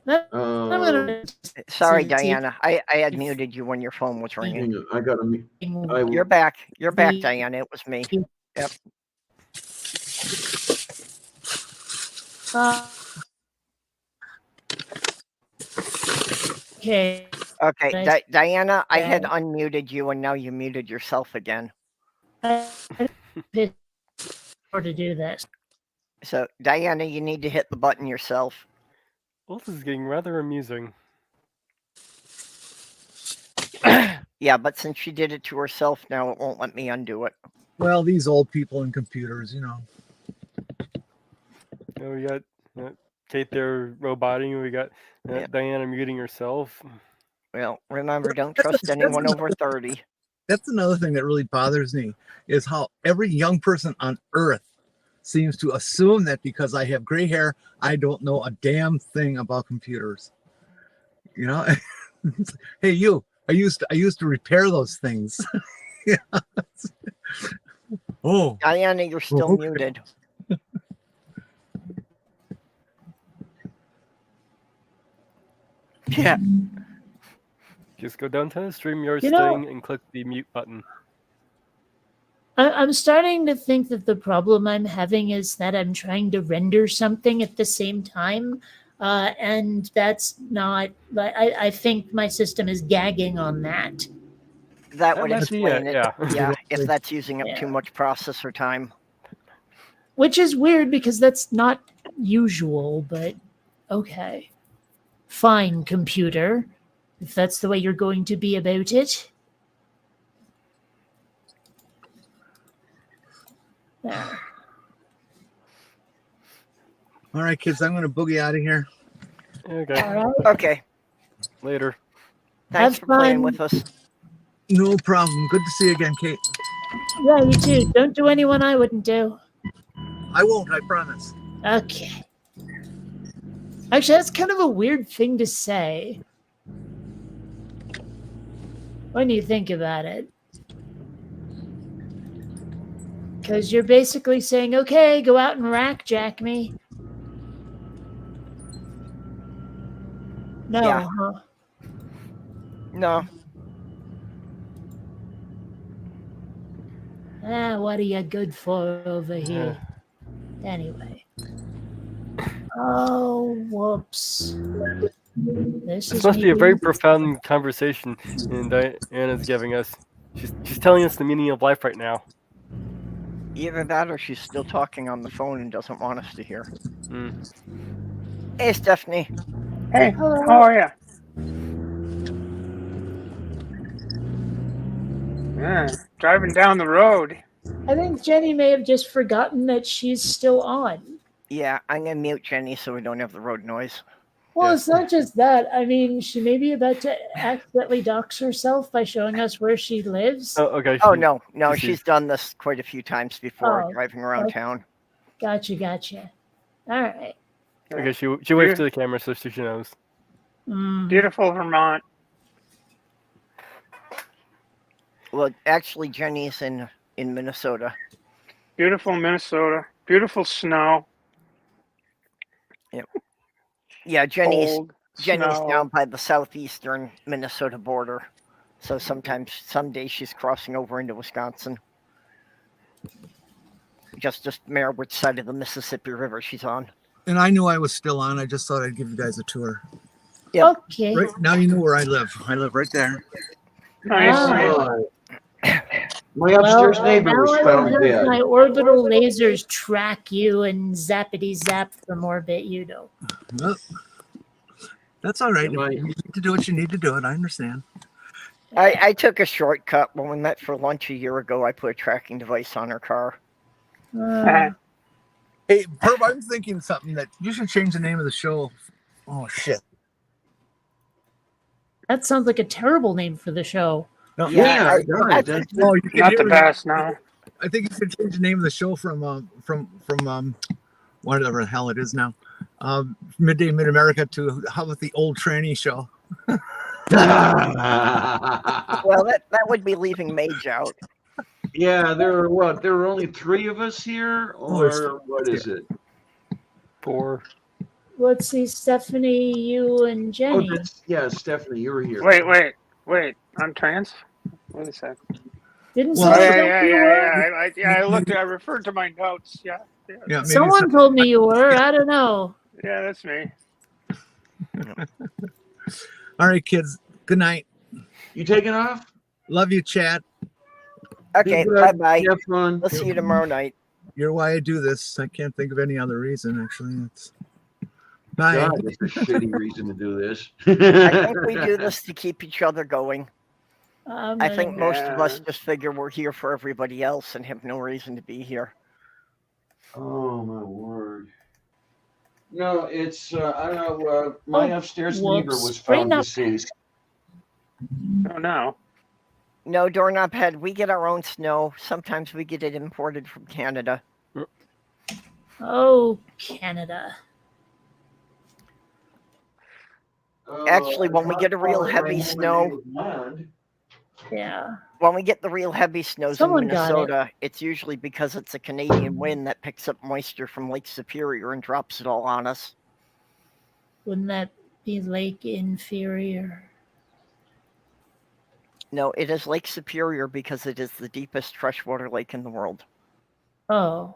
S6: I'm gonna
S1: Sorry,
S6: see
S1: Diana. I had muted you when your phone was ringing.
S2: hang on, I got to. I
S1: You're back. You're back,
S6: the-
S1: Diana. It was me. Yep.
S6: Okay.
S1: Okay,
S6: Nice.
S1: Diana, I had
S6: Yeah.
S1: unmuted you and now you muted yourself again.
S6: I pissed to do this.
S1: So, Diana, you need to hit the button yourself.
S3: Well, this is getting rather amusing.
S1: Yeah, but since she did it to herself, now it won't let me undo it.
S4: Well, these old people and computers, you know.
S3: Oh, we got Kate there roboting. We got
S1: Yeah.
S3: Diana muting herself.
S1: Well, remember, don't trust anyone over 30.
S4: That's another thing that really bothers me, is how every young person on earth seems to assume that because I have gray hair, I don't know a damn thing about computers. You know, hey, you, I used to repair those things. Yeah. Oh,
S1: Diana, you're still
S4: okay.
S1: muted. Yeah.
S3: Just go down to the StreamYard
S6: You know-
S3: thing and click the mute button.
S6: I'm starting to think that the problem I'm having is that I'm trying to render something at the same time. And that's not, I think my system is gagging on that.
S1: That would
S3: might be
S1: explain
S3: it,
S1: it.
S3: yeah.
S1: Yeah, if that's using up
S6: Yeah.
S1: too much processor time.
S6: Which is weird because that's not usual, but okay. Fine, computer. If that's the way you're going to be about it. There.
S4: All right, kids, I'm going to boogie out of here.
S3: Okay,
S6: All right.
S1: Okay,
S3: later.
S1: thanks
S6: Have
S1: for playing
S6: fun.
S1: with us.
S4: No problem. Good to see you again, Kate.
S6: Yeah, you too. Don't do anyone I wouldn't do.
S4: I won't, I promise.
S6: Okay. Actually, that's kind of a weird thing to say. When you think about it. Because you're basically saying, okay, go out and rackjack me. No,
S1: Yeah.
S6: huh?
S1: No,
S6: What are you good for over here? Anyway. Oh, whoops. This
S3: This
S6: is
S3: must be a very
S6: me.
S3: profound conversation, and Diana's giving us. She's telling us the meaning of life right now.
S1: either that or she's still talking on the phone and doesn't want us to hear.
S3: Mm.
S1: Hey, Stephanie.
S7: Hey,
S6: Hello.
S7: how are you? Yeah, driving down the road.
S6: I think Jenny may have just forgotten that she's still on.
S1: Yeah, I'm gonna mute Jenny so we don't have the road noise.
S6: Well,
S3: Yeah.
S6: it's not just that. I mean, she may be about to accidentally dox herself by showing us where she lives.
S3: Oh, okay.
S1: Oh no,
S3: she sees.
S1: she's done this quite a few times before,
S6: Oh,
S1: driving around
S6: okay.
S1: town.
S6: Gotcha. All right.
S3: Okay, she waves to the camera so she knows.
S7: Beautiful Vermont.
S1: Well, actually, Jenny's in Minnesota.
S7: Beautiful Minnesota. Beautiful snow.
S1: Yeah, Jenny's
S7: Cold
S1: down
S7: snow.
S1: by the southeastern Minnesota border. So some days she's crossing over into Wisconsin. Just matter which side of the Mississippi River she's on.
S4: And I knew I was still on. I just thought I'd give you guys a tour.
S1: Yep.
S6: Okay.
S4: Right now you know where I live. I live right there.
S7: Nice.
S6: Oh.
S2: My upstairs neighbor
S6: now
S2: was
S6: I will
S2: found
S6: have
S2: dead.
S6: my orbital lasers track you and zappity zap from orbit, you know.
S4: Well, that's all right.
S2: Right.
S4: You need to do what you need to do, and I understand.
S1: I took a shortcut when we met for lunch a year ago. I put a tracking device on her car.
S4: Hey, Perp, I'm thinking something that you should change the name of the show. Oh shit!
S6: That sounds like a terrible name for the show.
S4: No,
S2: Yeah,
S1: I
S2: right.
S1: think
S4: no, you can
S7: Not
S4: hear
S7: the
S4: me.
S7: best, no.
S4: I think you should change the name of the show from whatever the hell it is now, Midday Mid America to how about the Old Tranny Show?
S1: well, that would be leaving Mage out.
S2: Yeah, there are what? There are only 3 of us here,
S4: there's
S2: or what is it?
S3: 4.
S6: Let's see, Stephanie, you and
S2: Oh,
S6: Jenny.
S2: yeah, Stephanie, you were here.
S7: Wait. I'm trans? Wait a sec.
S6: Didn't
S4: Well,
S6: someone
S7: Yeah,
S6: tell me you were?
S7: I looked. I referred to my notes. Yeah.
S4: Yeah, maybe
S6: Someone told me you were. I don't know.
S7: Yeah, that's me.
S4: All right, kids. Good night.
S2: You taking off?
S4: Love you, chat.
S1: Okay,
S2: Be good.
S1: bye bye.
S2: Have fun.
S1: We'll see you tomorrow night.
S4: You're why I do this. I can't think of any other reason. Actually, it's bye.
S2: God, it's a shitty reason to do this.
S1: I think we do this to keep each other going. I think most of us
S7: Yeah.
S1: just figure we're here for everybody else and have no reason to be here.
S2: Oh my word! No, it's I don't know. My upstairs neighbor
S6: whoops.
S2: was found
S6: Bring up-
S2: deceased.
S7: Oh no.
S1: No, Doorknob Head, we get our own snow. Sometimes we get it imported from Canada.
S6: Oh, Canada.
S1: Actually, when we get a real heavy snow,
S6: Yeah.
S1: when we get the real heavy snows
S6: Someone
S1: in
S6: got it.
S1: Minnesota, it's usually because it's a Canadian wind that picks up moisture from Lake Superior and drops it all on us.
S6: Wouldn't that be Lake Inferior?
S1: No, it is Lake Superior because it is the deepest freshwater lake in the world.
S6: Oh.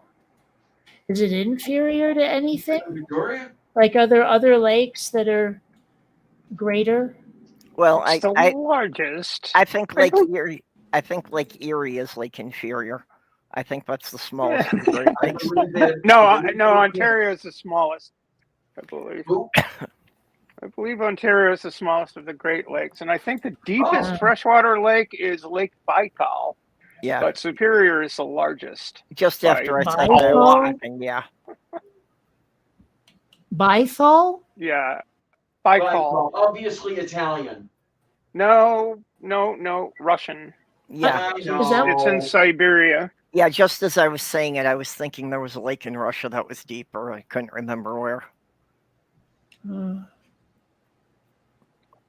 S6: Is it inferior to anything?
S2: Victoria?
S6: Like, are there other lakes that are greater?
S1: Well,
S7: It's the largest.
S1: I think Lake Erie. I think Lake Erie is Lake Inferior. I think that's the smallest of the Great
S2: I
S1: Lakes.
S2: believe that-
S7: No, Ontario is the smallest, I believe.
S2: Who?
S7: I believe Ontario is the smallest of the Great Lakes, and I think the deepest
S6: Oh.
S7: freshwater lake is Lake Baikal,
S1: Yeah,
S7: but Superior is the largest.
S1: just after I said
S6: Baikal?
S1: that, I was laughing. Yeah,
S6: Bithal?
S7: Yeah,
S2: Baikal,
S7: Baikal.
S2: obviously Italian.
S7: No, Russian.
S1: yeah,
S6: Is that-
S7: It's in Siberia.
S1: yeah. Just as I was saying it, I was thinking there was a lake in Russia that was deeper. I couldn't remember where.
S6: Hmm.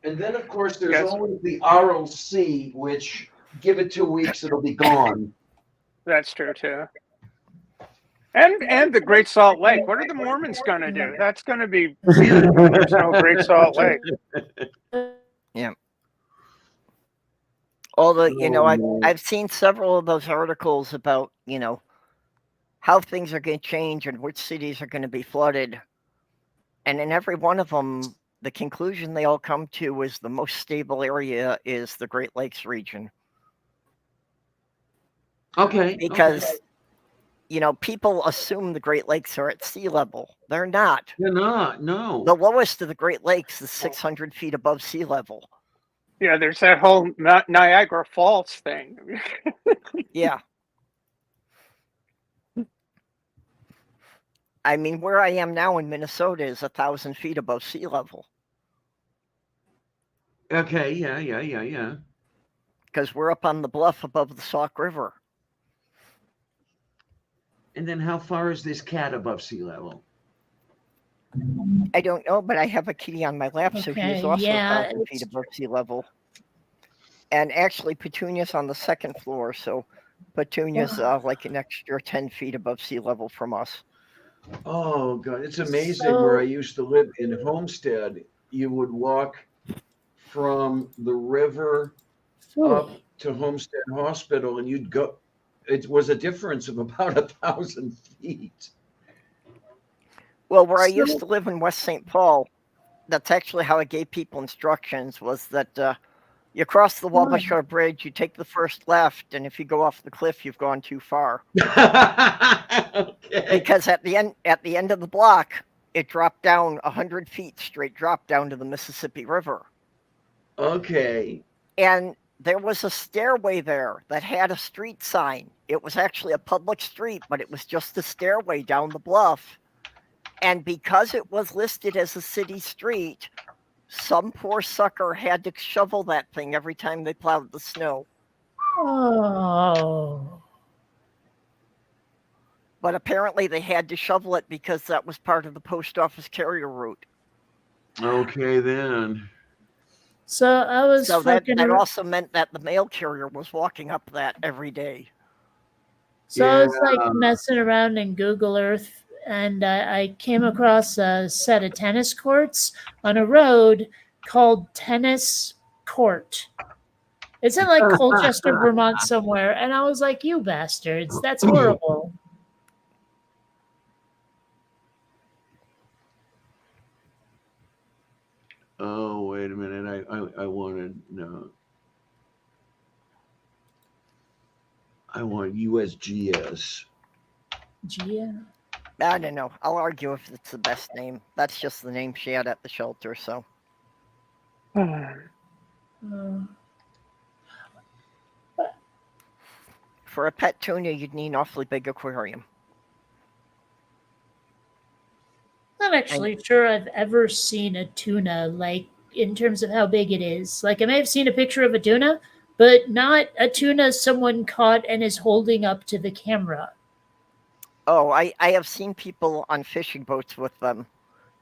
S2: And then, of course, there's
S7: Yes.
S2: always the ROC, which give it 2 weeks, it'll be gone.
S7: That's true too. And the Great Salt Lake. What are the Mormons going to do? That's going to be weird when there's no Great Salt Lake.
S1: Although,
S2: Oh,
S1: I've seen several of those articles about, how things are going to change and which cities are going to be flooded. And in every one of them, the conclusion they all come to is the most stable area is the Great Lakes region.
S2: Okay.
S1: Because,
S2: okay.
S1: people assume the Great Lakes are at sea level. They're not.
S2: You're not, no.
S1: The lowest of the Great Lakes is 600 feet above sea level.
S7: Yeah, there's that whole Niagara Falls thing.
S1: Yeah. I mean, where I am now in Minnesota is 1,000 feet above sea level
S2: Okay, yeah.
S1: because we're up on the bluff above the Sauk River.
S2: And then how far is this cat above sea level?
S1: I don't know, but I have a kitty on my lap, so he is
S6: Okay,
S1: also
S6: yeah,
S1: 1,000 feet above sea level. And actually, Petunia's on the second floor, so Petunia's like an extra 10 feet above sea level from us.
S2: Oh, God. It's amazing
S6: So-
S2: where I used to live in Homestead. You would walk from the river up to Homestead Hospital, and you'd go. It was a difference of about 1,000 feet.
S1: Well, where I
S6: So-
S1: used to live in West St. Paul, that's actually how I gave people instructions, was that you cross the Wabasha Bridge, you take the first left, and if you go off the cliff, you've gone too far.
S2: Okay.
S1: Because at the end of the block, it dropped down 100 feet straight drop down to the Mississippi River.
S2: Okay.
S1: And there was a stairway there that had a street sign. It was actually a public street, but it was just a stairway down the bluff. And because it was listed as a city street, some poor sucker had to shovel that thing every time they plowed the snow.
S6: Oh.
S1: But apparently they had to shovel it because that was part of the post office carrier route.
S2: Okay, then.
S6: So I was
S1: So that
S6: fucking.
S1: also meant that the mail carrier was walking up that every day.
S6: So I was like messing around in Google Earth, and I came across a set of tennis courts on a road called Tennis Court. It's in like Colchester, Vermont somewhere. And I was like, you bastards, that's horrible.
S2: Oh, wait a minute. I wanted no. I want USGS.
S6: Yeah.
S1: I don't know. I'll argue if it's the best name. That's just the name she had at the shelter, so. For a pet tuna, you'd need an awfully big aquarium.
S6: I'm not actually sure I've ever seen a tuna, like, in terms of how big it is. Like, I may have seen a picture of a tuna, but not a tuna someone caught and is holding up to the camera.
S1: Oh, I have seen people on fishing boats with them,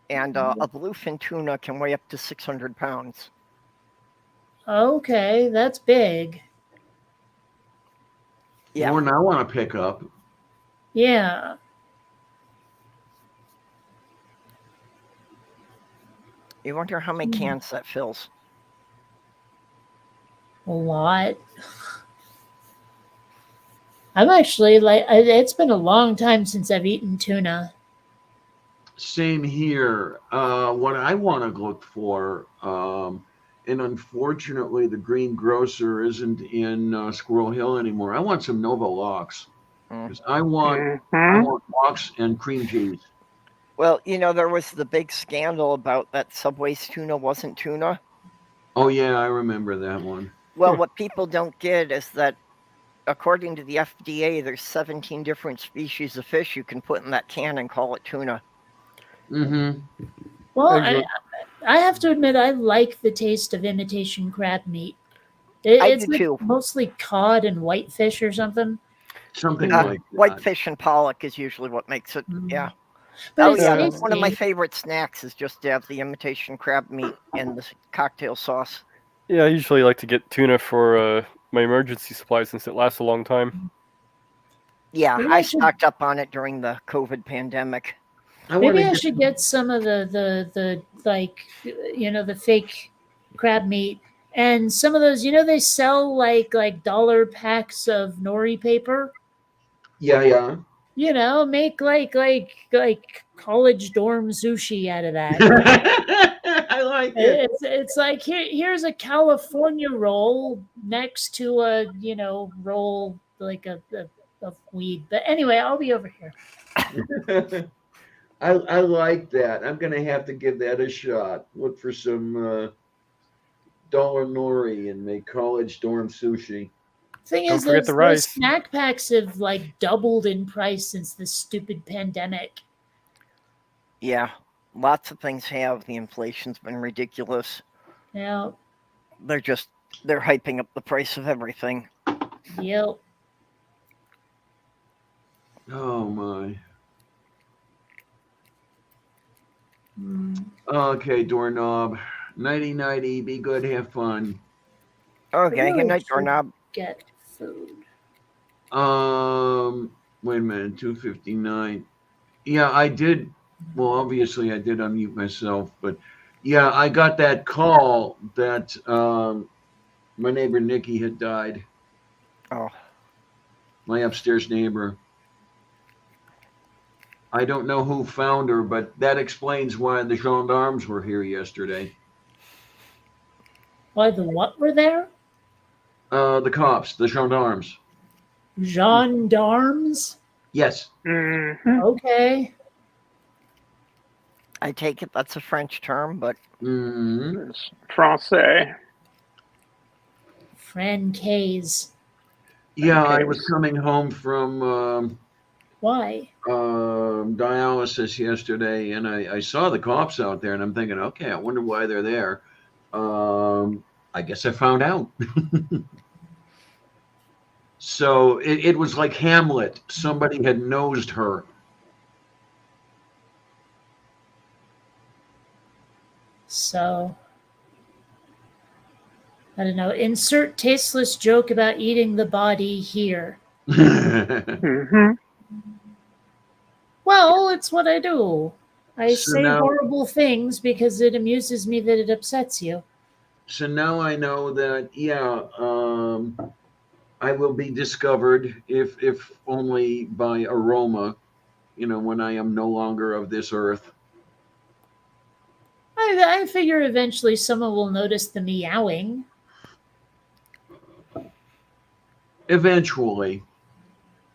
S1: and a bluefin tuna can weigh up to 600 pounds.
S6: Okay, that's big.
S1: Yeah.
S2: More than I want to pick up.
S6: Yeah.
S1: You wonder how many cans that fills.
S6: A lot. I'm actually like, it's been a long time since I've eaten tuna.
S2: Same here. What I want to look for, and unfortunately, the green grocer isn't in Squirrel Hill anymore. I want some Nova Lox. Because I want lox and cream cheese.
S1: Well, you know, there was the big scandal about that Subway's tuna wasn't tuna.
S2: Oh, yeah, I remember that one.
S1: Well, what people don't get is that according to the FDA, there's 17 different species of fish you can put in that can and call it tuna.
S2: Mm-hmm.
S6: Well, I have to admit, I like the taste of imitation crab meat.
S1: I
S6: It's
S1: do
S6: like
S1: too.
S6: Mostly cod and whitefish or something.
S2: Something like that.
S1: Whitefish and pollock is usually what makes it, yeah.
S6: But
S1: Oh,
S6: it's
S1: yeah,
S6: tasty.
S1: one of my favorite snacks is just to have the imitation crab meat and the cocktail sauce.
S3: Yeah, I usually like to get tuna for my emergency supply since it lasts a long time.
S1: Yeah,
S6: Maybe
S1: I
S6: I should-
S1: stocked up on it during the COVID pandemic.
S6: Maybe I should get some of the like, you know, the fake crab meat and some of those. You know, they sell like dollar packs of nori paper.
S2: Yeah.
S6: You know, make like college dorm sushi out of that.
S2: I like it.
S6: It's like here's a California roll next to a roll like a weed. But anyway, I'll be over here.
S2: I like that. I'm gonna have to give that a shot. Look for some dollar nori and make college dorm sushi.
S6: Thing
S3: Don't
S6: is,
S3: forget the
S6: those
S3: rice.
S6: snack packs have like doubled in price since this stupid pandemic.
S1: Yeah, lots of things have. The inflation's been ridiculous.
S6: Yeah.
S1: They're hyping up the price of everything.
S6: Yep.
S2: Oh my.
S6: Mm.
S2: Okay, doorknob. Nighty nighty. Be good. Have fun.
S1: Okay, good night,
S6: should
S1: doorknob.
S6: Get food.
S2: Wait a minute. 2:59. Yeah, I did. Well, obviously, I did unmute myself, but yeah, I got that call that my neighbor Nikki had died.
S1: Oh.
S2: My upstairs neighbor. I don't know who found her, but that explains why the gendarmes were here yesterday.
S6: Why the what were there?
S2: The cops, the gendarmes.
S6: Gendarmes?
S2: Yes.
S7: Mm-hmm.
S6: Okay.
S1: I take it that's a French term, but
S2: Mm-hmm.
S7: Francais.
S6: Fran K's.
S2: Yeah, I
S7: Okay.
S2: was coming home from
S6: Why?
S2: dialysis yesterday, and I saw the cops out there, and I'm thinking, okay, I wonder why they're there. I guess I found out. So it was like Hamlet. Somebody had nosed her.
S6: So, I don't know. Insert tasteless joke about eating the body here.
S7: Mm-hmm.
S6: Well, it's what I do. I
S2: So
S6: say
S2: now-
S6: horrible things because it amuses me that it upsets you.
S2: So now I know that, yeah, I will be discovered if only by aroma, when I am no longer of this earth.
S6: I figure eventually someone will notice the meowing.
S2: Eventually.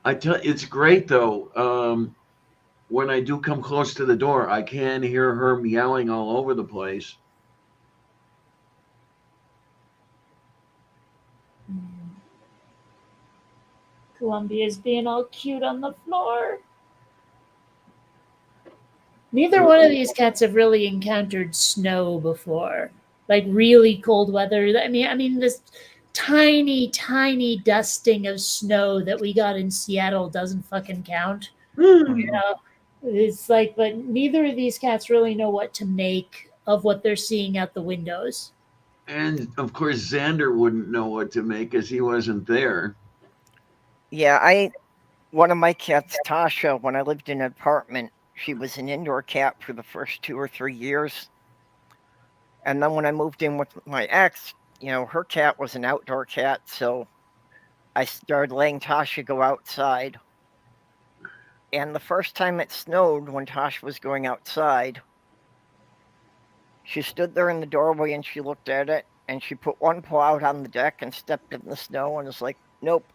S2: It's great though. When I do come close to the door, I can hear her meowing all over the place.
S6: Columbia's being all cute on the floor. Neither one of these cats have really encountered snow before, like really cold weather. I mean, this tiny dusting of snow that we got in Seattle doesn't fucking count. You know, it's like, but neither of these cats really know what to make of what they're seeing out the windows.
S2: And of course, Xander wouldn't know what to make as he wasn't there.
S1: Yeah, one of my cats, Tasha, when I lived in an apartment, she was an indoor cat for the first 2 or 3 years. And then when I moved in with my ex, her cat was an outdoor cat, so I started letting Tasha go outside. And the first time it snowed, when Tasha was going outside, she stood there in the doorway and she looked at it, and she put one paw out on the deck and stepped in the snow and was like, nope.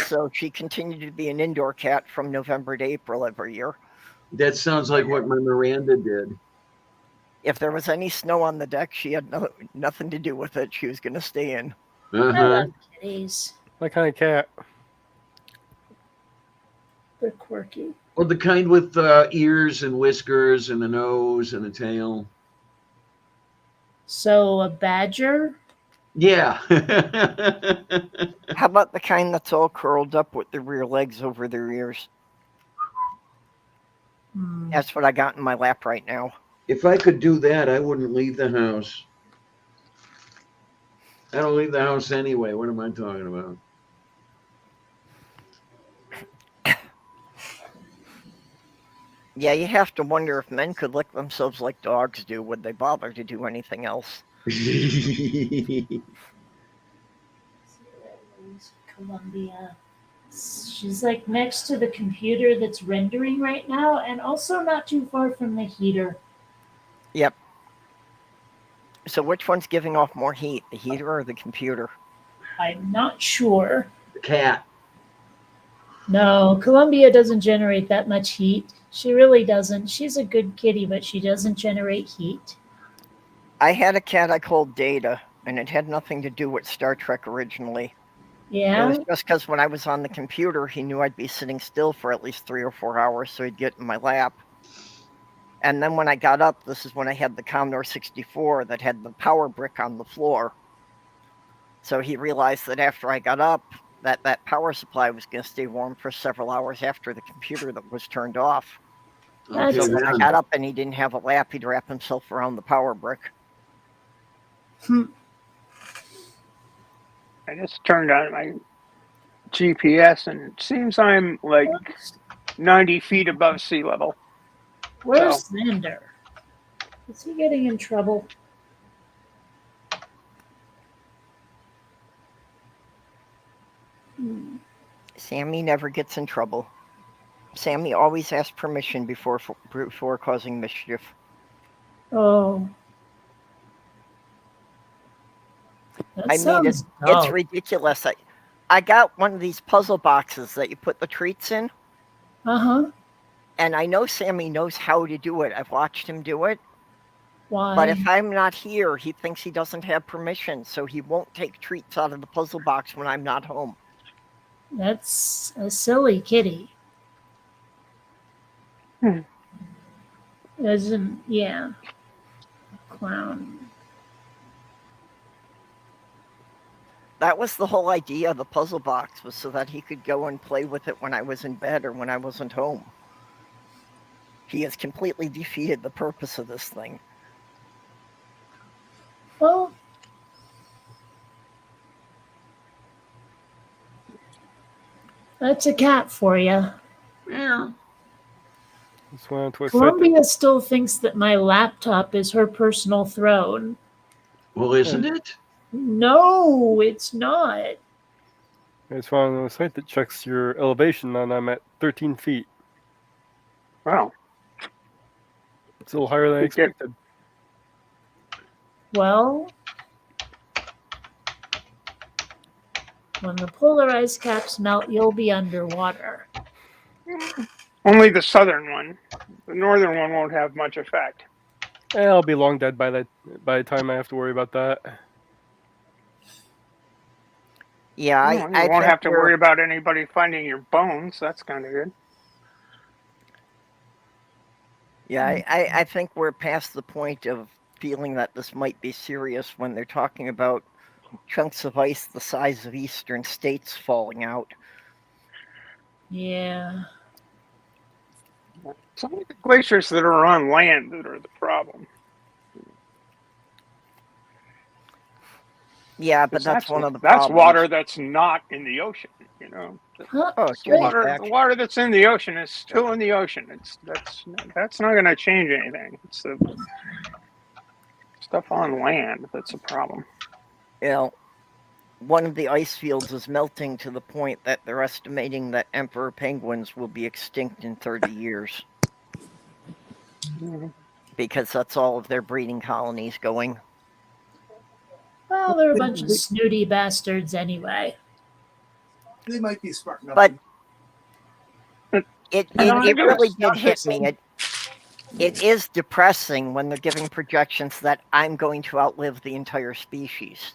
S1: So she continued to be an indoor cat from November to April every year.
S2: That sounds like what my Miranda did.
S1: If there was any snow on the deck, she had nothing to do with it. She was going to stay in.
S6: I
S2: Uh-huh.
S6: love kitties.
S3: What kind of cat?
S6: They're quirky.
S2: Well, the kind with ears and whiskers and a nose and a tail.
S6: So a badger?
S2: Yeah.
S1: How about the kind that's all curled up with their rear legs over their ears? That's what I got in my lap right now.
S2: If I could do that, I wouldn't leave the house. I don't leave the house anyway. What am I talking about?
S1: Yeah, you have to wonder if men could lick themselves like dogs do. Would they bother to do anything else?
S6: Columbia. She's like next to the computer that's rendering right now, and also not too far from the heater.
S1: Yep. So which one's giving off more heat, the heater or the computer?
S6: I'm not sure.
S2: The cat.
S6: No, Columbia doesn't generate that much heat. She really doesn't. She's a good kitty, but she doesn't generate heat.
S1: I had a cat I called Data, and it had nothing to do with Star Trek originally.
S6: Yeah?
S1: It was just because when I was on the computer, he knew I'd be sitting still for at least 3 or 4 hours, so he'd get in my lap. And then when I got up, this is when I had the Commodore 64 that had the power brick on the floor. So he realized that after I got up, that power supply was going to stay warm for several hours after the computer that was turned off.
S6: That's
S1: So when I got up and he didn't have a lap, he'd wrap himself around the power brick.
S7: I just turned on my GPS and it seems I'm like 90 feet above sea level.
S6: Where's Xander? Is he getting in trouble?
S1: Sammy never gets in trouble. Sammy always asks permission before causing mischief.
S6: Oh. That
S1: I mean, it's
S6: dumb.
S1: ridiculous. I got one of these puzzle boxes that you put the treats in.
S6: Uh-huh.
S1: And I know Sammy knows how to do it. I've watched him do it.
S6: Why?
S1: But if I'm not here, he thinks he doesn't have permission, so he won't take treats out of the puzzle box when I'm not home.
S6: That's a silly kitty. Doesn't, yeah. Clown.
S1: That was the whole idea of the puzzle box, was so that he could go and play with it when I was in bed or when I wasn't home. He has completely defeated the purpose of this thing.
S6: Well, that's a cat for you.
S2: Yeah.
S3: Just wanted to
S6: Columbia still thinks that my laptop is her personal throne.
S2: Well, isn't it?
S6: No, it's not.
S3: I just wanted a site that checks your elevation, and I'm at 13 feet.
S7: Wow.
S3: It's a little higher than I expected.
S6: Well, when the polar ice caps melt, you'll be underwater.
S7: Only the southern one. The northern one won't have much effect.
S3: I'll be long dead by the time I have to worry about that.
S1: Yeah,
S7: You won't have to worry about anybody finding your bones. That's kind of good.
S1: Yeah, I think we're past the point of feeling that this might be serious when they're talking about chunks of ice the size of eastern states falling out.
S6: Yeah.
S7: It's only the glaciers that are on land that are the problem.
S1: Yeah, but that's one of the problems.
S7: That's water that's not in the ocean, you know.
S6: Huh?
S1: Oh,
S7: The water that's in the ocean is still in the ocean. That's not going to change anything. It's the stuff on land that's a problem.
S1: You know, one of the ice fields is melting to the point that they're estimating that emperor penguins will be extinct in 30 years. Because that's all of their breeding colonies going.
S6: Well, they're a bunch of snooty bastards anyway.
S4: They might be smart enough.
S1: But it really did hit me. It is depressing when they're giving projections that I'm going to outlive the entire species.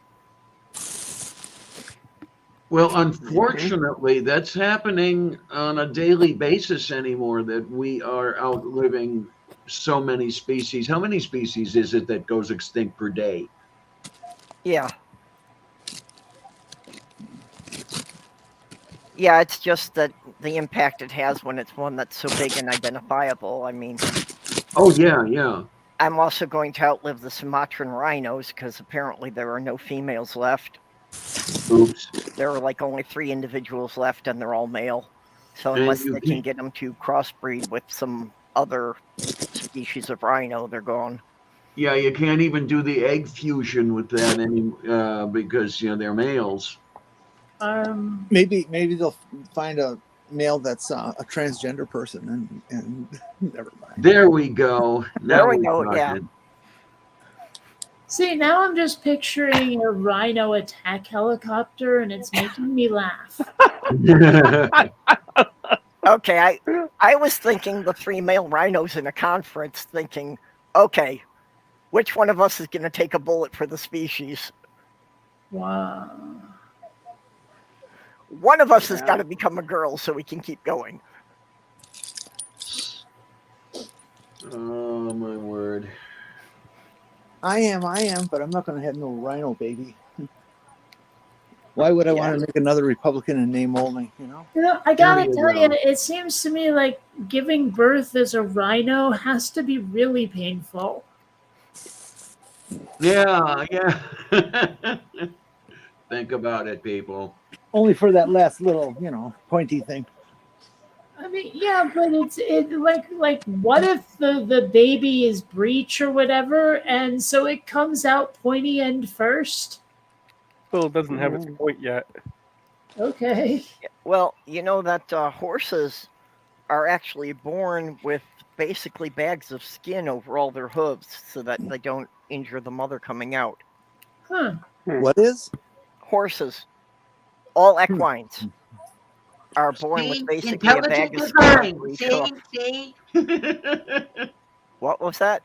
S2: Well, unfortunately, that's happening on a daily basis anymore, that we are outliving so many species. How many species is it that goes extinct per day?
S1: Yeah. Yeah, it's just that the impact it has when it's one that's so big and identifiable. I mean...
S2: Oh, yeah.
S1: I'm also going to outlive the Sumatran rhinos, because apparently there are no females left.
S2: Oops.
S1: There are like only 3 individuals left, and they're all male. So unless they can get them to crossbreed with some other species of rhino, they're gone.
S2: Yeah, you can't even do the egg fusion with that because they're males.
S4: Maybe they'll find a male that's a transgender person, and never mind.
S2: There we go.
S1: There we go. Yeah.
S6: See, now I'm just picturing a rhino attack helicopter, and it's making me laugh.
S1: Okay, I was thinking the 3 male rhinos in a conference, thinking, okay, which one of us is going to take a bullet for the species?
S6: Wow.
S1: One of us has got to become a girl so we can keep going.
S2: Oh, my word.
S4: I am, but I'm not going to have no rhino baby. Why would I want to make another Republican and name only,
S6: I gotta tell you, it seems to me like giving birth as a rhino has to be really painful.
S2: Yeah. Think about it, people.
S4: Only for that last little, pointy thing.
S6: I mean, yeah, but it's like what if the baby is breech or whatever, and so it comes out pointy end first?
S3: Well, it doesn't have its point yet.
S6: Okay.
S1: Well, you know that horses are actually born with basically bags of skin over all their hooves so that they don't injure the mother coming out.
S6: Huh.
S4: What is?
S1: Horses. All equines are born with basically a bag of skin over each hoof.
S2: See?
S1: What was that?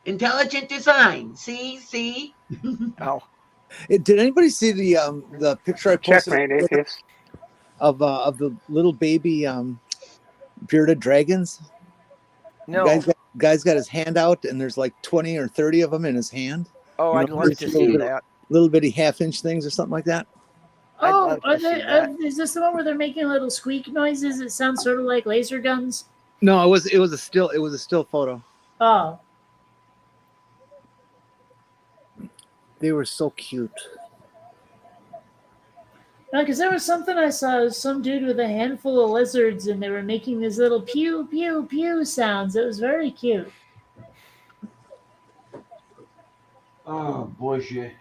S2: Intelligent design. See?
S1: Oh,
S4: Did anybody see the picture I posted
S7: Checkmate, atheist.
S4: of the little baby bearded dragons?
S1: no.
S4: Guy's got his hand out, and there's like 20 or 30 of them in his hand.
S1: Oh, I'd love to see that.
S4: Little bitty half-inch things or something like that.
S1: I'd
S6: Oh,
S1: love
S6: are
S1: to see
S6: they?
S1: that.
S6: Is this the one where they're making little squeak noises? It sounds sort of like laser guns.
S4: No, it was a still photo.
S6: Oh,
S4: They were so cute.
S6: because there was something I saw. It was some dude with a handful of lizards, and they were making these little pew pew pew sounds. It was very cute.
S2: Oh, bullshit.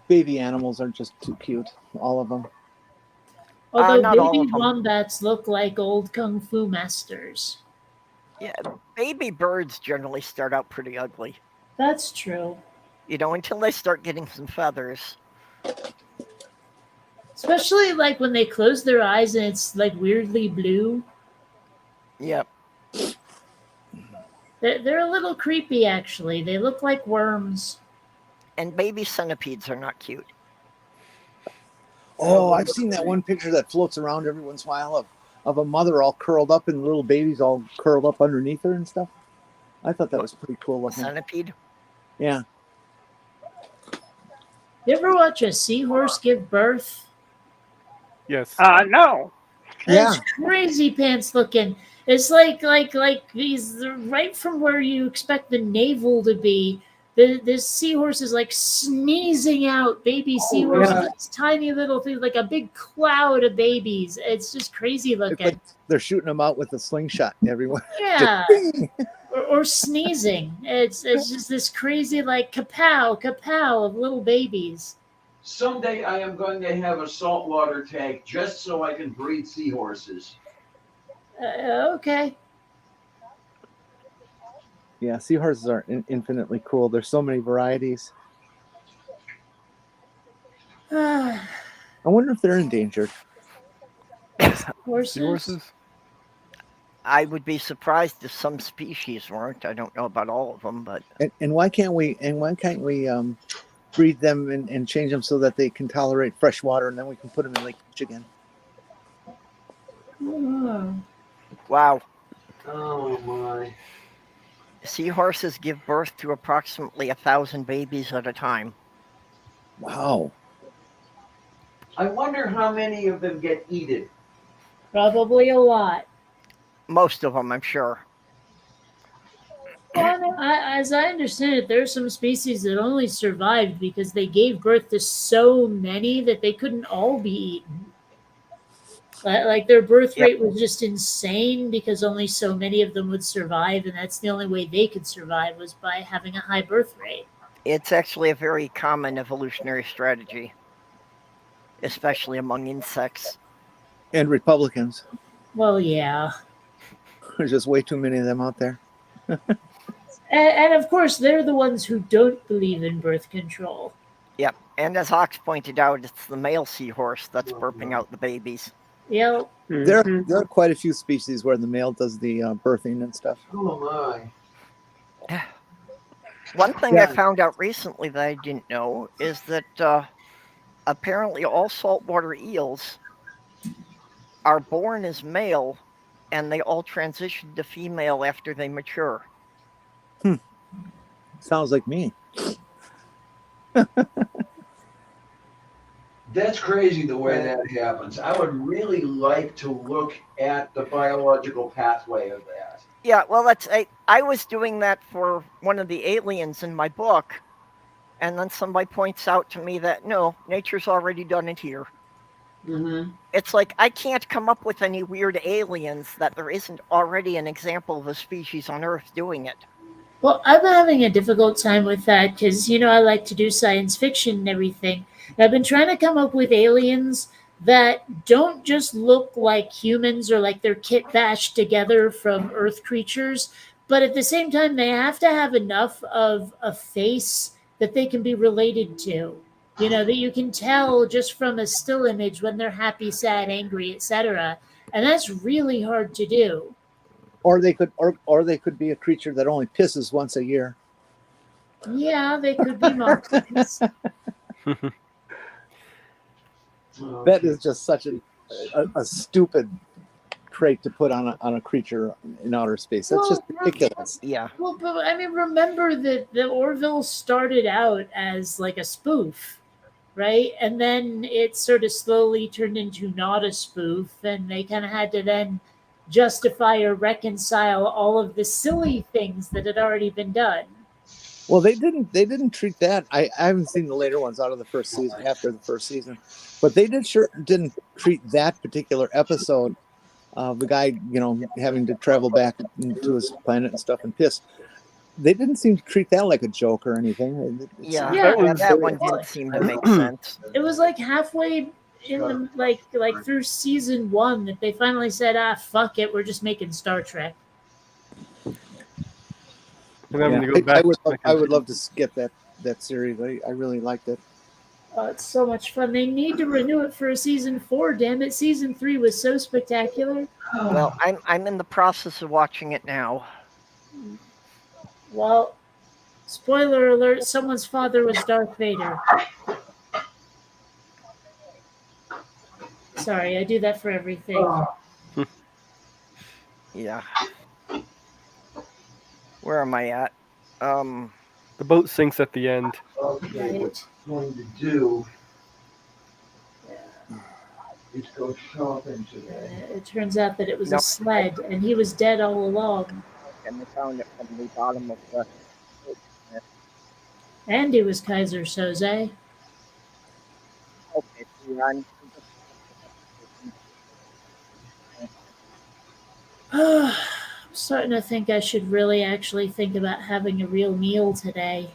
S4: Baby animals are just too cute, all of them.
S6: Although
S1: not all
S6: baby
S1: of them.
S6: wombats look like old kung fu masters.
S1: Yeah, baby birds generally start out pretty ugly.
S6: That's true.
S1: You know, until they start getting some feathers.
S6: Especially like when they close their eyes and it's like weirdly blue.
S1: Yep.
S6: They're a little creepy, actually. They look like worms.
S1: And baby centipedes are not cute.
S4: Oh, I've seen that one picture that floats around every once in a while of a mother all curled up and little babies all curled up underneath her and stuff. I thought that was pretty cool looking.
S1: Centipede?
S4: Yeah.
S6: You ever watch a seahorse give birth?
S3: Yes.
S7: No.
S4: Yeah.
S6: It's crazy pants looking. It's like these right from where you expect the navel to be. This seahorse is like sneezing out baby seahorses.
S4: yeah.
S6: It's tiny little things, like a big cloud of babies. It's just crazy
S4: It's
S6: looking.
S4: like they're shooting them out with a slingshot everywhere.
S6: Yeah. or sneezing. It's just this crazy like kapow, kapow of little babies.
S2: Someday I am going to have a saltwater tank just so I can breed seahorses.
S6: Okay.
S4: Yeah, seahorses are infinitely cool. There's so many varieties. I wonder if they're endangered.
S6: Horses.
S3: Seahorses?
S1: I would be surprised if some species weren't. I don't know about all of them, but
S4: And why can't we breed them and change them so that they can tolerate fresh water, and then we can put them in Lake Michigan?
S6: Oh.
S1: wow.
S2: Oh my.
S1: Seahorses give birth to approximately 1,000 babies at a time.
S4: Wow.
S2: I wonder how many of them get eaten.
S6: Probably a lot.
S1: Most of them, I'm sure.
S6: Well, as I understand it, there are some species that only survived because they gave birth to so many that they couldn't all be eaten. Like their birth rate was just insane because only so many of them would survive, and that's the only way they could survive was by having a high birth rate.
S1: It's actually a very common evolutionary strategy, especially among insects.
S4: And Republicans.
S6: Well, yeah.
S4: There's just way too many of them out there.
S6: And of course, they're the ones who don't believe in birth control.
S1: Yep. And as Ox pointed out, it's the male seahorse that's burping out the babies.
S6: Yeah.
S4: There are quite a few species where the male does the birthing and stuff.
S2: Oh my.
S1: One thing I found out recently that I didn't know is that apparently all saltwater eels are born as male and they all transition to female after they mature.
S4: Sounds like me.
S2: That's crazy the way that happens. I would really like to look at the biological pathway of that.
S1: Yeah, well, I was doing that for one of the aliens in my book, and then somebody points out to me that, no, nature's already done it here.
S2: Mm-hmm.
S1: It's like, I can't come up with any weird aliens that there isn't already an example of a species on Earth doing it.
S6: Well, I've been having a difficult time with that because, I like to do science fiction and everything. And I've been trying to come up with aliens that don't just look like humans or like they're kit bashed together from Earth creatures, but at the same time, they have to have enough of a face that they can be related to. That you can tell just from a still image when they're happy, sad, angry, etc. And that's really hard to do.
S4: Or they could be a creature that only pisses once a year.
S6: Yeah, they could be monsters.
S4: That is just such a stupid trait to put on a creature in outer space. That's just ridiculous.
S1: Yeah.
S6: Well, but I mean, remember that the Orville started out as like a spoof, right? And then it sort of slowly turned into not a spoof, and they kind of had to then justify or reconcile all of the silly things that had already been done.
S4: Well, they didn't treat that. I haven't seen the later ones out of the first season, after the first season, but they didn't treat that particular episode of the guy, having to travel back to his planet and stuff and piss. They didn't seem to treat that like a joke or anything.
S1: Yeah,
S6: Yeah,
S1: that one didn't seem to make sense.
S6: It was like halfway in the like through season 1 that they finally said, fuck it, we're just making Star Trek.
S3: And then when you go back,
S4: I would love to skip that series. I really liked it.
S6: Oh, it's so much fun. They need to renew it for a season 4. Damn it, season 3 was so spectacular.
S1: Well, I'm in the process of watching it now.
S6: Well, spoiler alert: someone's father was Darth Vader. Sorry, I do that for everything.
S1: Yeah. Where am I at?
S3: the boat sinks at the end.
S2: Okay, what's going to do is go shopping today.
S6: It turns out that it was a sled, and he was dead all along.
S1: And they found it from the bottom of the...
S6: And he was Kaiser Soze.
S1: Okay, so I'm...
S6: I'm starting to think I should really actually think about having a real meal today.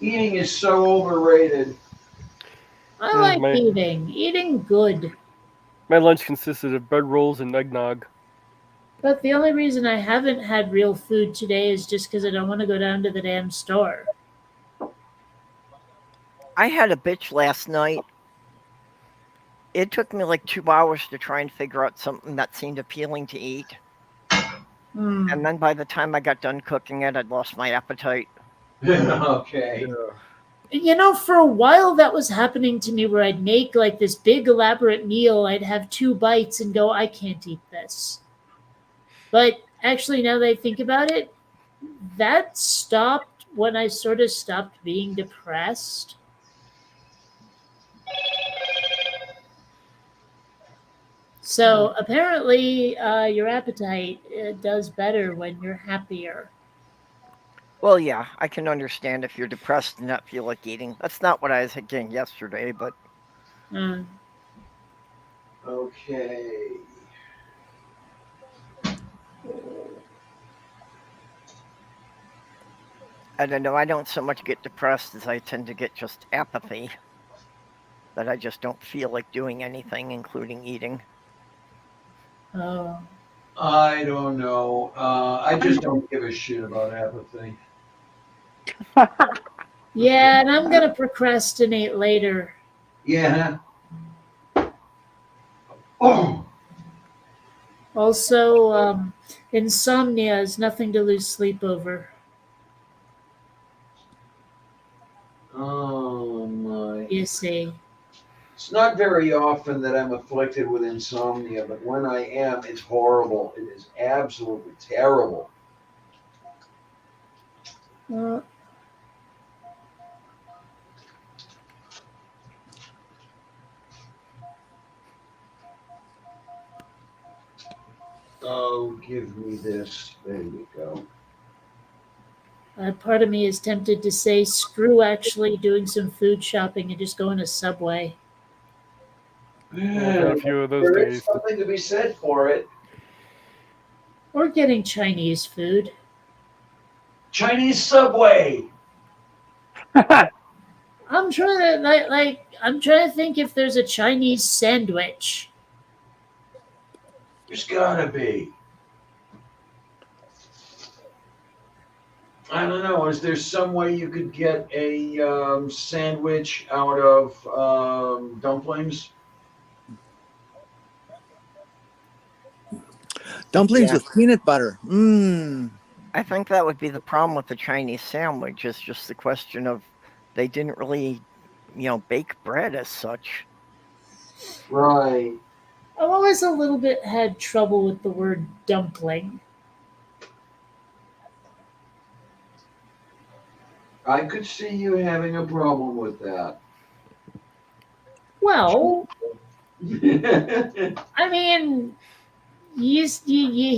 S2: Eating is so overrated.
S6: I like eating good.
S3: My lunch consisted of bread rolls and eggnog.
S6: But the only reason I haven't had real food today is just because I don't want to go down to the damn store.
S1: I had a bitch last night. It took me like 2 hours to try and figure out something that seemed appealing to eat. And then by the time I got done cooking it, I'd lost my appetite.
S2: Okay.
S6: You know, for a while that was happening to me where I'd make like this big elaborate meal. I'd have 2 bites and go, I can't eat this. But actually, now that I think about it, that stopped when I sort of stopped being depressed. So apparently your appetite does better when you're happier.
S1: Well, yeah, I can understand if you're depressed and not feel like eating. That's not what I was thinking yesterday, but...
S2: Okay.
S1: I don't know, I don't so much get depressed as I tend to get just apathy. That I just don't feel like doing anything, including eating.
S6: Oh.
S2: I don't know. I just don't give a shit about apathy.
S6: Yeah, and I'm going to procrastinate later.
S2: Yeah. Oh.
S6: Also, insomnia is nothing to lose sleep over.
S2: Oh my.
S6: You see.
S2: It's not very often that I'm afflicted with insomnia, but when I am, it's horrible. It is absolutely terrible. Oh, give me this. There you go.
S6: Part of me is tempted to say, screw actually doing some food shopping and just going to Subway.
S3: A few of those
S2: There
S3: days.
S2: is something to be said for it.
S6: Or getting Chinese food.
S2: Chinese Subway.
S6: I'm trying to I'm trying to think if there's a Chinese sandwich.
S2: There's gotta be. I don't know. Is there some way you could get a sandwich out of dumplings?
S4: Dumplings
S1: Yeah.
S4: with peanut butter. Mmm.
S1: I think that would be the problem with the Chinese sandwich. Is just the question of they didn't really, bake bread as such.
S2: Right.
S6: I've always a little bit had trouble with the word dumpling.
S2: I could see you having a problem with that.
S6: Well, I mean, you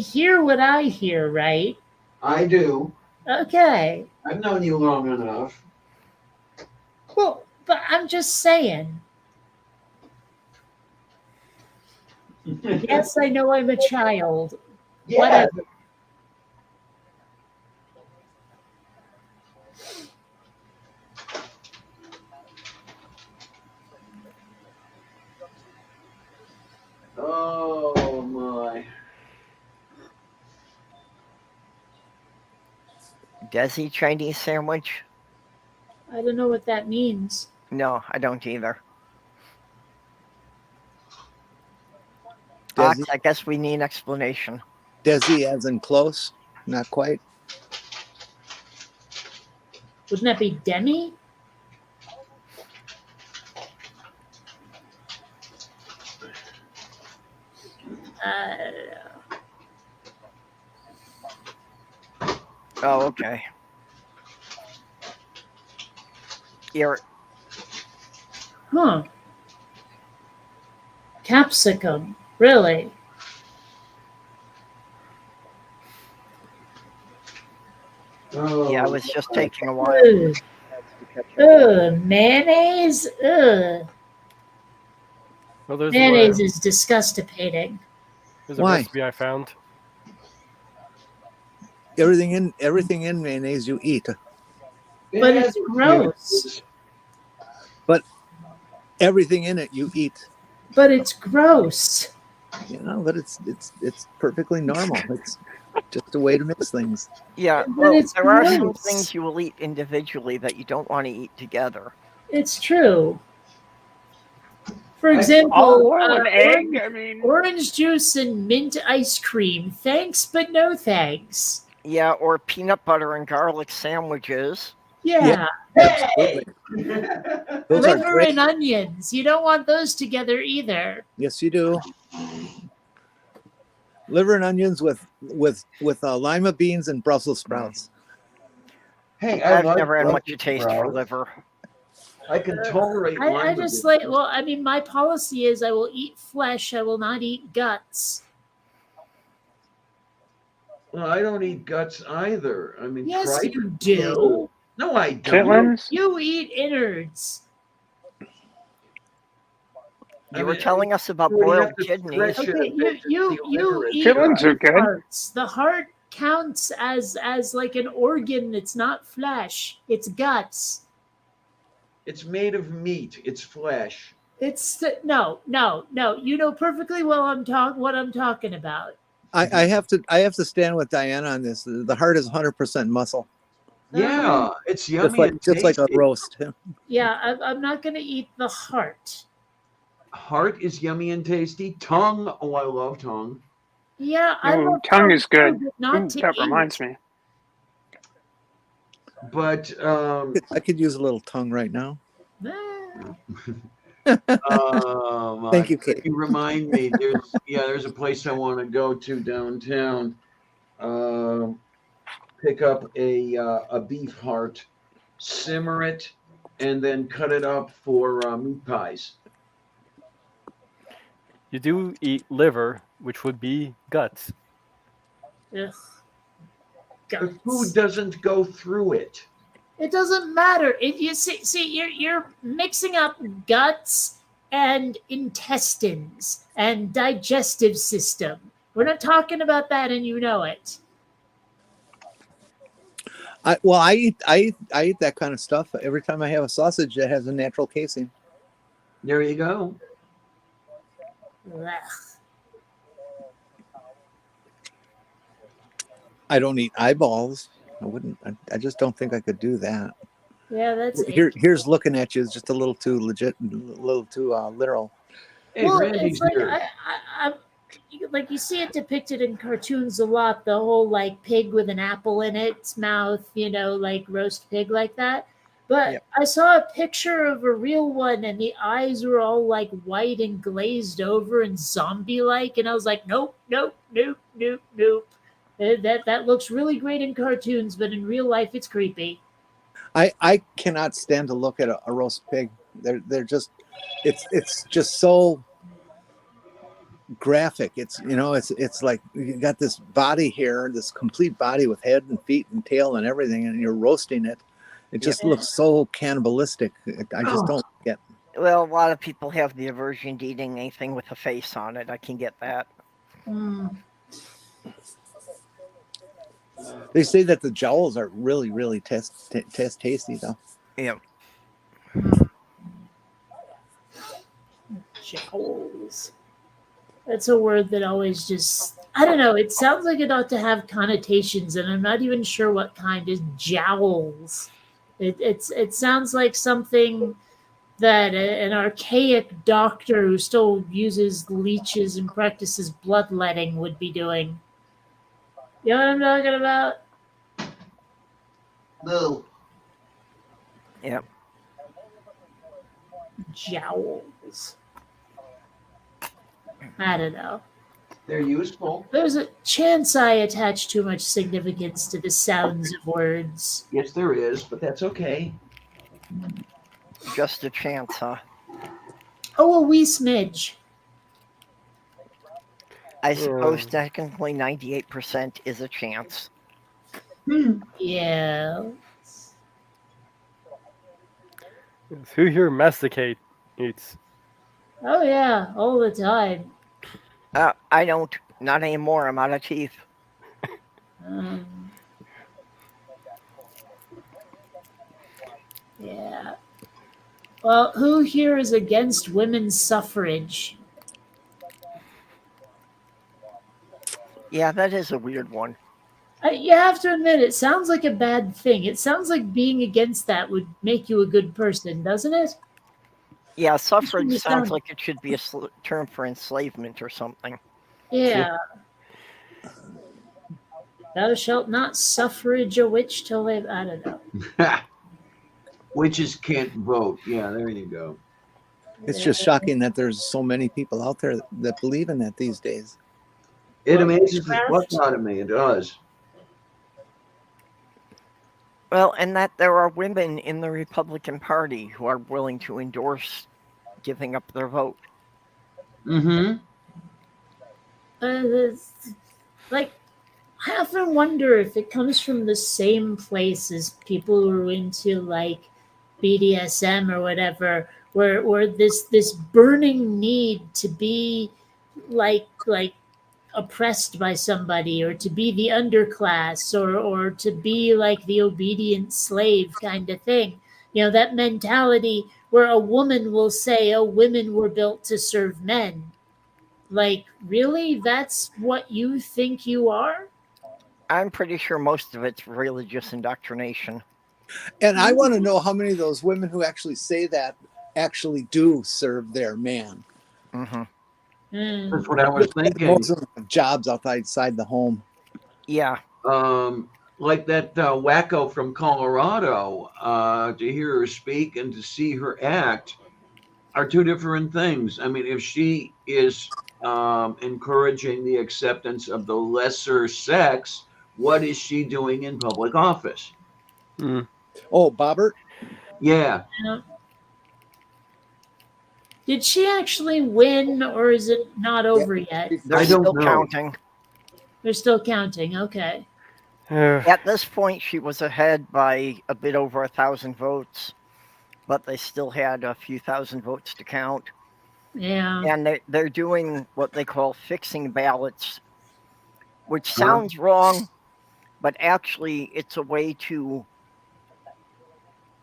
S6: hear what I hear, right?
S2: I do.
S6: Okay.
S2: I've known you long enough.
S6: Well, but I'm just saying. Yes, I know I'm a child.
S2: Yeah.
S6: Whatever.
S2: Oh my.
S1: Desi Chinese sandwich?
S6: I don't know what that means.
S1: No, I don't either.
S4: Desi,
S1: I guess we need an explanation.
S4: Desi as in close, not quite.
S6: Wouldn't that be Demi?
S1: Oh, okay. Here,
S6: Huh. Capsicum. Really?
S2: Oh.
S1: yeah, it was just taking a while.
S6: Ugh. Ugh. Mayonnaise? Ugh.
S3: Well, there's
S6: Mayonnaise is disgustipating.
S3: there's a
S4: Why?
S3: recipe I found.
S4: Everything in mayonnaise you eat,
S6: But it's gross.
S4: but everything in it you eat.
S6: But it's gross.
S4: But it's perfectly normal. It's just a way to mix things.
S1: Yeah,
S6: But
S1: well,
S6: it's
S1: there are some
S6: gross.
S1: things you will eat individually that you don't want to eat together.
S6: It's true. For
S7: Olive
S6: example,
S7: oil and egg. I mean,
S6: orange juice and mint ice cream. Thanks, but no thanks.
S1: Yeah, or peanut butter and garlic sandwiches.
S6: Yeah.
S4: Absolutely. Those are
S6: Liver
S4: great.
S6: and onions. You don't want those together either.
S4: Yes, you do. Liver and onions with lima beans and Brussels sprouts.
S2: Hey,
S1: I've
S2: like
S1: never had much
S2: Brussels
S1: taste for
S2: sprouts.
S1: liver.
S2: I can tolerate.
S6: I
S2: lima
S6: just
S2: beans.
S6: my policy is I will eat flesh. I will not eat guts.
S2: Well, I don't eat guts either. I mean,
S6: Yes,
S2: tripe.
S6: you do.
S2: No, I don't.
S7: chitlins.
S6: You eat innards.
S1: You were telling us about
S2: you would
S1: boiled
S2: have to
S1: kidneys.
S2: stretch it
S6: Okay,
S2: a bit to
S6: you
S2: deliver it.
S6: eat
S7: Chitlins are good.
S6: hearts. The heart counts as like an organ. It's not flesh. It's guts.
S2: It's made of meat. It's flesh.
S6: It's no. You know perfectly well what I'm talking about.
S4: I have to stand with Diana on this. The heart is 100% muscle,
S2: Yeah, it's yummy
S4: just like a
S2: tasty.
S4: roast.
S6: Yeah, I'm not going to eat the heart.
S2: Heart is yummy and tasty. Tongue, oh, I love tongue.
S6: Yeah, I
S7: Ooh,
S6: love
S7: tongue is good.
S6: but not
S7: Ooh,
S6: to
S7: that
S6: eat.
S7: reminds me.
S2: But
S4: I could use a little tongue right now.
S2: Thank
S4: you, Kate.
S2: You remind me. There's a place I want to go to downtown. Pick up a beef heart, simmer it, and then cut it up for meat pies.
S3: You do eat liver, which would be guts.
S6: Ugh.
S2: The
S6: Guts.
S2: food doesn't go through it.
S6: It doesn't matter. If you see, you're mixing up guts and intestines and digestive system. We're not talking about that, and you know it.
S4: I eat that kind of stuff every time I have a sausage that has a natural casing.
S2: There you go.
S6: Ugh.
S4: I don't eat eyeballs. I wouldn't. I just don't think I could do that.
S6: Yeah, that's
S4: Here's looking at you is just a little too legit, a little too literal.
S2: Hey,
S6: well,
S2: Randy's
S6: it's like
S2: here.
S6: like you see it depicted in cartoons a lot, the whole like pig with an apple in its mouth, like roast pig like that. But
S1: Yep.
S6: I saw a picture of a real one and the eyes were all like white and glazed over and zombie like, and I was like, nope, nope, nope, nope, nope. That looks really great in cartoons, but in real life it's creepy.
S4: I cannot stand to look at a roast pig. They're just it's just so graphic. It's like you got this body here, this complete body with head and feet and tail and everything, and you're roasting it. It just looks so cannibalistic. I just don't get.
S1: Well, a lot of people have the aversion to eating anything with a face on it. I can get that.
S4: They say that the jowls are really, really tasty, though.
S1: Yeah.
S6: Jowls. That's a word that always just, I don't know. It sounds like it ought to have connotations, and I'm not even sure what kind is jowls. It sounds like something that an archaic doctor who still uses leeches and practices bloodletting would be doing. You know what I'm talking about?
S2: No.
S1: Yep.
S6: Jowls. I don't know.
S2: They're useful.
S6: There's a chance I attach too much significance to the sounds of words.
S2: Yes, there is, but that's okay.
S1: Just a chance, huh?
S6: Oh, a wee smidge.
S1: I suppose technically 98% is a chance.
S6: Yeah.
S3: Who here masticate eats?
S6: Oh, yeah, all the time.
S1: I don't. Not anymore. I'm out of teeth.
S6: Yeah. Well, who here is against women's suffrage?
S1: Yeah, that is a weird one.
S6: You have to admit, it sounds like a bad thing. It sounds like being against that would make you a good person, doesn't it?
S1: Yeah, suffrage sounds like it should be a term for enslavement or something.
S6: Yeah. Thou shalt not suffrage a witch till they... I don't know.
S2: Witches can't vote. Yeah, there you go.
S4: It's just shocking that there's so many people out there that believe in that these days.
S2: It amazes the fuck out of me. It does.
S1: Well, and that there are women in the Republican Party who are willing to endorse giving up their vote.
S2: Mm-hmm.
S6: Like, I often wonder if it comes from the same place as people who are into like BDSM or whatever, where this burning need to be like oppressed by somebody, or to be the underclass, or to be like the obedient slave kind of thing. That mentality where a woman will say, oh, women were built to serve men. Like, really? That's what you think you are?
S1: I'm pretty sure most of it's religious indoctrination.
S4: And I want to know how many of those women who actually say that actually do serve their man.
S1: Mm-hmm.
S2: That's what I was thinking.
S4: Most of them have jobs outside the home.
S1: Yeah.
S2: Like that wacko from Colorado, to hear her speak and to see her act are two different things. I mean, if she is encouraging the acceptance of the lesser sex, what is she doing in public office?
S4: Oh, Bobbert?
S2: Yeah.
S6: Did she actually win, or is it not over yet?
S1: They're still counting.
S6: They're still counting. Okay.
S1: At this point, she was ahead by a bit over 1,000 votes, but they still had a few thousand votes to count.
S6: Yeah.
S1: And they're doing what they call fixing ballots, which sounds wrong, but actually it's a way to,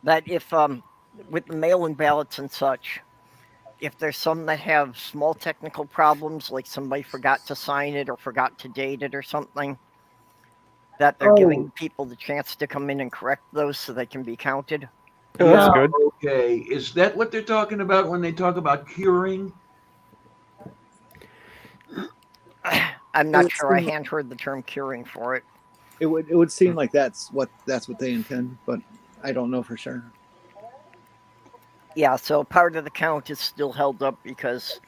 S1: that if, with the mail-in ballots and such, if there's some that have small technical problems, like somebody forgot to sign it or forgot to date it or something, that they're giving people the chance to come in and correct those so they can be counted.
S3: Oh, that's good.
S2: Okay. Is that what they're talking about when they talk about curing?
S1: I'm not sure. I hadn't heard the term curing for it.
S4: It would seem like that's what they intend, but I don't know for sure.
S1: Yeah, so part of the count is still held up because,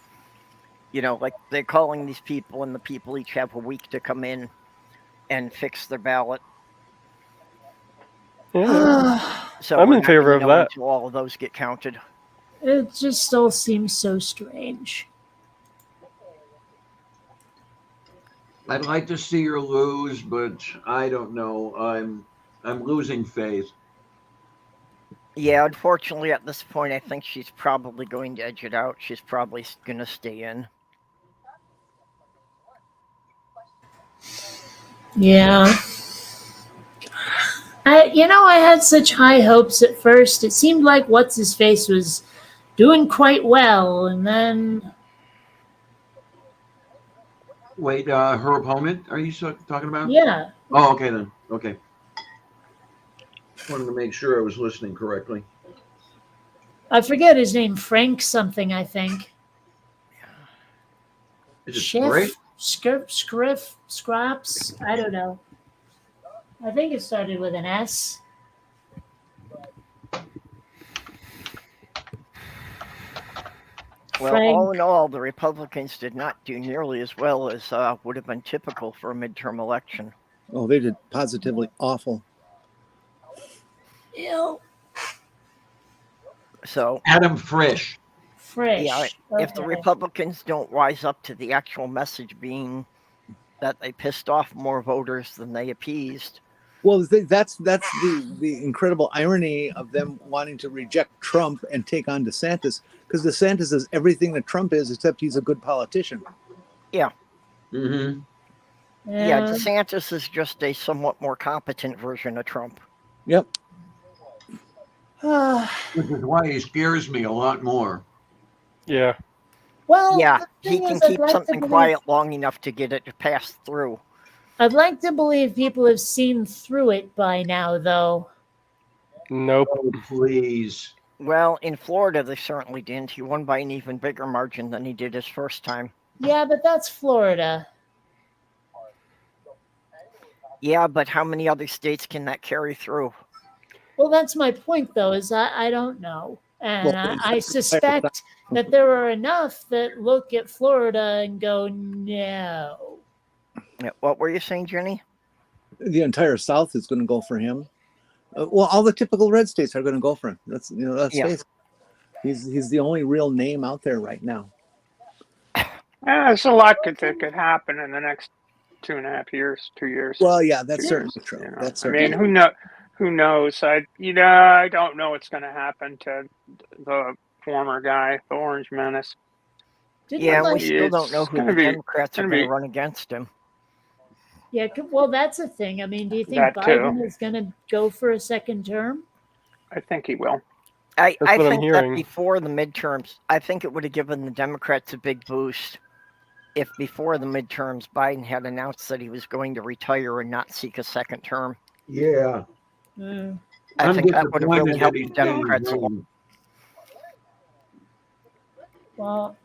S1: like they're calling these people, and the people each have a week to come in and fix their ballot.
S3: Yeah,
S1: So
S3: I'm
S1: we're
S3: in
S1: not
S3: favor
S1: gonna
S3: of
S1: know
S3: that.
S1: until all of those get counted.
S6: It just still seems so strange.
S2: I'd like to see her lose, but I don't know. I'm losing faith.
S1: Yeah, unfortunately, at this point, I think she's probably going to edge it out. She's probably going to stay in.
S6: Yeah. I had such high hopes at first. It seemed like what's his face was doing quite well, and then
S2: Wait, her opponent? Are you talking about?
S6: yeah,
S2: Oh, okay then. Okay. Wanted to make sure I was listening correctly.
S6: I forget his name, Frank something, I think.
S2: Is it great?
S6: Scraps, I don't know. I think it started with an S.
S1: Well, all in all, the Republicans did not do nearly as well as would have been typical for a midterm election.
S4: Oh, they did positively awful.
S6: Ew.
S1: So
S2: Adam Frisch.
S1: Yeah, if the Republicans don't rise up to the actual message being that they pissed off more voters than they appeased.
S4: Well, that's the incredible irony of them wanting to reject Trump and take on DeSantis, because DeSantis is everything that Trump is, except he's a good politician.
S1: Yeah.
S2: Mm-hmm.
S1: Yeah, DeSantis is just a somewhat more competent version of Trump.
S4: Yep.
S2: Which is why he scares me a lot more.
S3: Yeah.
S6: Well,
S1: yeah, he can keep something quiet long enough to get it to pass through.
S6: I'd like to believe people have seen through it by now, though.
S3: Nope.
S2: Oh, please.
S1: Well, in Florida, they certainly didn't. He won by an even bigger margin than he did his first time.
S6: Yeah, but that's Florida.
S1: Yeah, but how many other states can that carry through?
S6: Well, that's my point, though, is I don't know. And I suspect that there are enough that look at Florida and go, no.
S1: Yeah, what were you saying, Jenny?
S4: The entire South is going to go for him. Well, all the typical red states are going to go for him. That's face it. He's the only real name out there right now.
S7: There's a lot that could happen in the next 2.5 years, 2 years.
S4: Well, yeah, that's certainly true.
S7: You know?
S4: That's certainly
S7: I mean, who knows? I don't know what's going to happen to the former guy, the Orange Menace.
S1: Yeah, we still don't know who the Democrats are going to run against him.
S6: Yeah, well, that's a thing. I mean, do you think
S7: That
S6: Biden is going to go for a second term?
S7: I think he will.
S1: I think that before the midterms, I think it would have given the Democrats a big boost if before the midterms Biden had announced that he was going to retire and not seek a second term.
S2: Yeah.
S1: I think that would have really helped the Democrats a lot.
S6: Well,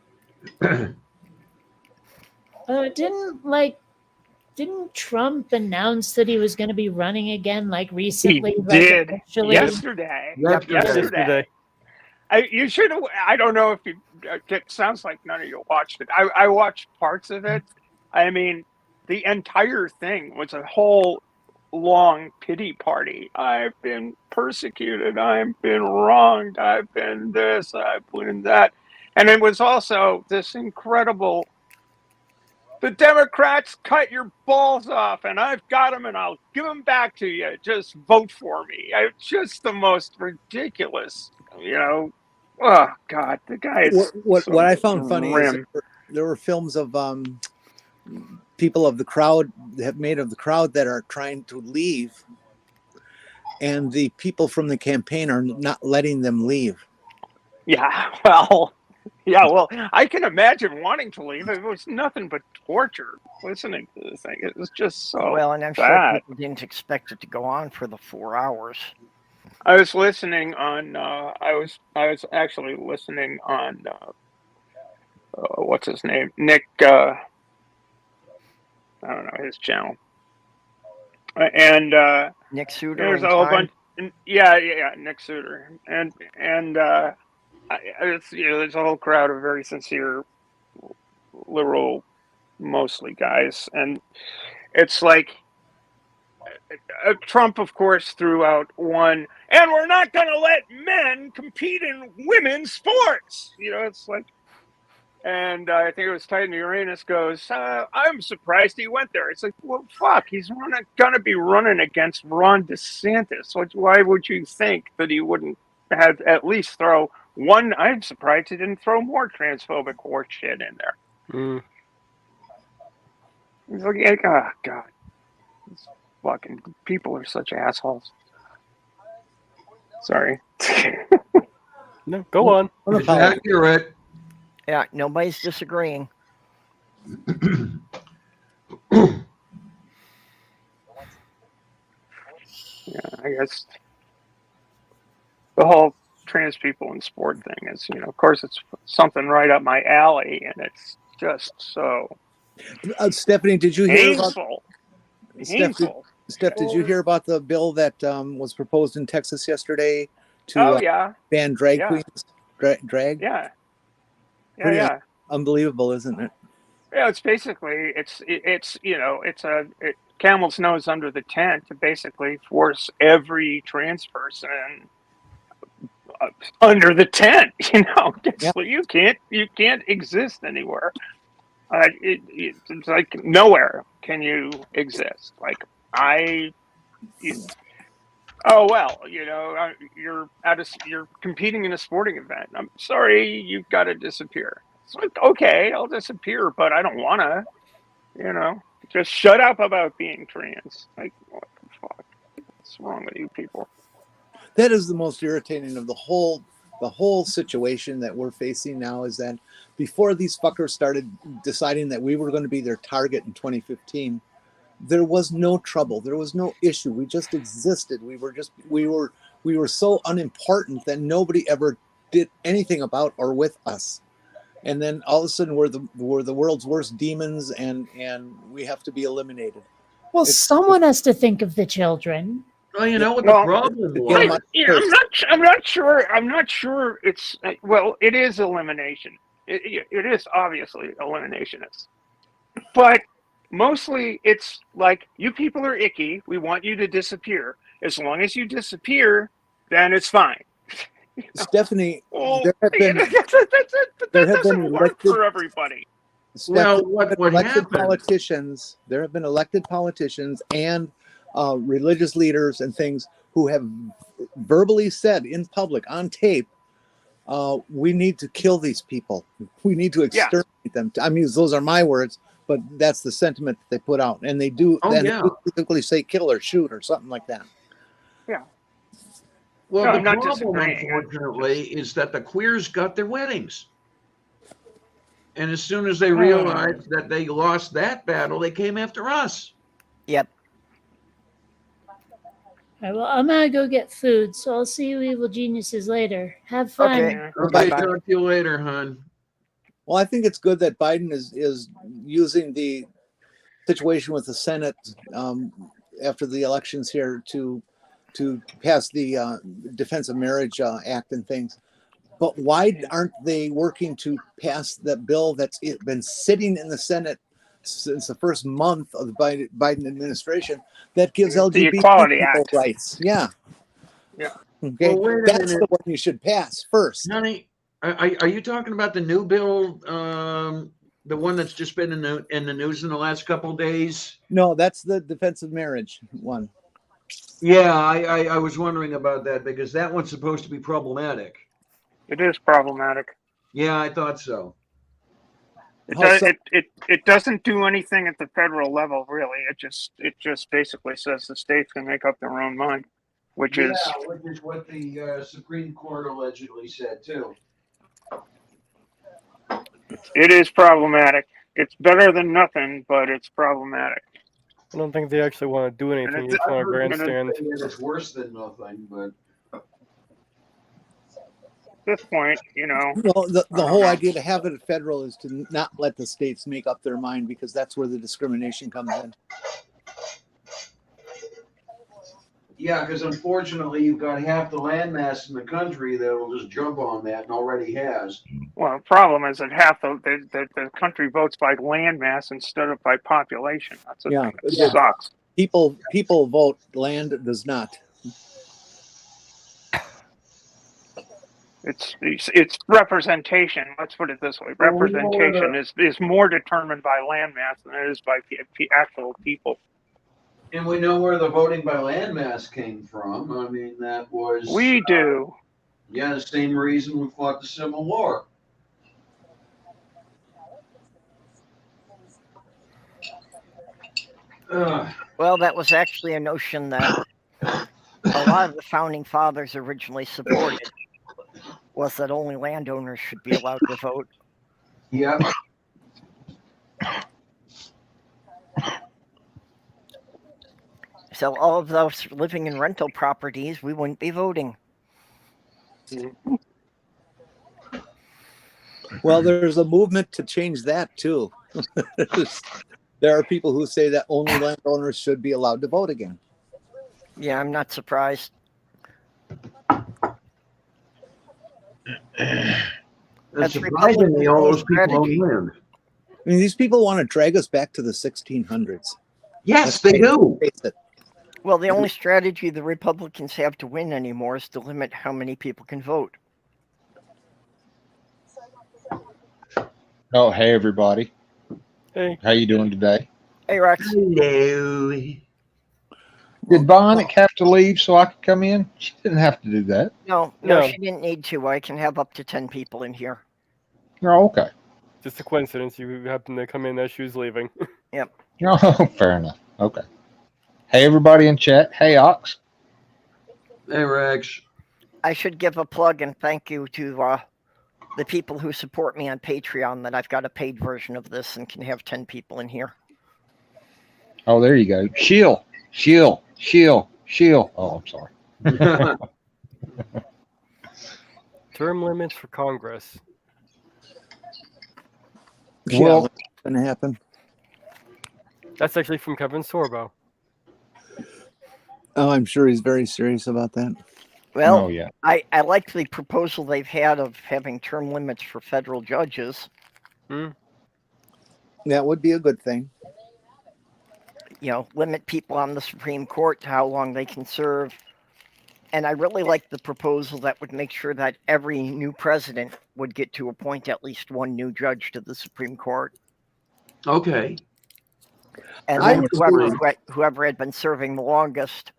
S6: didn't Trump announce that he was going to be running again, like recently?
S7: He did.
S6: Actually?
S7: Yesterday. You should have. I don't know if you. It sounds like none of you watched it. I watched parts of it. I mean, the entire thing was a whole long pity party. I've been persecuted. I've been wronged. I've been this. I've been that. And it was also this incredible. The Democrats cut your balls off, and I've got them, and I'll give them back to you. Just vote for me. Just the most ridiculous, Oh God, the guy is.
S4: What I found funny is there were films of people of the crowd have made of the crowd that are trying to leave, and the people from the campaign are not letting them leave.
S7: Yeah, well, I can imagine wanting to leave. It was nothing but torture listening to this thing. It was just so
S1: well, and I'm sure people didn't expect it to go on for the 4 hours.
S7: I was listening on. I was actually listening on. What's his name? Nick I don't know his channel, and
S1: Nick Suter
S7: there's
S1: and
S7: a whole
S1: Time.
S7: bunch. Yeah, Nick Suter, and it's there's a whole crowd of very sincere liberal, mostly guys, and it's like Trump, of course, threw out one, and we're not going to let men compete in women's sports. It's like, and I think it was Titan Uranus goes, I'm surprised he went there. It's like, well, fuck, he's going to be running against Ron DeSantis. Why would you think that he wouldn't have at least throw one? I'm surprised he didn't throw more transphobic horse shit in there.
S3: Mm.
S7: He's like, oh, God. These fucking people are such assholes. Sorry.
S3: No, go on.
S2: It's accurate.
S1: Yeah, nobody's disagreeing.
S7: Yeah, I guess the whole trans people in sport thing is, of course, it's something right up my alley, and it's just so
S4: Stephanie, did you hear about
S7: painful.
S4: Steph, did you hear about the bill that was proposed in Texas yesterday to
S7: Oh yeah,
S4: ban drag
S7: Yeah.
S4: queens? Drag?
S7: yeah,
S4: Pretty
S7: yeah.
S4: unbelievable, isn't it?
S7: Yeah, it's basically it's a camel's nose under the tent to basically force every trans person under the tent.
S4: Yeah.
S7: You can't exist anywhere. It's like nowhere can you exist. Like oh well, you're competing in a sporting event. I'm sorry, you've got to disappear. It's like, okay, I'll disappear, but I don't want to. Just shut up about being trans. Like, what the fuck? What's wrong with you people?
S4: That is the most irritating of the whole situation that we're facing now, is that before these fuckers started deciding that we were going to be their target in 2015, there was no trouble. There was no issue. We just existed. We were so unimportant that nobody ever did anything about or with us. And then all of a sudden we're the world's worst demons, and we have to be eliminated.
S6: Well, someone has to think of the children.
S2: Well, you know what the problem was?
S7: I'm not sure. It's it is elimination. It is obviously eliminationist, but mostly it's like, you people are icky. We want you to disappear. As long as you disappear, then it's fine.
S4: Stephanie,
S7: That doesn't work for everybody.
S2: Well, what happened?
S4: There have been elected politicians and religious leaders and things who have verbally said in public on tape, we need to kill these people. We need to exterminate them. I mean, those are my words, but that's the sentiment that they put out, and they do. They typically say kill or shoot or something like that.
S7: Yeah.
S2: Well,
S7: No,
S2: the
S7: I'm not
S2: problem,
S7: disagreeing.
S2: unfortunately, is that the queers got their weddings. And as soon as they realized that they lost that battle, they came after us.
S1: Yep.
S6: All right, well, I'm going to go get food, so I'll see you evil geniuses later. Have fun.
S1: Okay.
S2: Okay,
S1: Bye-bye.
S2: talk to you later, hon.
S4: Well, I think it's good that Biden is using the situation with the Senate after the elections here to pass the Defense of Marriage Act and things. But why aren't they working to pass that bill that's been sitting in the Senate since the first month of the Biden administration that gives LGBT
S7: Equality
S4: people
S7: Act.
S4: rights? Yeah.
S7: Yeah.
S4: Okay.
S2: Well, wait a
S4: That's
S2: minute.
S4: the one you should pass first.
S2: Honey, are you talking about the new bill, the one that's just been in the news in the last couple of days?
S4: No, that's the Defense of Marriage one.
S2: Yeah, I was wondering about that, because that one's supposed to be problematic.
S7: It is problematic.
S2: Yeah, I thought so.
S7: It doesn't do anything at the federal level, really. It just basically says the states can make up their own mind, which is
S2: what the Supreme Court allegedly said too.
S7: it is problematic. It's better than nothing, but it's problematic.
S3: I don't think they actually want to do anything. You just want to grandstand.
S2: It's worse than nothing, but
S7: this point,
S4: Well, the whole idea to have it federal is to not let the states make up their mind, because that's where the discrimination comes in.
S2: Yeah, because unfortunately, you've got half the landmass in the country that will just jump on that and already has.
S7: Well, the problem is that half the country votes by landmass instead of by population. That's the thing that sucks.
S4: People vote, land does not.
S7: It's representation. Let's put it this way: representation is more determined by landmass than it is by actual people.
S2: And we know where the voting by landmass came from. I mean, that was...
S7: We do.
S2: Yeah, the same reason we fought the Civil War.
S1: Well, that was actually a notion that a lot of the founding fathers originally supported, was that only landowners should be allowed to vote.
S2: Yep.
S1: So all of those living in rental properties, we wouldn't be voting.
S4: Well, there's a movement to change that too. There are people who say that only landowners should be allowed to vote again.
S1: Yeah, I'm not surprised.
S2: That's surprisingly all those people own land.
S4: I mean, these people want to drag us back to the 1600s.
S2: Yes, they do.
S1: Well, the only strategy the Republicans have to win anymore is to limit how many people can vote.
S8: Oh, hey everybody.
S3: Hey.
S8: How you doing today?
S1: Hey, Rex.
S2: Hello.
S8: Did Vonrek have to leave so I could come in? She didn't have to do that.
S1: No,
S3: No.
S1: she didn't need to. I can have up to 10 people in here.
S8: Oh, okay.
S3: Just a coincidence. You happened to come in as she was leaving.
S1: Yep.
S8: Oh, fair enough. Okay. Hey everybody in chat. Hey Ox.
S2: Hey, Rex.
S1: I should give a plug and thank you to the people who support me on Patreon, that I've got a paid version of this and can have 10 people in here.
S8: Oh, there you go. Shield. Oh, I'm sorry.
S3: Term limits for Congress.
S4: Well, what's going to happen?
S3: That's actually from Kevin Sorbo.
S4: Oh, I'm sure he's very serious about that.
S1: Well,
S8: Oh, yeah.
S1: I like the proposal they've had of having term limits for federal judges.
S4: That would be a good thing.
S1: Limit people on the Supreme Court to how long they can serve. And I really like the proposal that would make sure that every new president would get to appoint at least one new judge to the Supreme Court.
S2: Okay.
S1: And then whoever had been serving the longest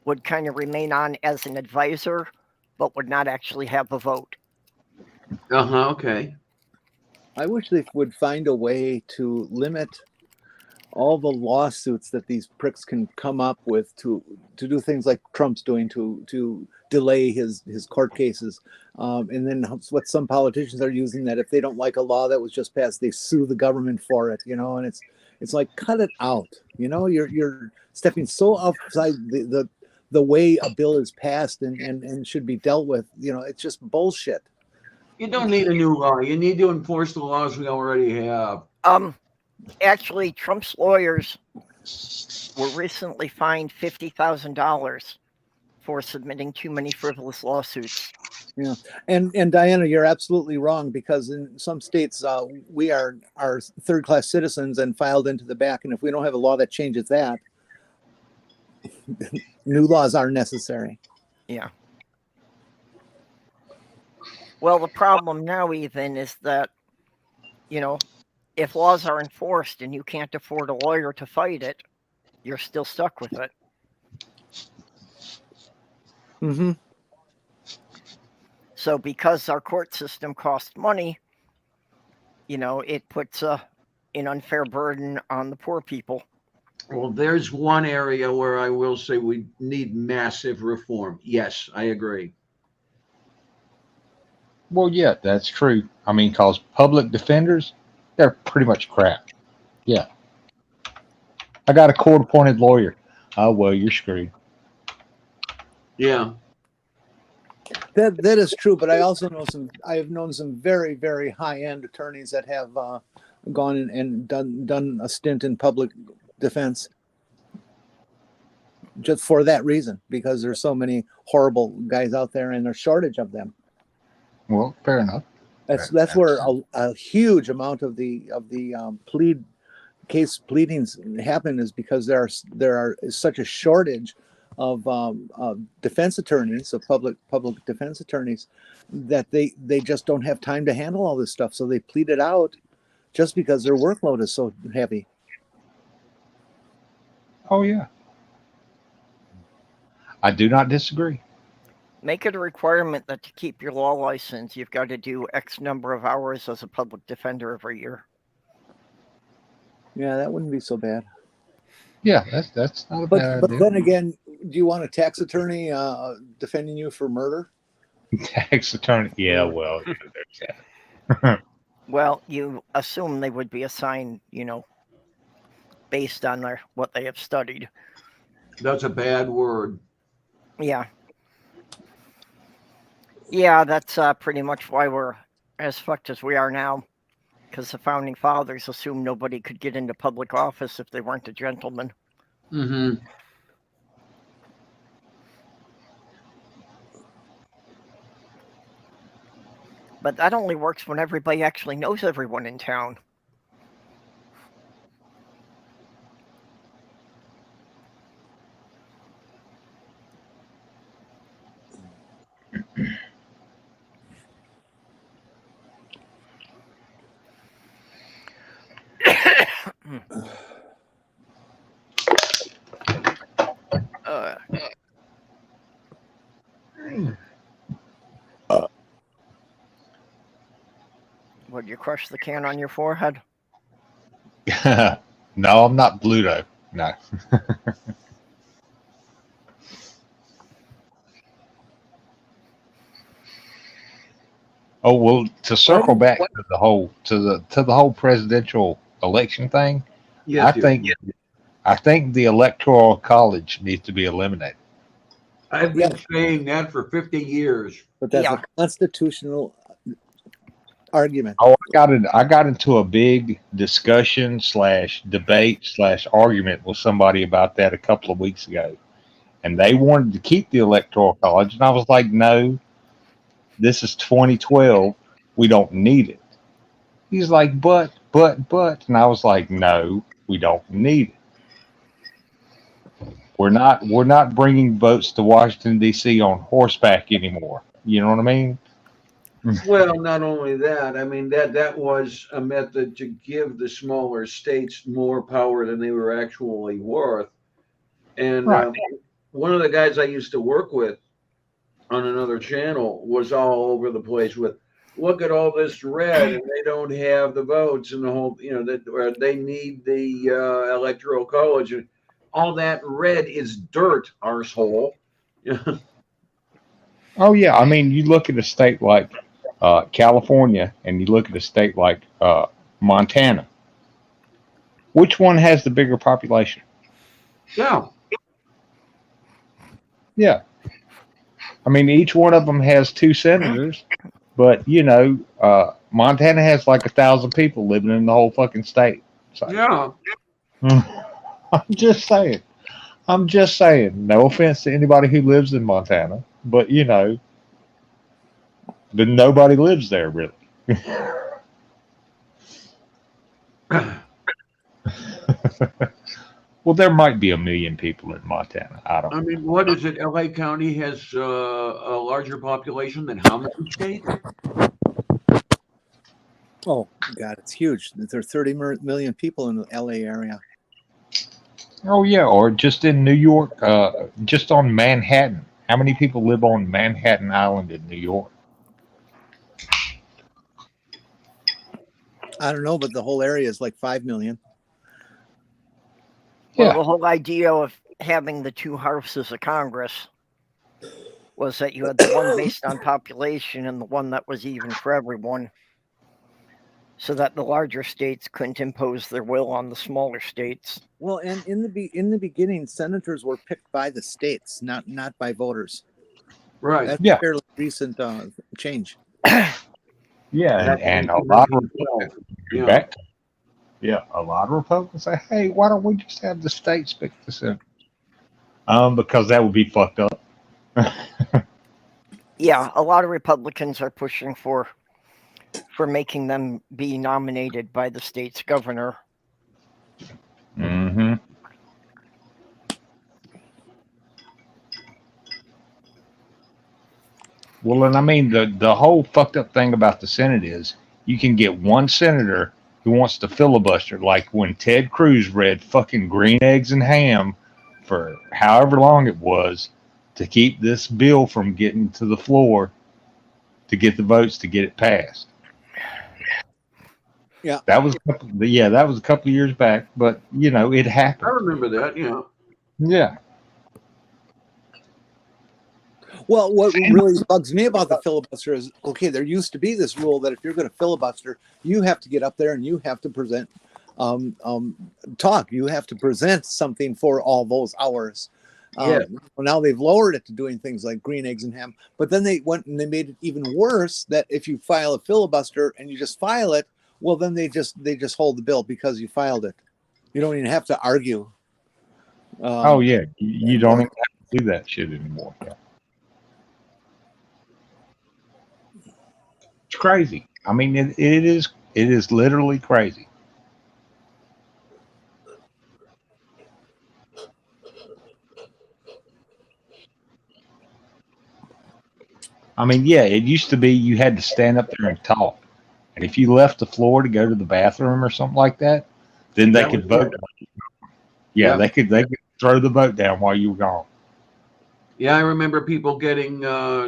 S1: would kind of remain on as an advisor, but would not actually have a vote.
S2: Okay.
S4: I wish they would find a way to limit all the lawsuits that these pricks can come up with to do things like Trump's doing to delay his court cases. And then what some politicians are using, that if they don't like a law that was just passed, they sue the government for it, and it's like, cut it out. You're stepping so outside the way a bill is passed and should be dealt with. It's just bullshit.
S2: You don't need a new law. You need to enforce the laws we already have.
S1: Actually, Trump's lawyers were recently fined $50,000 for submitting too many frivolous lawsuits.
S4: Yeah, and Diana, you're absolutely wrong, because in some states we are third-class citizens and filed into the back, and if we don't have a law that changes that, new laws are necessary.
S1: Yeah. Well, the problem now even is that, if laws are enforced and you can't afford a lawyer to fight it, you're still stuck with it.
S4: Mm-hmm.
S1: So because our court system costs money, it puts an unfair burden on the poor people.
S2: Well, there's one area where I will say we need massive reform. Yes, I agree.
S8: Well, yeah, that's true. I mean, because public defenders, they're pretty much crap. Yeah. I got a court-appointed lawyer. Oh, well, you're screwed.
S2: Yeah.
S4: That is true, but I also know I have known some very, very high end attorneys that have gone and done a stint in public defense just for that reason, because there's so many horrible guys out there and there's a shortage of them.
S8: Well, fair enough.
S4: That's where a huge amount of the case pleadings happen, is because there is such a shortage of defense attorneys, of public defense attorneys, that they just don't have time to handle all this stuff. So they plead it out just because their workload is so heavy.
S8: Oh yeah, I do not disagree.
S1: Make it a requirement that to keep your law license, you've got to do X number of hours as a public defender every year.
S4: Yeah, that wouldn't be so bad.
S8: Yeah, that's not a bad
S4: But
S8: idea.
S4: then again, do you want a tax attorney defending you for murder?
S8: Tax attorney. Yeah, well, there's that.
S1: Well, you assume they would be assigned, based on what they have studied.
S2: That's a bad word.
S1: Yeah. Yeah, that's pretty much why we're as fucked as we are now. Because the founding fathers assumed nobody could get into public office if they weren't a gentleman.
S2: Mm-hmm.
S1: But that only works when everybody actually knows everyone in town. Would you crush the can on your forehead?
S8: No, I'm not Bluto. No. Oh well, to circle back to the whole presidential election thing,
S2: Yes,
S8: I think the electoral college needs to be eliminated.
S2: I've been saying that for 50 years.
S4: But that's a constitutional argument.
S8: Oh, I got into a big discussion / debate / argument with somebody about that a couple of weeks ago, and they wanted to keep the electoral college, and I was like, no, this is 2012, we don't need it. He's like, but, and I was like, no, we don't need it. We're not bringing votes to Washington D.C. on horseback anymore. You know what I mean?
S2: Well, not only that, I mean that was a method to give the smaller states more power than they were actually worth. And
S8: right.
S2: One of the guys I used to work with on another channel was all over the place with, look at all this red, and they don't have the votes, and the whole, that they need the electoral college, and all that red is dirt, arsehole.
S8: Oh yeah, I mean, you look at a state like California, and you look at a state like Montana. Which one has the bigger population?
S2: Yeah.
S8: Yeah. I mean, each one of them has 2 senators, but Montana has like 1,000 people living in the whole fucking state. So,
S2: yeah.
S8: I'm just saying. No offense to anybody who lives in Montana, but then nobody lives there really. Well, there might be 1 million people in Montana. I
S2: mean, what is it? LA County has a larger population than how many states?
S4: Oh, God, it's huge. There are 30 million people in the LA area.
S8: Oh, yeah, or just in New York, just on Manhattan. How many people live on Manhattan Island in New York?
S4: I don't know, but the whole area is like 5 million.
S1: Well, the whole idea of having the 2 houses of Congress was that you had the one based on population and the one that was even for everyone, so that the larger states couldn't impose their will on the smaller states.
S4: Well, and in the beginning, senators were picked by the states, not by voters.
S2: Right.
S4: That's
S8: Yeah.
S4: a fairly recent change.
S8: Yeah, and a lot of Republicans go back. Yeah, a lot of Republicans say, "Hey, why don't we just have the states pick this in?" Because that would be fucked up.
S1: Yeah, a lot of Republicans are pushing for making them be nominated by the state's governor.
S8: Mm-hmm. Well, and I mean the whole fucked up thing about the Senate is you can get one senator who wants to filibuster, like when Ted Cruz read fucking green eggs and ham for however long it was to keep this bill from getting to the floor to get the votes to get it passed.
S4: Yeah.
S8: That was that was a couple of years back, but it
S2: I
S8: happened.
S2: remember that. Yeah.
S8: Yeah.
S4: Well, what really bugs me about the filibuster is, okay, there used to be this rule that if you're going to filibuster, you have to get up there and you have to present, talk. You have to present something for all those hours.
S2: Yeah.
S4: Well, now they've lowered it to doing things like green eggs and ham. But then they went and they made it even worse that if you file a filibuster and you just file it, well, then they just hold the bill because you filed it. You don't even have to argue.
S8: Oh yeah, you don't even have to do that shit anymore. Yeah. It's crazy. I mean, it is literally crazy. I mean, yeah, it used to be you had to stand up there and talk, and if you left the floor to go to the bathroom or something like that, then they could vote. Yeah, they could throw the vote down while you were gone.
S2: Yeah, I remember people getting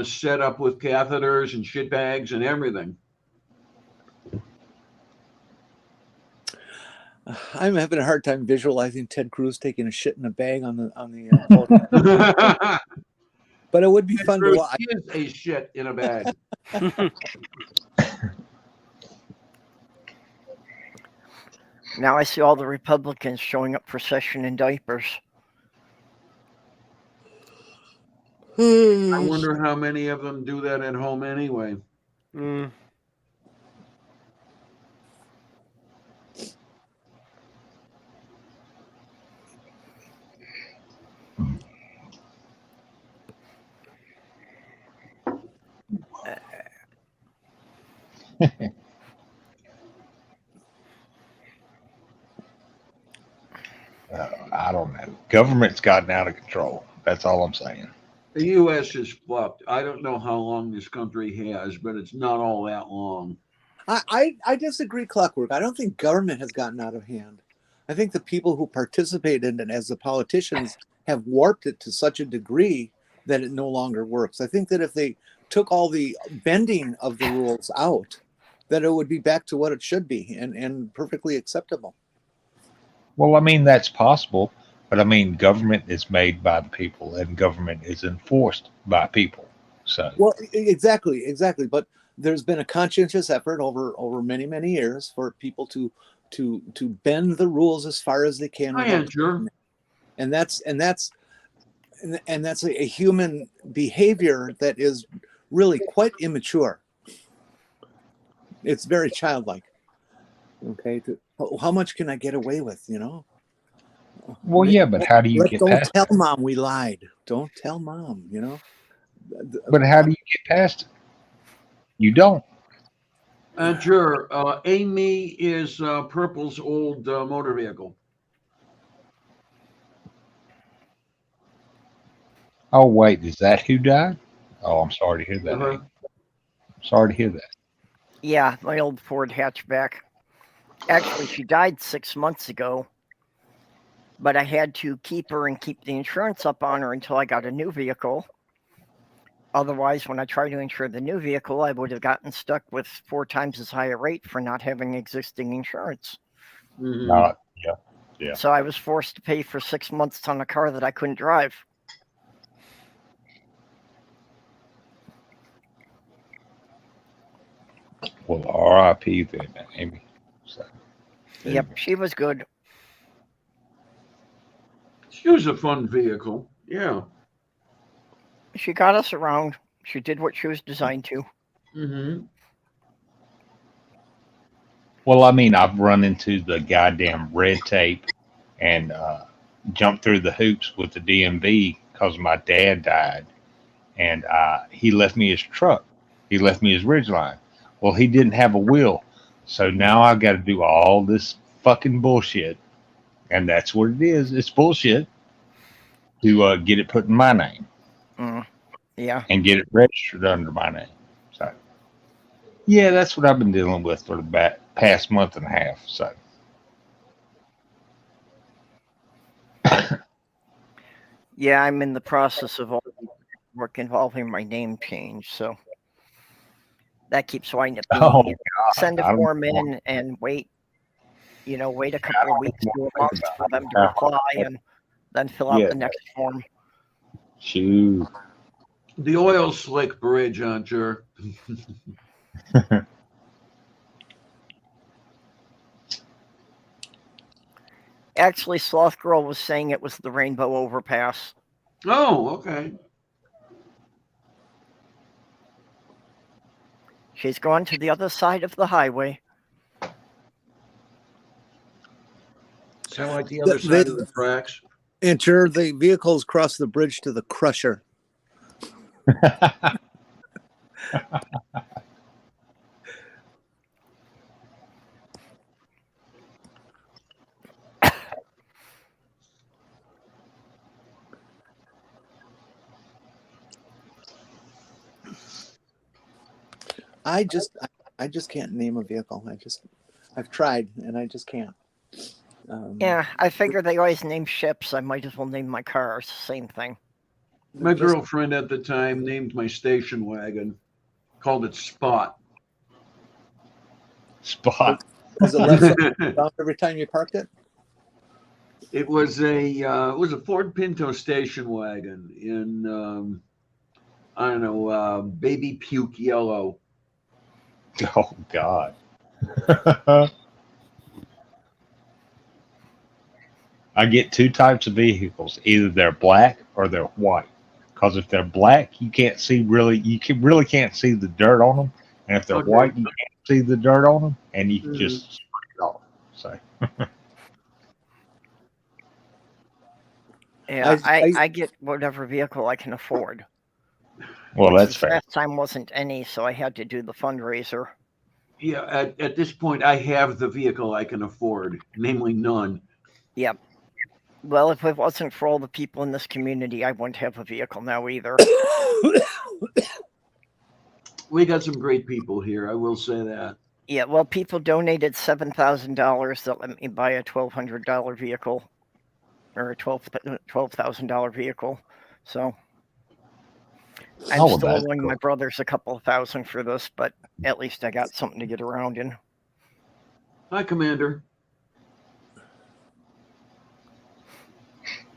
S2: set up with catheters and shit bags and everything.
S4: I'm having a hard time visualizing Ted Cruz taking a shit in a bag on the podium. But it would be fun to watch.
S2: He is a shit in a bag.
S1: Now I see all the Republicans showing up for session in diapers.
S2: I wonder how many of them do that at home anyway.
S3: Mm.
S8: I don't know. Government's gotten out of control. That's all I'm saying.
S2: The U.S. is fucked. I don't know how long this country has, but it's not all that long.
S4: I disagree, Clockwork. I don't think government has gotten out of hand. I think the people who participate in it as the politicians have warped it to such a degree that it no longer works. I think that if they took all the bending of the rules out, that it would be back to what it should be and perfectly acceptable.
S8: Well, I mean, that's possible, but I mean, government is made by the people and government is enforced by people. So,
S4: well, exactly. But there's been a conscientious effort over many years for people to bend the rules as far as they can.
S2: Sure.
S4: And that's a human behavior that is really quite immature. It's very childlike. Okay, how much can I get away with?
S8: well, yeah, but how do you get
S4: don't
S8: past?
S4: Tell mom we lied. Don't tell mom.
S8: But how do you get past it? You don't.
S2: Sure. Amy is Purple's old motor vehicle.
S8: Oh wait, is that who died? Oh, I'm sorry to hear that.
S2: Uh-huh.
S8: Sorry to hear that.
S1: Yeah, my old Ford hatchback. Actually, she died 6 months ago, but I had to keep her and keep the insurance up on her until I got a new vehicle. Otherwise, when I tried to insure the new vehicle, I would have gotten stuck with 4 times as high a rate for not having existing insurance.
S2: Mm-hmm.
S8: Yeah.
S1: So I was forced to pay for 6 months on a car that I couldn't drive.
S8: Well, R.I.P. then, Amy. So,
S1: Yep, she was good.
S2: She was a fun vehicle. Yeah.
S1: She got us around. She did what she was designed to.
S2: Mm-hmm.
S8: Well, I mean, I've run into the goddamn red tape and jumped through the hoops with the DMV because my dad died, and he left me his truck. He left me his Ridgeline. Well, he didn't have a will, so now I've got to do all this fucking bullshit, and that's what it is. It's bullshit to get it put in my name
S1: Yeah.
S8: and get it registered under my name. So, yeah, that's what I've been dealing with for the past month and a half. So.
S1: Yeah, I'm in the process of all the work involving my name change, so that keeps winding up being
S8: Oh,
S1: send a
S8: I don't
S1: form
S8: know.
S1: in and wait a couple of weeks to a month for them to reply and then fill out
S8: Yeah.
S1: the next form.
S8: Shoot.
S2: The oil slick bridge, aren't you?
S1: Actually, Sloth Girl was saying it was the Rainbow Overpass.
S2: Oh, okay.
S1: She's gone to the other side of the highway.
S2: Sound like the other side of the tracks.
S4: And sure, the vehicles cross the bridge to the crusher. I just can't name a vehicle. I've tried and I just can't.
S1: Yeah, I figure they always name ships. I might as well name my cars. Same thing.
S2: My girlfriend at the time named my station wagon, called it Spot.
S8: Spot.
S4: Was it left down every time you parked it?
S2: It was a Ford Pinto station wagon in I don't know, baby puke yellow.
S8: Oh God. I get two types of vehicles. Either they're black or they're white. Because if they're black, you can't can't see the dirt on them. And if they're
S2: Okay.
S8: white, you can't see the dirt on them, and you can just spray it off. So.
S1: Yeah, I get whatever vehicle I can afford.
S8: Well, that's fair.
S1: Last time wasn't any, so I had to do the fundraiser.
S2: Yeah, at this point, I have the vehicle I can afford, namely none.
S1: Yep. Well, if it wasn't for all the people in this community, I wouldn't have a vehicle now either.
S2: We got some great people here, I will say that.
S1: Yeah, well, people donated $7,000 that let me buy a $1,200 vehicle or a $12,000 vehicle. So I'm still owing my brothers a couple of thousand for this, but at least I got something to get around in.
S2: Hi, Commander.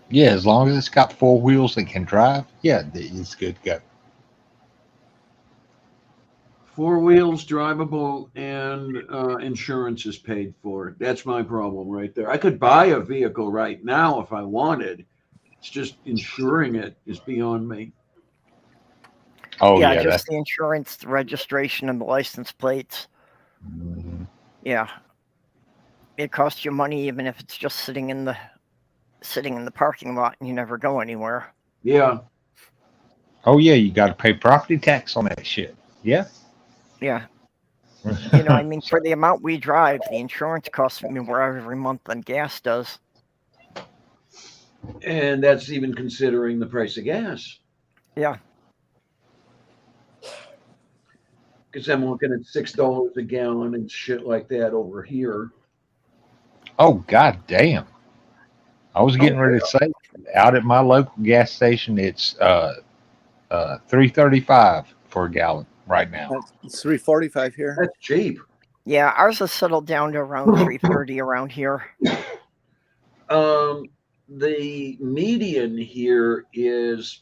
S8: Yeah, as long as it's got four wheels that can drive, yeah, it's good to go.
S2: 4 wheels, drivable, and insurance is paid for. That's my problem right there. I could buy a vehicle right now if I wanted. It's just insuring it is beyond me.
S8: Oh,
S1: yeah, just the insurance, the registration, and the license plates.
S8: Mm-hmm.
S1: Yeah, it costs you money even if it's just sitting in the parking lot and you never go anywhere.
S2: Yeah.
S8: Oh yeah, you got to pay property tax on that shit. Yeah.
S1: Yeah. I mean, for the amount we drive, the insurance costs me more every month than gas does.
S2: And that's even considering the price of gas.
S1: Yeah.
S2: Because I'm looking at $6 a gallon and shit like that over here.
S8: Oh God damn! I was getting ready to say, out at my local gas station, it's $3.35 for a gallon right now.
S4: It's $3.45 here.
S2: That's cheap.
S1: Yeah, ours has settled down to around $3.30 around here.
S2: The median here is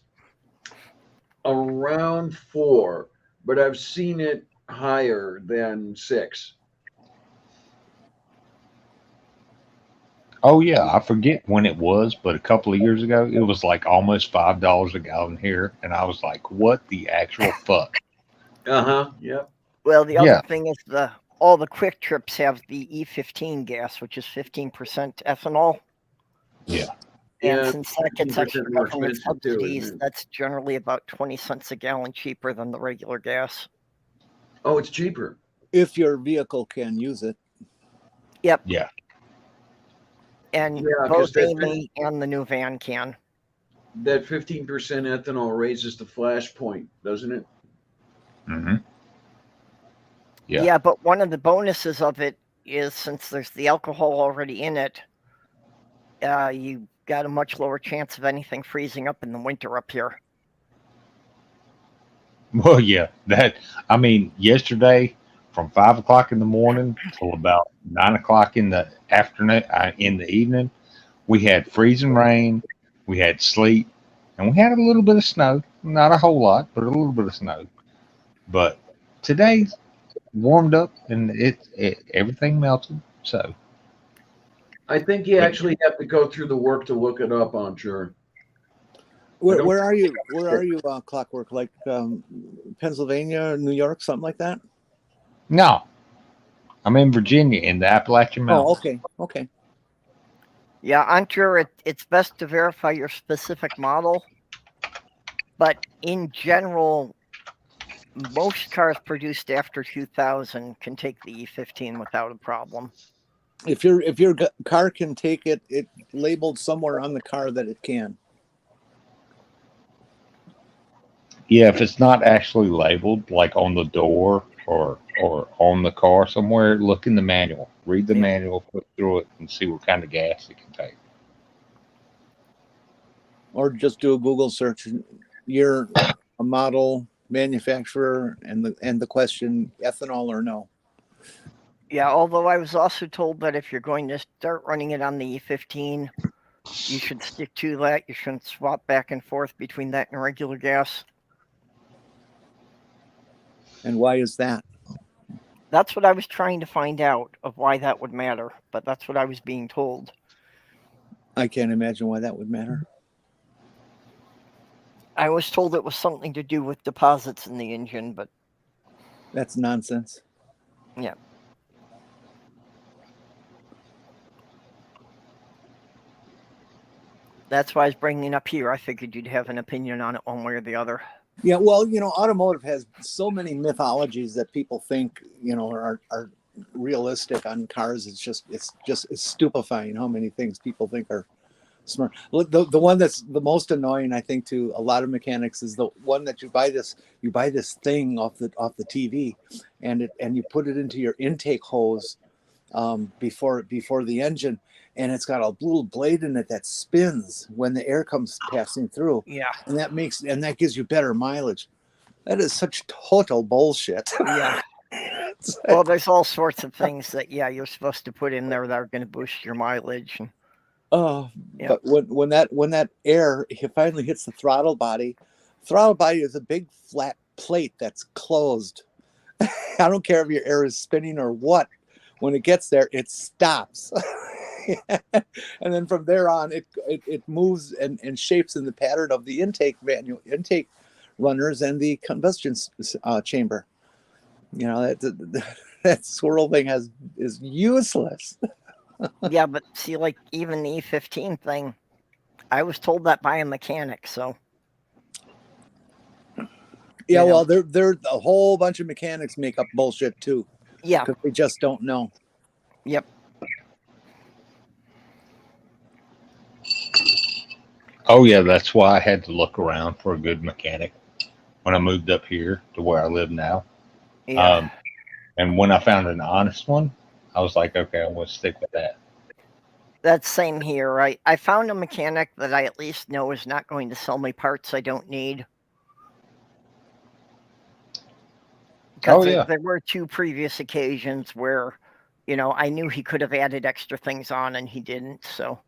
S2: around $4, but I've seen it higher than $6.
S8: Oh yeah, I forget when it was, but a couple of years ago, it was like almost $5 a gallon here, and I was like, "What the actual fuck?"
S2: Uh-huh. Yep.
S1: Well, the other
S8: Yeah,
S1: thing is all the quick trips have the E15 gas, which is 15% ethanol.
S8: yeah.
S1: And
S2: Yeah,
S1: since that gets
S2: 15%
S1: extra
S2: more
S1: government
S2: expensive too,
S1: subsidies,
S2: isn't it?
S1: that's generally about 20 cents a gallon cheaper than the regular gas.
S2: Oh, it's cheaper.
S4: If your vehicle can use it.
S1: Yep.
S8: Yeah.
S1: And
S2: Yeah,
S1: both
S2: because
S1: Amy and the new van can.
S2: that 15% ethanol raises the flash point, doesn't it?
S8: Hmm. Yeah.
S1: Yeah, but one of the bonuses of it is since there's the alcohol already in it, you got a much lower chance of anything freezing up in the winter up here.
S8: Well, yeah. I mean, yesterday from 5 o'clock in the morning till about 9 o'clock in the afternoon, in the evening, we had freezing rain, we had sleet, and we had a little bit of snow. Not a whole lot, but a little bit of snow. But today's warmed up and it everything melted. So,
S2: I think you
S8: but
S2: actually have to go through the work to look it up, I'm sure.
S4: Where are you? Where are you? Clockwork, like Pennsylvania, New York, something like that.
S8: no, I'm in Virginia in the Appalachian
S4: Oh,
S8: Mountains.
S4: okay, okay.
S1: Yeah, I'm sure it's best to verify your specific model, but in general, most cars produced after 2000 can take the E15 without a problem.
S4: If your car can take it, it labeled somewhere on the car that it can.
S8: Yeah, if it's not actually labeled, like on the door or on the car somewhere, look in the manual. Read the
S1: Yep.
S8: manual, look through it, and see what kind of gas it can take.
S4: Or just do a Google search. Year, a model, manufacturer, and the question: ethanol or no.
S1: Yeah, although I was also told that if you're going to start running it on the E15, you should stick to that. You shouldn't swap back and forth between that and regular gas.
S4: And why is that?
S1: That's what I was trying to find out of why that would matter, but that's what I was being told.
S4: I can't imagine why that would matter.
S1: I was told it was something to do with deposits in the engine, but
S4: That's nonsense.
S1: yeah. That's why I was bringing it up here. I figured you'd have an opinion on it one way or the other.
S4: Yeah, well, automotive has so many mythologies that people think, are realistic on cars. It's stupefying how many things people think are smart. Look, the one that's the most annoying, I think, to a lot of mechanics is the one that you buy this thing off the TV, and you put it into your intake hose before the engine, and it's got a little blade in it that spins when the air comes passing through.
S1: Yeah.
S4: And that gives you better mileage. That is such total bullshit.
S1: Yeah. Well, there's all sorts of things that you're supposed to put in there that are going to boost your mileage. And,
S4: but when that air finally hits the throttle body is a big flat plate that's closed. I don't care if your air is spinning or what. When it gets there, it stops. And then from there on, it moves and shapes in the pattern of the intake runners and the combustion chamber. That swirl thing is useless.
S1: yeah, but see, like even the E15 thing, I was told that by a mechanic. So
S4: yeah, well, there a whole bunch of mechanics make up bullshit too.
S1: Yeah,
S4: because they just don't know.
S1: Yep.
S8: Oh yeah, that's why I had to look around for a good mechanic when I moved up here to where I live now.
S1: Yeah.
S8: And when I found an honest one, I was like, okay, I'm going to stick with that.
S1: That's same here. I found a mechanic that I at least know is not going to sell me parts I don't need. Because there were two previous occasions where, I knew he could have added extra things on and he didn't. So.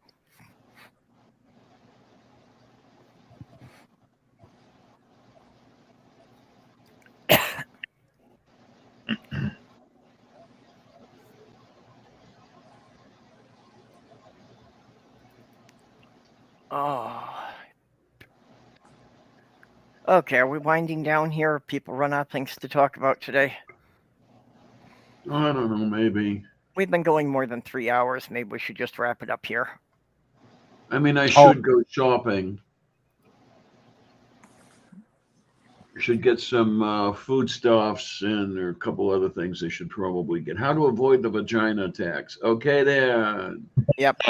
S1: Oh. Okay, are we winding down here? People run out of things to talk about today.
S2: I don't know, maybe.
S1: We've been going more than 3 hours. Maybe we should just wrap it up here.
S2: I mean, I should go shopping. I should get some foodstuffs, and there are a couple other things I should probably get. How to avoid the vagina attacks. Okay, then.
S1: Yep.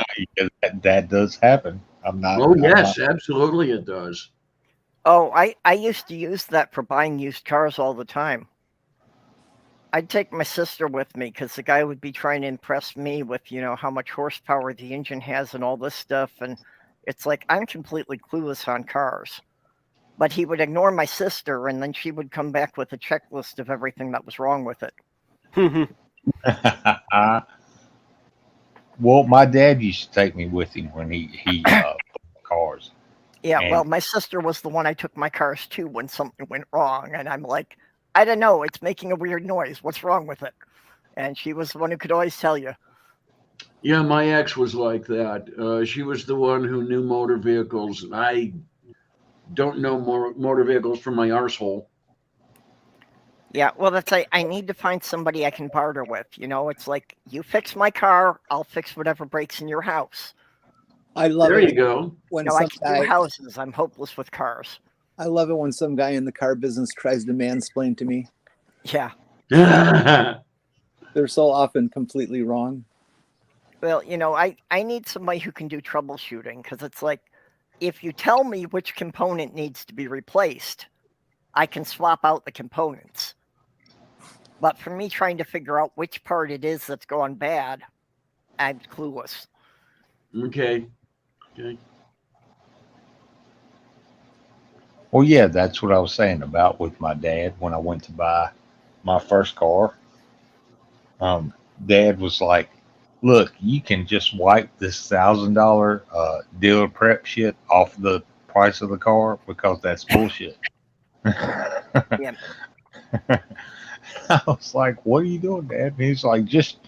S8: That does happen. I'm not.
S2: Oh, yes, absolutely it does.
S1: Oh, I used to use that for buying used cars all the time. I'd take my sister with me because the guy would be trying to impress me with, how much horsepower the engine has and all this stuff. And it's like, I'm completely clueless on cars. But he would ignore my sister, and then she would come back with a checklist of everything that was wrong with it.
S8: Well, my dad used to take me with him when he cars.
S1: Yeah,
S8: And-
S1: well, my sister was the one I took my cars to when something went wrong, and I'm like, I don't know, it's making a weird noise. What's wrong with it? And she was the one who could always tell you.
S2: Yeah, my ex was like that. She was the one who knew motor vehicles. I don't know motor vehicles from my arsehole.
S1: Yeah, well, that's I need to find somebody I can barter with. It's like, you fix my car, I'll fix whatever breaks in your house.
S4: I love
S2: There
S4: it
S2: you go.
S4: when
S1: I
S4: some
S1: can
S4: guy.
S1: do houses. I'm hopeless with cars.
S4: I love it when some guy in the car business tries to mansplain to me.
S1: Yeah.
S4: They're so often completely wrong.
S1: Well, I need somebody who can do troubleshooting, because it's like, if you tell me which component needs to be replaced, I can swap out the components. But for me trying to figure out which part it is that's gone bad, I'm clueless.
S2: Okay.
S8: Well, yeah, that's what I was saying about with my dad when I went to buy my first car. Dad was like, "Look, you can just wipe this $1,000 dealer prep shit off the price of the car because that's bullshit."
S1: Yeah.
S8: I was like, "What are you doing, Dad?" And he's like, "Just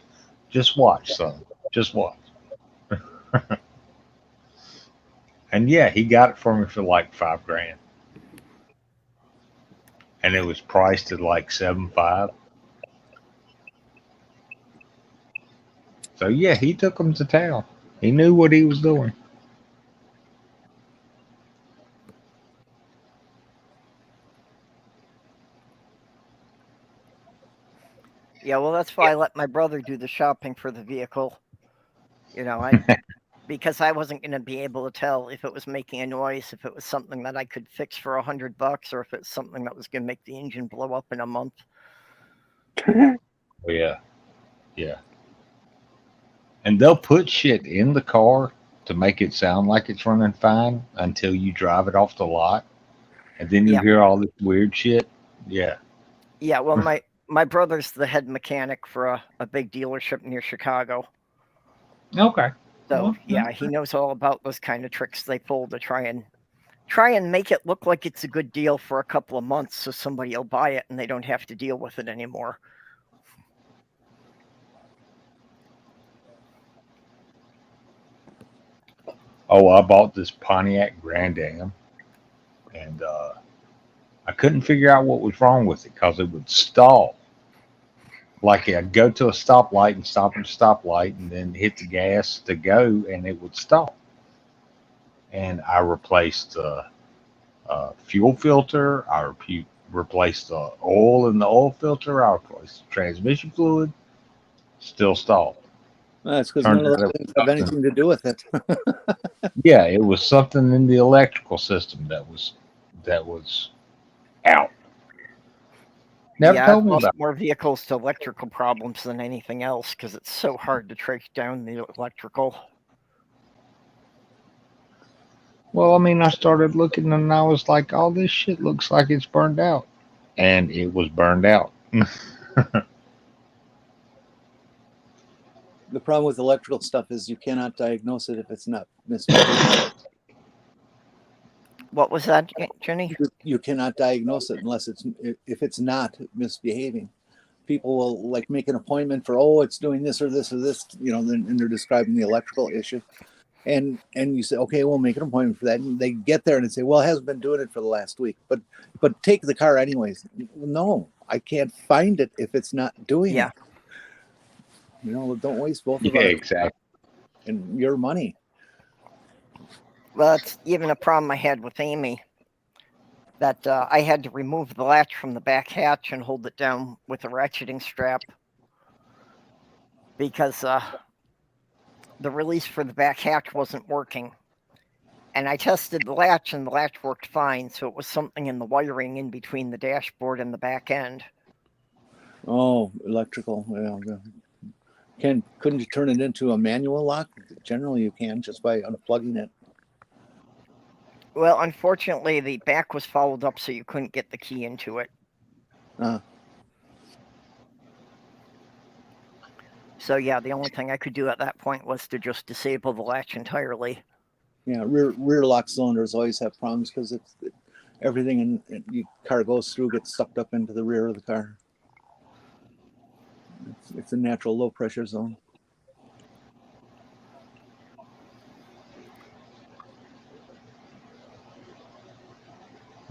S8: watch, son. Just watch." And yeah, he got it for me for like $5,000, and it was priced at like $7,500. So yeah, he took them to town. He knew what he was doing.
S1: Yeah, well, that's why I let my brother do the shopping for the vehicle. Because I wasn't going to be able to tell if it was making a noise, if it was something that I could fix for $100, or if it's something that was going to make the engine blow up in a month.
S8: Yeah. And they'll put shit in the car to make it sound like it's running fine until you drive it off the lot, and then you hear all this weird shit. Yeah.
S1: Yeah, well, my brother's the head mechanic for a big dealership near Chicago.
S8: Okay.
S1: So yeah, he knows all about those kind of tricks they pull to try and make it look like it's a good deal for a couple of months, so somebody will buy it and they don't have to deal with it anymore.
S8: Oh, I bought this Pontiac Grand Am, and I couldn't figure out what was wrong with it because it would stall. Like I'd go to a stoplight and stop at a stoplight and then hit the gas to go, and it would stall. And I replaced the fuel filter. I replaced the oil in the oil filter. I replaced the transmission fluid. Still stalled.
S4: That's because none of those things have anything to do with it.
S8: Yeah, it was something in the electrical system that was out. Never
S1: I've
S8: told me
S1: lost
S8: about.
S1: more vehicles to electrical problems than anything else because it's so hard to trace down the electrical.
S8: Well, I mean, I started looking and I was like, all this shit looks like it's burned out. And it was burned out.
S4: The problem with electrical stuff is you cannot diagnose it if it's not misbehaving.
S1: What was that, Jenny?
S4: You cannot diagnose it if it's not misbehaving. People will like make an appointment for, it's doing this or this or this, and they're describing the electrical issue. And you say, okay, we'll make an appointment for that. And they get there and they say, well, it hasn't been doing it for the last week, but take the car anyways. No, I can't find it if it's not doing
S1: Yeah.
S4: it. You know, don't waste both of
S8: Yeah,
S4: our
S8: exactly.
S4: and your money.
S1: Well, it's even a problem I had with Amy, that I had to remove the latch from the back hatch and hold it down with a ratcheting strap because the release for the back hatch wasn't working. And I tested the latch, and the latch worked fine, so it was something in the wiring in between the dashboard and the back end.
S4: Oh, electrical. Yeah. Couldn't you turn it into a manual lock? Generally, you can just by unplugging it.
S1: Well, unfortunately, the back was fouled up, so you couldn't get the key into it. So yeah, the only thing I could do at that point was to just disable the latch entirely.
S4: Yeah, rear lock cylinders always have problems because everything in your car goes through gets sucked up into the rear of the car. It's a natural low pressure zone.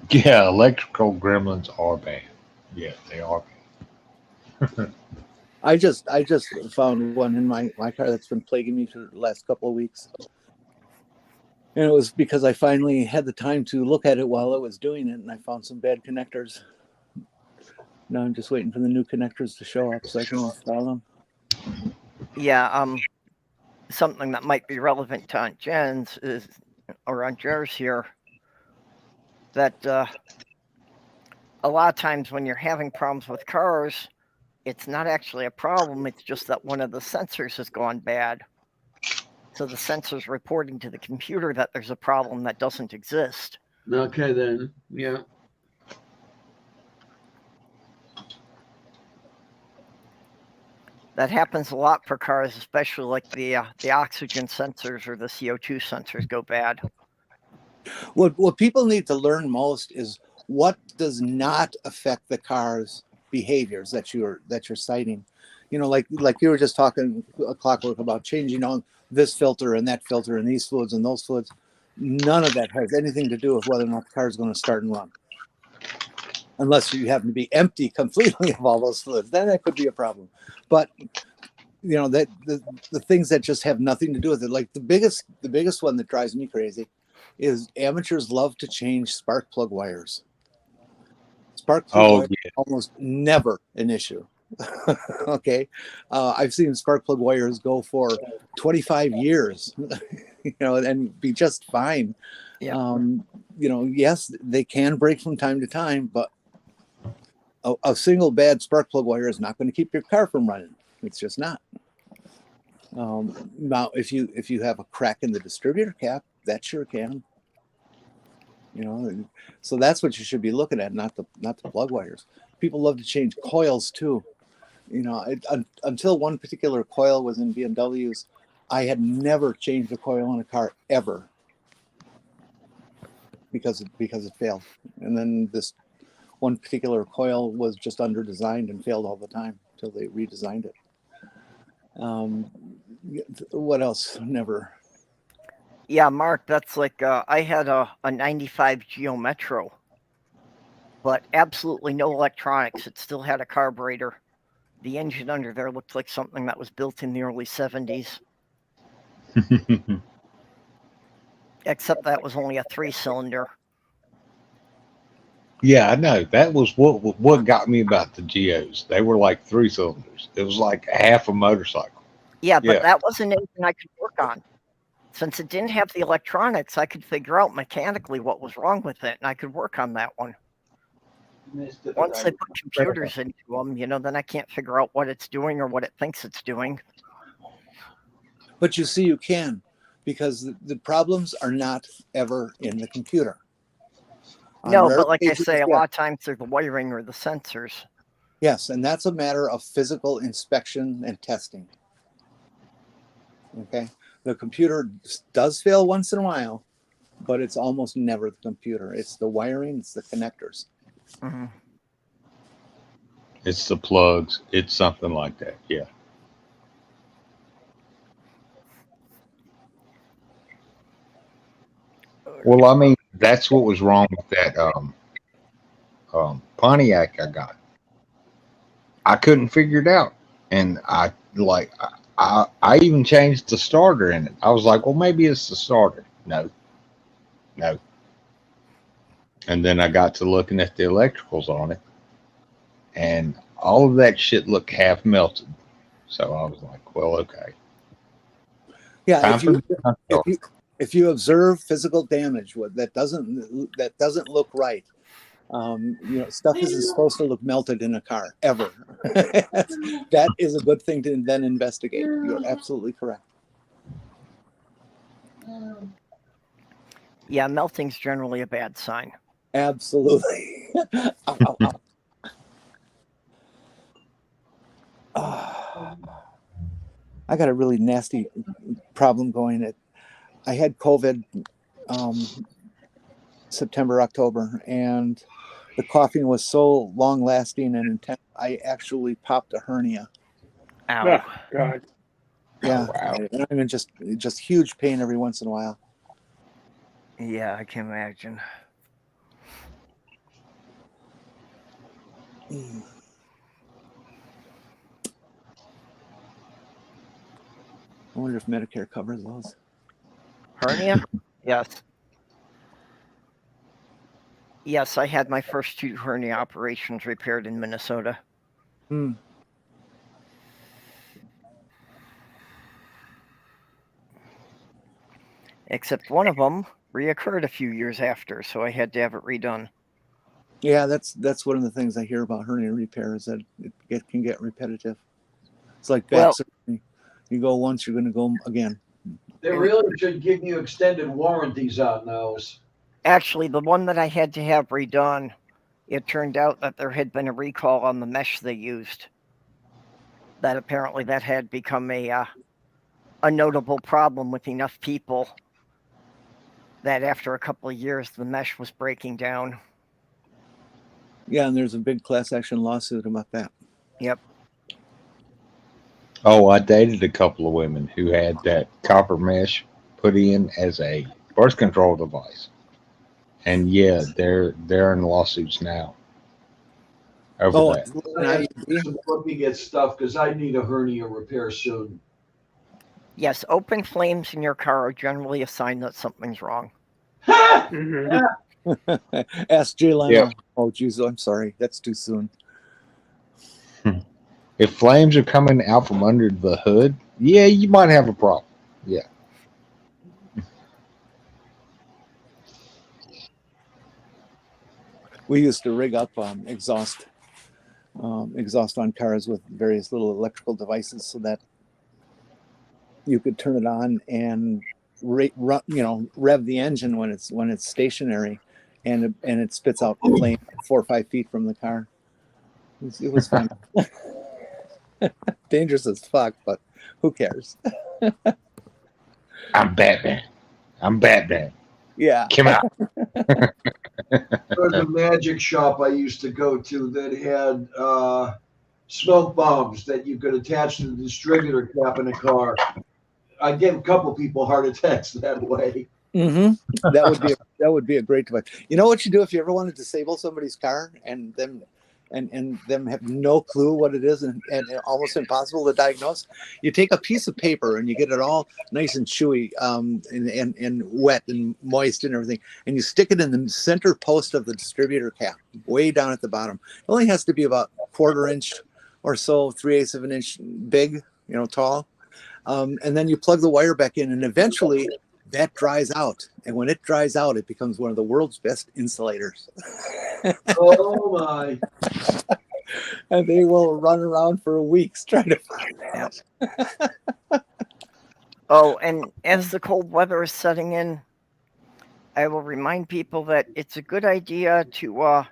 S8: Yeah, electrical gremlins are bad. Yeah, they are bad.
S4: I just found one in my car that's been plaguing me for the last couple of weeks. And it was because I finally had the time to look at it while I was doing it, and I found some bad connectors. Now I'm just waiting for the new connectors to show up so I can install them.
S1: Yeah, something that might be relevant to Aunt Jen's is, or Aunt Jer's here, that a lot of times when you're having problems with cars, it's not actually a problem, it's just that one of the sensors has gone bad. So the sensor's reporting to the computer that there's a problem that doesn't exist.
S2: Okay, then. Yeah.
S1: That happens a lot for cars, especially like the oxygen sensors or the CO2 sensors go bad.
S4: What people need to learn most is what does not affect the car's behaviors that you're citing. You know, like you were just talking a clockwork about changing on this filter and that filter and these fluids and those fluids. None of that has anything to do with whether or not the car is going to start and run. Unless you happen to be empty completely of all those fluids, then that could be a problem. But you know, that the things that just have nothing to do with it, like the biggest one that drives me crazy is amateurs love to change spark plug wires. Spark plug wires almost never an issue. Okay, I've seen spark plug wires go for 25 years, you know, and be just fine.
S1: Yeah.
S4: You know, yes, they can break from time to time, but a single bad spark plug wire is not going to keep your car from running. It's just not. Now, if you have a crack in the distributor cap, that sure can. You know, so that's what you should be looking at, not the plug wires. People love to change coils too. You know, until one particular coil was in BMWs, I had never changed a coil in a car ever because it failed. And then this one particular coil was just under-designed and failed all the time until they redesigned it. What else? Never.
S1: Yeah, Mark, that's like I had a 95 Geo Metro, but absolutely no electronics. It still had a carburetor. The engine under there looked like something that was built in the early 70s. Except that was only a 3-cylinder.
S8: Yeah, I know. That was what got me about the Geos. They were like 3 cylinders. It was like half a motorcycle.
S1: Yeah, but that was an engine I could work on. Since it didn't have the electronics, I could figure out mechanically what was wrong with it, and I could work on that one. Once they put computers into them, you know, then I can't figure out what it's doing or what it thinks it's doing.
S4: But you see, you can, because the problems are not ever in the computer.
S1: No, but like I say, a lot of times they're the wiring or the sensors.
S4: Yes, and that's a matter of physical inspection and testing. Okay, the computer does fail once in a while, but it's almost never the computer. It's the wiring, it's the connectors.
S1: Mm-hmm.
S8: It's the plugs. It's something like that. Yeah. Well, I mean, that's what was wrong with that Pontiac I got. I couldn't figure it out, and I even changed the starter in it. I was like, well, maybe it's the starter. No, no. And then I got to looking at the electricals on it, and all of that shit looked half melted. So I was like, well, okay.
S4: Yeah,
S8: Time for
S4: if you observe physical damage that doesn't look right, you know, stuff isn't supposed to look melted in a car ever. That is a good thing to then investigate. You're absolutely correct.
S1: Yeah, melting's generally a bad sign.
S4: Absolutely. Ow, ow, ow. I got a really nasty problem going. I had COVID September, October, and the coughing was so long lasting and intense, I actually popped a hernia.
S1: Ow.
S7: Oh, God.
S4: Yeah.
S8: Oh, wow.
S4: And I mean, just huge pain every once in a while.
S1: Yeah, I can imagine.
S4: I wonder if Medicare covers those.
S1: Hernia? Yes. Yes, I had my first 2 hernia operations repaired in Minnesota. Except one of them reoccurred a few years after, so I had to have it redone.
S4: Yeah, that's one of the things I hear about hernia repair is that it can get repetitive. It's like back surgery. You go once, you're going to go again.
S2: They really should give you extended warranties on those.
S1: Actually, the one that I had to have redone, it turned out that there had been a recall on the mesh they used. That apparently that had become a notable problem with enough people that after a couple of years, the mesh was breaking down.
S4: Yeah, and there's a big class action lawsuit about that.
S1: Yep.
S8: Oh, I dated a couple of women who had that copper mesh put in as a birth control device, and yeah, they're in lawsuits now over that.
S2: I have some looking at stuff because I need a hernia repair soon.
S1: Yes, open flames in your car are generally a sign that something's wrong.
S4: Ask Jay Leno.
S8: Yeah.
S4: Oh, geez, I'm sorry. That's too soon.
S8: If flames are coming out from under the hood, yeah, you might have a problem. Yeah.
S4: We used to rig up exhaust on cars with various little electrical devices so that you could turn it on and rev the engine when it's stationary, and it spits out flame 4 or 5 feet from the car. It was fun. Dangerous as fuck, but who cares?
S8: I'm Batman.
S4: Yeah.
S8: Come out.
S2: There was a magic shop I used to go to that had smoke bombs that you could attach to the distributor cap in a car. I gave a couple people heart attacks that way.
S4: Mm-hmm. That would be a great device. You know what you do if you ever want to disable somebody's car and them have no clue what it is and almost impossible to diagnose? You take a piece of paper and you get it all nice and chewy and wet and moist and everything, and you stick it in the center post of the distributor cap, way down at the bottom. It only has to be about 1/4 inch or so, 3/8 of an inch big, tall. And then you plug the wire back in, and eventually that dries out. And when it dries out, it becomes one of the world's best insulators.
S2: Oh my.
S4: And they will run around for weeks trying to find that.
S1: Oh, and as the cold weather is setting in, I will remind people that it's a good idea to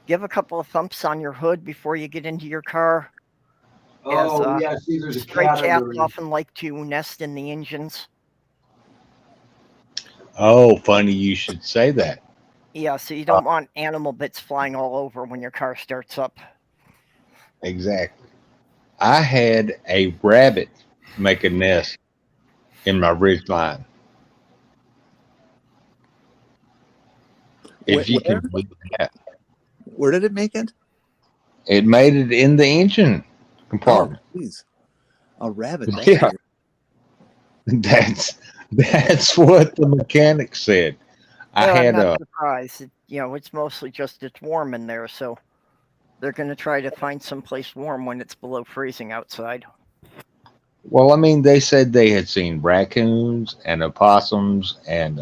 S1: give a couple of thumps on your hood before you get into your car.
S2: Oh, yeah, see, there's a
S1: stray
S2: cat
S1: cats
S2: under it.
S1: often like to nest in the engines.
S8: Oh, funny you should say that.
S1: Yeah, so you don't want animal bits flying all over when your car starts up.
S8: Exactly. I had a rabbit make a nest in my ridge line. If you
S4: Where?
S8: can believe that.
S4: Where did it make it?
S8: It made it in the engine
S4: Oh,
S8: compartment.
S4: jeez. A rabbit. That's
S8: Yeah.
S4: weird.
S8: That's what the mechanic said. I
S1: Well, I'm
S8: had
S1: not surprised. It's mostly just it's warm in there, so they're going to try to find someplace warm when it's below freezing outside.
S8: well, I mean, they said they had seen raccoons and opossums and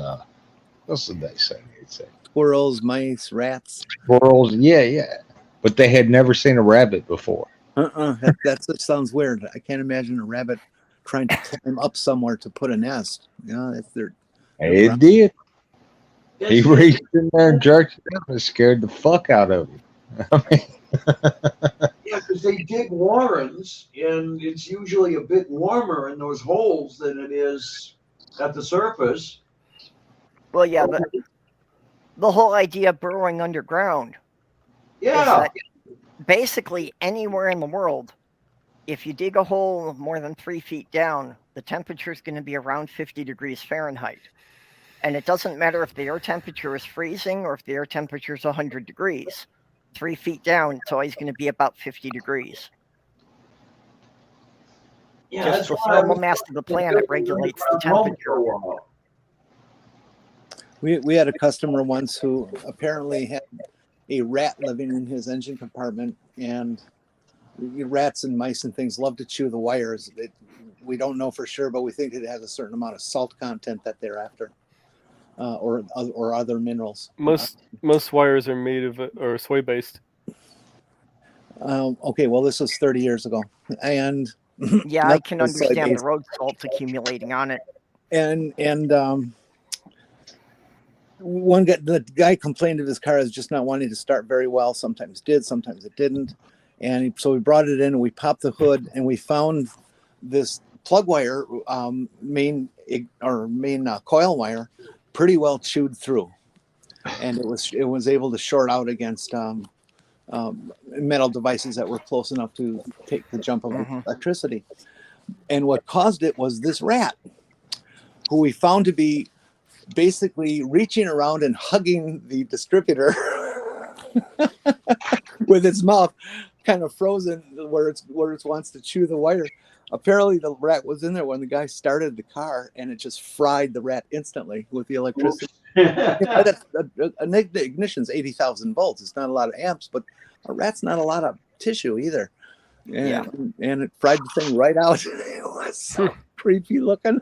S8: what did they say? They said
S4: Squirrels, mice, rats.
S8: squirrels. Yeah. But they had never seen a rabbit before.
S4: That just sounds weird. I can't imagine a rabbit trying to climb up somewhere to put a nest. If they're
S8: It
S4: brown.
S8: did. He reached in there and jerked it out and scared the fuck out of him. I mean,
S2: Yeah, because they dig warrens, and it's usually a bit warmer in those holes than it is at the surface.
S1: Well, yeah, the whole idea of burrowing underground is
S2: Yeah.
S1: that basically anywhere in the world, if you dig a hole more than 3 feet down, the temperature is going to be around 50 degrees Fahrenheit. And it doesn't matter if the air temperature is freezing or if the air temperature is 100 degrees. 3 feet down, it's always going to be about 50 degrees.
S2: Yeah,
S1: Just
S2: that's
S1: the
S2: why I
S1: thermal
S2: was
S1: mass of the planet regulates the temperature.
S4: We had a customer once who apparently had a rat living in his engine compartment, and rats and mice and things love to chew the wires. We don't know for sure, but we think it has a certain amount of salt content that they're after, or other minerals.
S3: Most wires are made of or soy based.
S4: Okay, well, this was 30 years ago, and
S1: Yeah, I can
S4: nothing was
S1: understand the
S4: soy-based.
S1: road salt accumulating on it.
S4: And the guy complained of his car as just not wanting to start very well. Sometimes did, sometimes it didn't. And so we brought it in and we popped the hood and we found this plug wire, main coil wire, pretty well chewed through, and it was able to short out against metal devices that were close enough to take the jump of electricity. And what caused it was this rat, who we found to be basically reaching around and hugging the distributor with its mouth kind of frozen where it wants to chew the wire. Apparently the rat was in there when the guy started the car, and it just fried the rat instantly with the electricity. An ignition's 80,000 volts. It's not a lot of amps, but a rat's not a lot of tissue either. And it fried the thing right out. It was so creepy looking.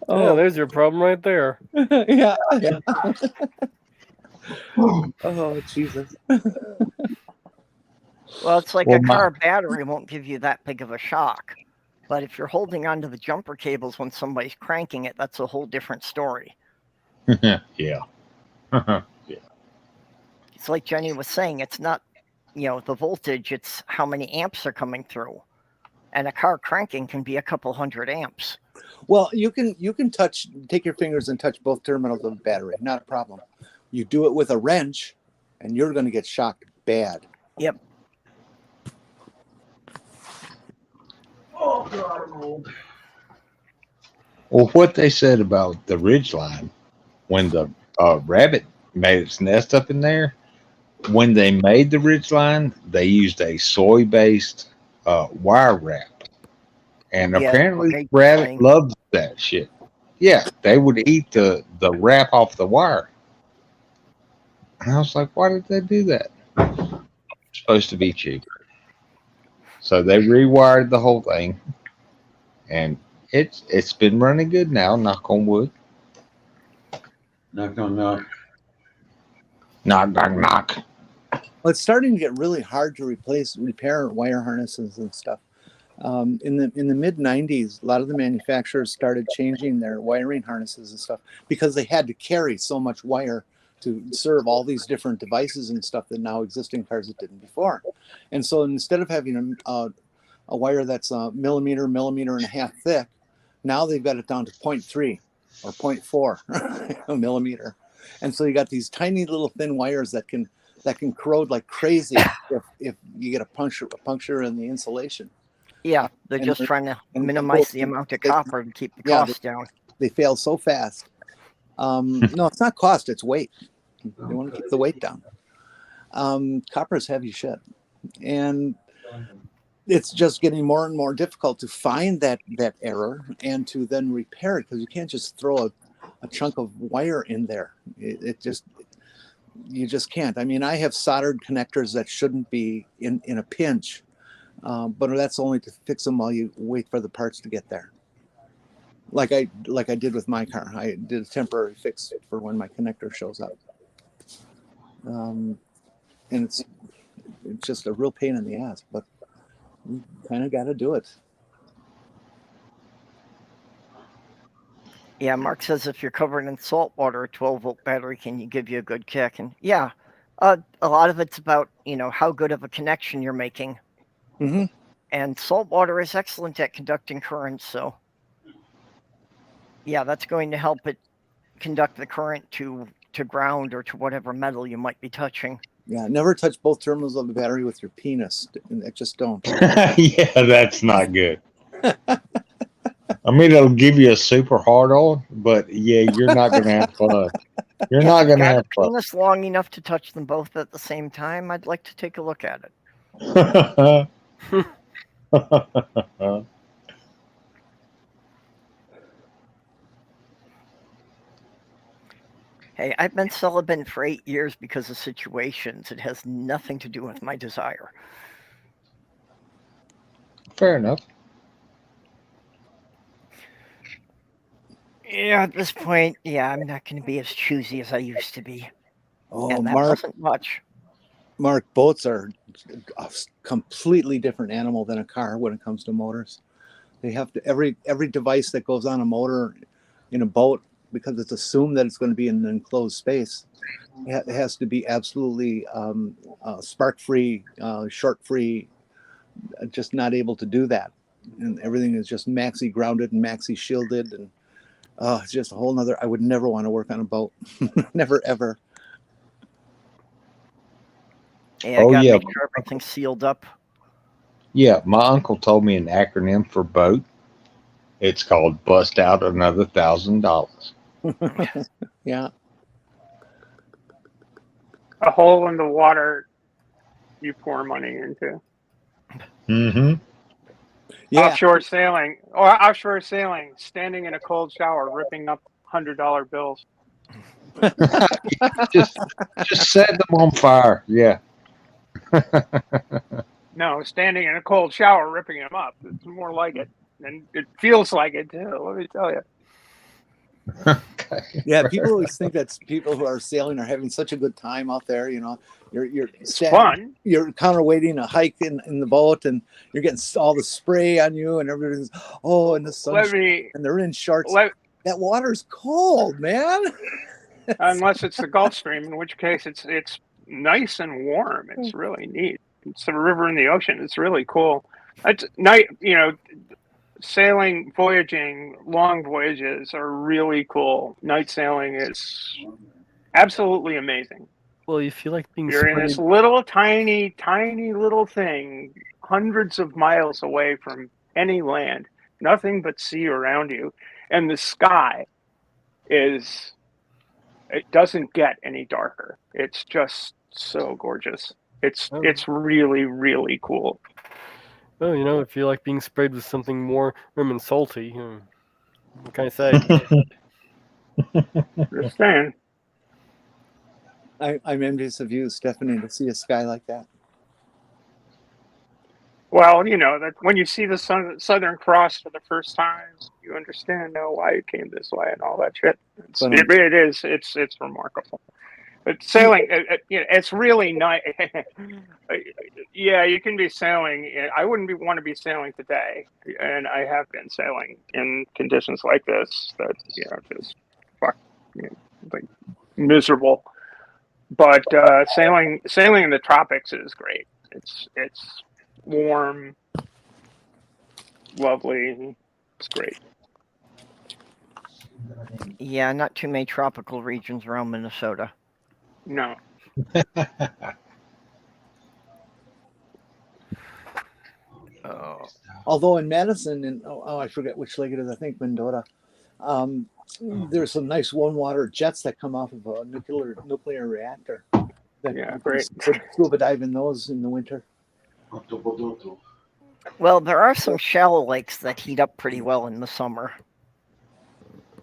S3: Oh, there's your problem right there.
S4: Yeah. Oh, Jesus.
S1: Well, it's like a car battery won't give you that big of a shock. But if you're holding onto the jumper cables when somebody's cranking it, that's a whole different story.
S8: Yeah.
S1: It's like Jenny was saying, it's not, the voltage, it's how many amps are coming through. And a car cranking can be a couple hundred amps.
S4: Well, you can take your fingers and touch both terminals of the battery. Not a problem. You do it with a wrench, and you're going to get shocked bad.
S1: Yep.
S2: Oh, God, I'm old.
S8: Well, what they said about the ridgeline when the rabbit made its nest up in there, when they made the ridgeline, they used a soy-based wire wrap. And apparently rabbit loves that shit. Yeah, they would eat the wrap off the wire. And I was like, why did they do that? It's supposed to be cheaper. So they rewired the whole thing. And it's been running good now, knock on wood.
S2: Knock, knock, knock.
S8: Knock, knock, knock.
S4: Well, it's starting to get really hard to repair wire harnesses and stuff. In the mid 90s, a lot of the manufacturers started changing their wiring harnesses and stuff because they had to carry so much wire to serve all these different devices and stuff that now exist in cars that didn't before. And so instead of having a wire that's a millimeter and a half thick, now they've got it down to 0.3 or 0.4 millimeter. And so you got these tiny little thin wires that can corrode like crazy if you get a puncture in the insulation.
S1: Yeah, they're just trying to minimize the amount of copper to keep the cost down.
S4: They fail so fast. No, it's not cost, it's weight. They want to keep the weight down. Copper is heavy shit. And it's just getting more and more difficult to find that error and to then repair it, because you can't just throw a chunk of wire in there. You just can't. I mean, I have soldered connectors that shouldn't be in a pinch, but that's only to fix them while you wait for the parts to get there. Like I did with my car. I did a temporary fix for when my connector shows up. And it's just a real pain in the ass, but you kind of got to do it.
S1: Yeah, Mark says if you're covered in salt water, a 12-volt battery can give you a good kick. And yeah, a lot of it's about, how good of a connection you're making.
S4: Mm-hmm.
S1: And salt water is excellent at conducting current, so yeah, that's going to help it conduct the current to ground or to whatever metal you might be touching.
S4: Yeah, never touch both terminals of the battery with your penis. Just don't.
S8: Yeah, that's not good. I mean, it'll give you a super hard on, but yeah, you're not going to have fun. You're not going to have fun.
S1: Penis long enough to touch them both at the same time, I'd like to take a look at it. Hey, I've been celibate for 8 years because of situations. It has nothing to do with my desire.
S8: Fair enough.
S1: Yeah, at this point, I'm not going to be as choosy as I used to be.
S4: Oh,
S1: and that
S4: Mark,
S1: wasn't much.
S4: Mark, boats are a completely different animal than a car when it comes to motors. They have to every device that goes on a motor in a boat, because it's assumed that it's going to be in an enclosed space, it has to be absolutely spark-free, short-free, just not able to do that. And everything is just maxi grounded and maxi shielded. And it's just a whole nother, I would never want to work on a boat. Never, ever.
S1: Yeah, I gotta make sure everything's sealed up.
S8: Yeah, my uncle told me an acronym for boat. It's called bust out another $1,000.
S4: Yeah.
S7: A hole in the water you pour money into.
S8: Mm-hmm.
S4: Yeah.
S7: Offshore sailing, standing in a cold shower, ripping up $100 bills.
S8: just set them on fire. Yeah.
S7: No, standing in a cold shower, ripping them up. It's more like it. And it feels like it too, let me tell you.
S8: Okay.
S4: Yeah, people always think that people who are sailing are having such a good time out there. You're
S7: fun.
S4: You're counterweighting a hike in the boat, and you're getting all the spray on you, and everything's in the sun, and they're in shorts. That water's cold, man.
S7: Unless it's the Gulf Stream, in which case it's nice and warm. It's really neat. It's a river in the ocean. It's really cool. It's night. Sailing, voyaging, long voyages are really cool. Night sailing is absolutely amazing.
S3: Well, you feel like being
S7: You're in this little tiny little thing, hundreds of miles away from any land, nothing but sea around you, and the sky it doesn't get any darker. It's just so gorgeous. It's really, really cool.
S3: Oh, if you like being sprayed with something warm and salty, what can I say?
S7: Just saying.
S4: I'm envious of you, Stephanie, to see a sky like that.
S7: Well, that when you see the Southern Cross for the first time, you understand now why it came this way and all that shit. It's remarkable. But sailing, it's really nice. Yeah, you can be sailing. I wouldn't want to be sailing today, and I have been sailing in conditions like this that just like miserable. But sailing in the tropics is great. It's warm, lovely. It's great.
S1: Yeah, not too many tropical regions around Minnesota.
S7: No.
S4: Although in Madison, and I forget which lake it is. I think Mendota. there's some nice warm water jets that come off of a nuclear reactor.
S7: Yeah, great.
S4: Scuba dive in those in the winter.
S1: Well, there are some shallow lakes that heat up pretty well in the summer.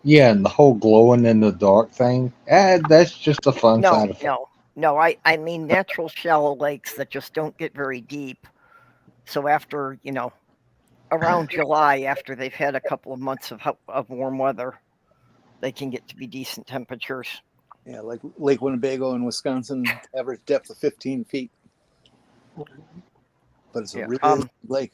S8: Yeah, and the whole glowing in the dark thing, that's just a fun side of it.
S1: No, I mean natural shallow lakes that just don't get very deep. So after, around July, after they've had a couple of months of warm weather, they can get to be decent temperatures.
S4: Yeah, like Lake Winnebago in Wisconsin, average depth of 15 feet. But it's a really big lake.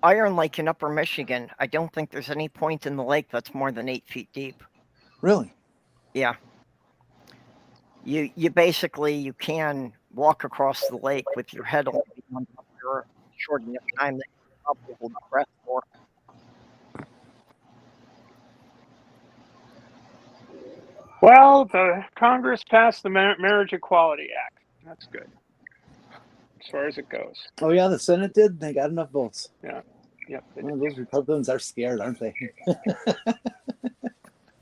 S1: Iron Lake in Upper Michigan, I don't think there's any point in the lake that's more than 8 feet deep.
S4: Really?
S1: Yeah. You basically, you can walk across the lake with your head on your short enough time that you're probably able to breath for.
S7: Well, the Congress passed the Marriage Equality Act. That's good, as far as it goes.
S4: Oh yeah, the Senate did. They got enough votes.
S7: Yeah. Yep.
S4: Well, those Republicans are scared, aren't they?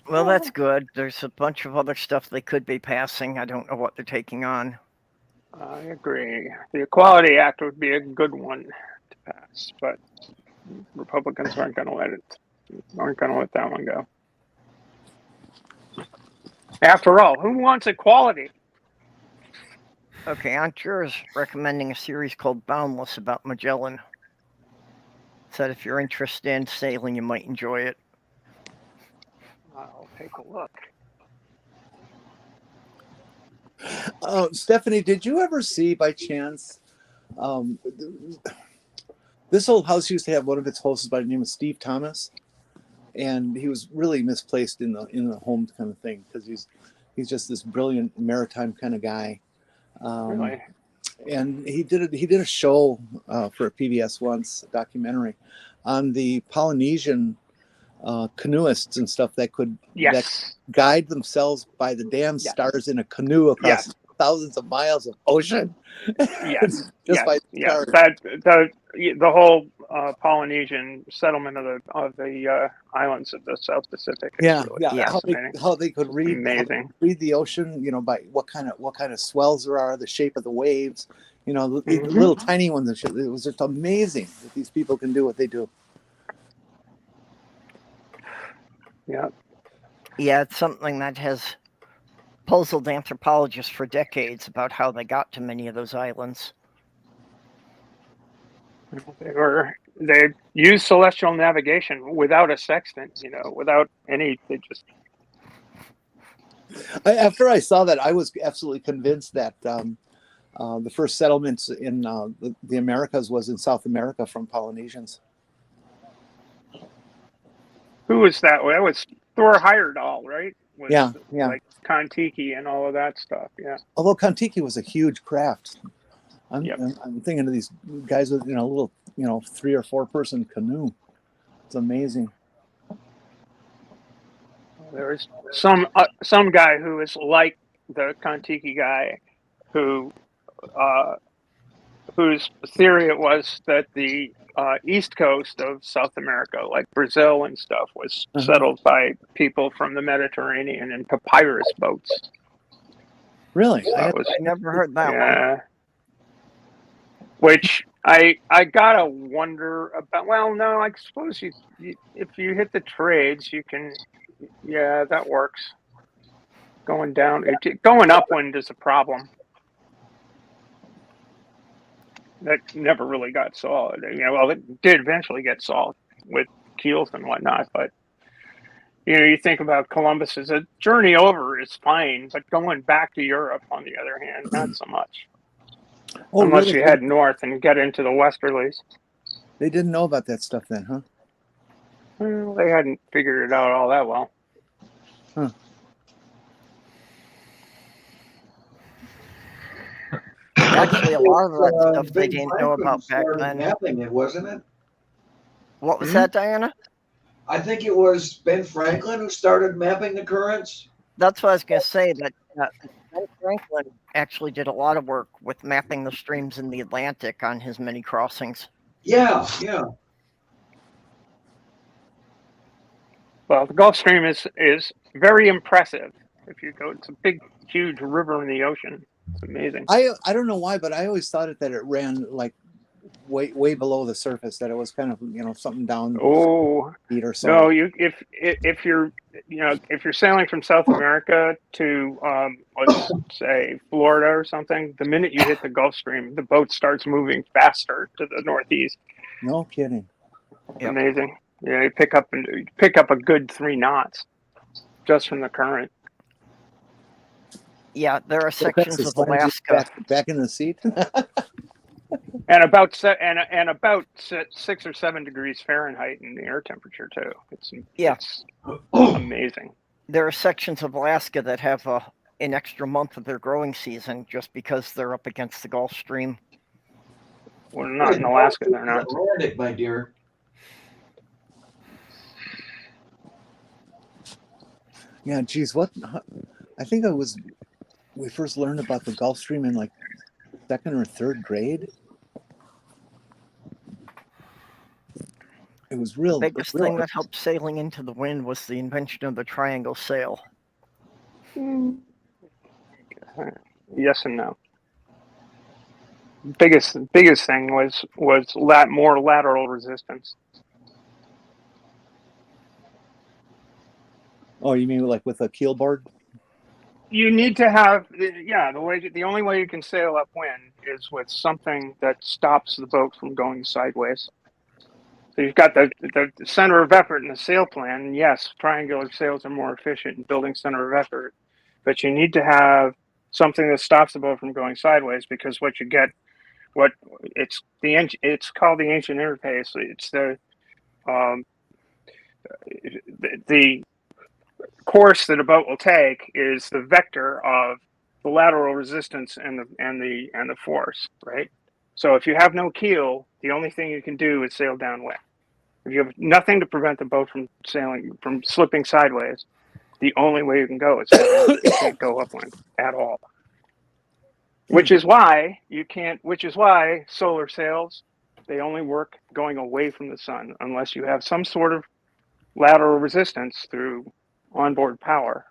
S1: Well, that's good. There's a bunch of other stuff they could be passing. I don't know what they're taking on.
S7: I agree. The Equality Act would be a good one to pass, but Republicans aren't going to let that one go. After all, who wants equality?
S1: Okay, Aunt Jura's recommending a series called Boundless about Magellan. Said if you're interested in sailing, you might enjoy it.
S7: I'll take a look.
S4: Stephanie, did you ever see by chance this old house used to have one of its hosts by the name of Steve Thomas, and he was really misplaced in the home kind of thing because he's just this brilliant maritime kind of guy.
S7: Really?
S4: And he did a show for a PBS once, a documentary on the Polynesian canoeists and stuff that could guide themselves by the damn stars in a canoe across thousands of miles of ocean.
S7: Yes.
S4: By stars.
S7: The whole Polynesian settlement of the islands of the South Pacific.
S4: How they could read the ocean, by what kind of swells there are, the shape of the waves, the little tiny ones. It was just amazing that these people can do what they do.
S7: Yeah.
S1: Yeah, it's something that has puzzled anthropologists for decades about how they got to many of those islands.
S7: They used celestial navigation without a sextant, without any. They just.
S4: After I saw that, I was absolutely convinced that the first settlements in the Americas was in South America from Polynesians.
S7: Who was that? That was Thor Heyerdahl, right?
S4: Yeah.
S7: Like Kon-Tiki and all of that stuff. Yeah.
S4: Although Kon-Tiki was a huge craft. I'm thinking of these guys with a little 3 or 4 person canoe. It's amazing.
S7: There was some guy who was like the Kon-Tiki guy, whose theory it was that the east coast of South America, like Brazil and stuff, was settled by people from the Mediterranean in papyrus boats.
S4: Really?
S7: So
S1: I never heard that one.
S7: Which I gotta wonder about. Well, no, I suppose if you hit the trades, you can. Yeah, that works. Going upwind is a problem. That never really got solved. Well, it did eventually get solved with keels and whatnot, but you think about Columbus's journey over is fine, but going back to Europe, on the other hand, not so much. Unless you head north and get into the westerlies.
S4: They didn't know about that stuff then, huh?
S7: Well, they hadn't figured it out all that well.
S4: Huh.
S1: Actually, a lot of that stuff they didn't know about back then.
S2: Mapping it, wasn't it?
S1: What was that, Diana?
S2: I think it was Ben Franklin who started mapping the currents.
S1: That's what I was going to say, that Ben Franklin actually did a lot of work with mapping the streams in the Atlantic on his many crossings.
S2: Yeah.
S7: Well, the Gulf Stream is very impressive. If you go, it's a big, huge river in the ocean. It's amazing.
S4: I don't know why, but I always thought that it ran like way below the surface. That it was kind of something down feet or so.
S7: No, if you're if you're sailing from South America to let's say Florida or something, the minute you hit the Gulf Stream, the boat starts moving faster to the northeast.
S4: No kidding.
S7: Yep. Amazing. Yeah, you pick up a good 3 knots just from the current.
S1: Yeah, there are sections of Alaska
S4: back in the seat.
S7: And about 6 or 7 degrees Fahrenheit in the air temperature too. It's amazing.
S1: There are sections of Alaska that have an extra month of their growing season just because they're up against the Gulf Stream.
S7: Well, not in Alaska, they're not.
S2: Atlantic, my dear.
S4: Yeah, geez, I think we first learned about the Gulf Stream in like 2nd or 3rd grade. It was real.
S1: The biggest thing that helped sailing into the wind was the invention of the triangle sail.
S7: Yes and no. Biggest thing was more lateral resistance.
S4: Oh, you mean like with a keel board?
S7: You need to have the only way you can sail upwind is with something that stops the boat from going sideways. So you've got the center of effort in the sail plan. And yes, triangular sails are more efficient in building center of effort, but you need to have something that stops the boat from going sideways, because what you get, it's called the ancient interface. It's the course that a boat will take is the vector of the lateral resistance and the force, right? So if you have no keel, the only thing you can do is sail downwind. If you have nothing to prevent the boat from slipping sideways, the only way you can go is downwind. You can't go upwind at all. Which is why solar sails, they only work going away from the sun unless you have some sort of lateral resistance through onboard power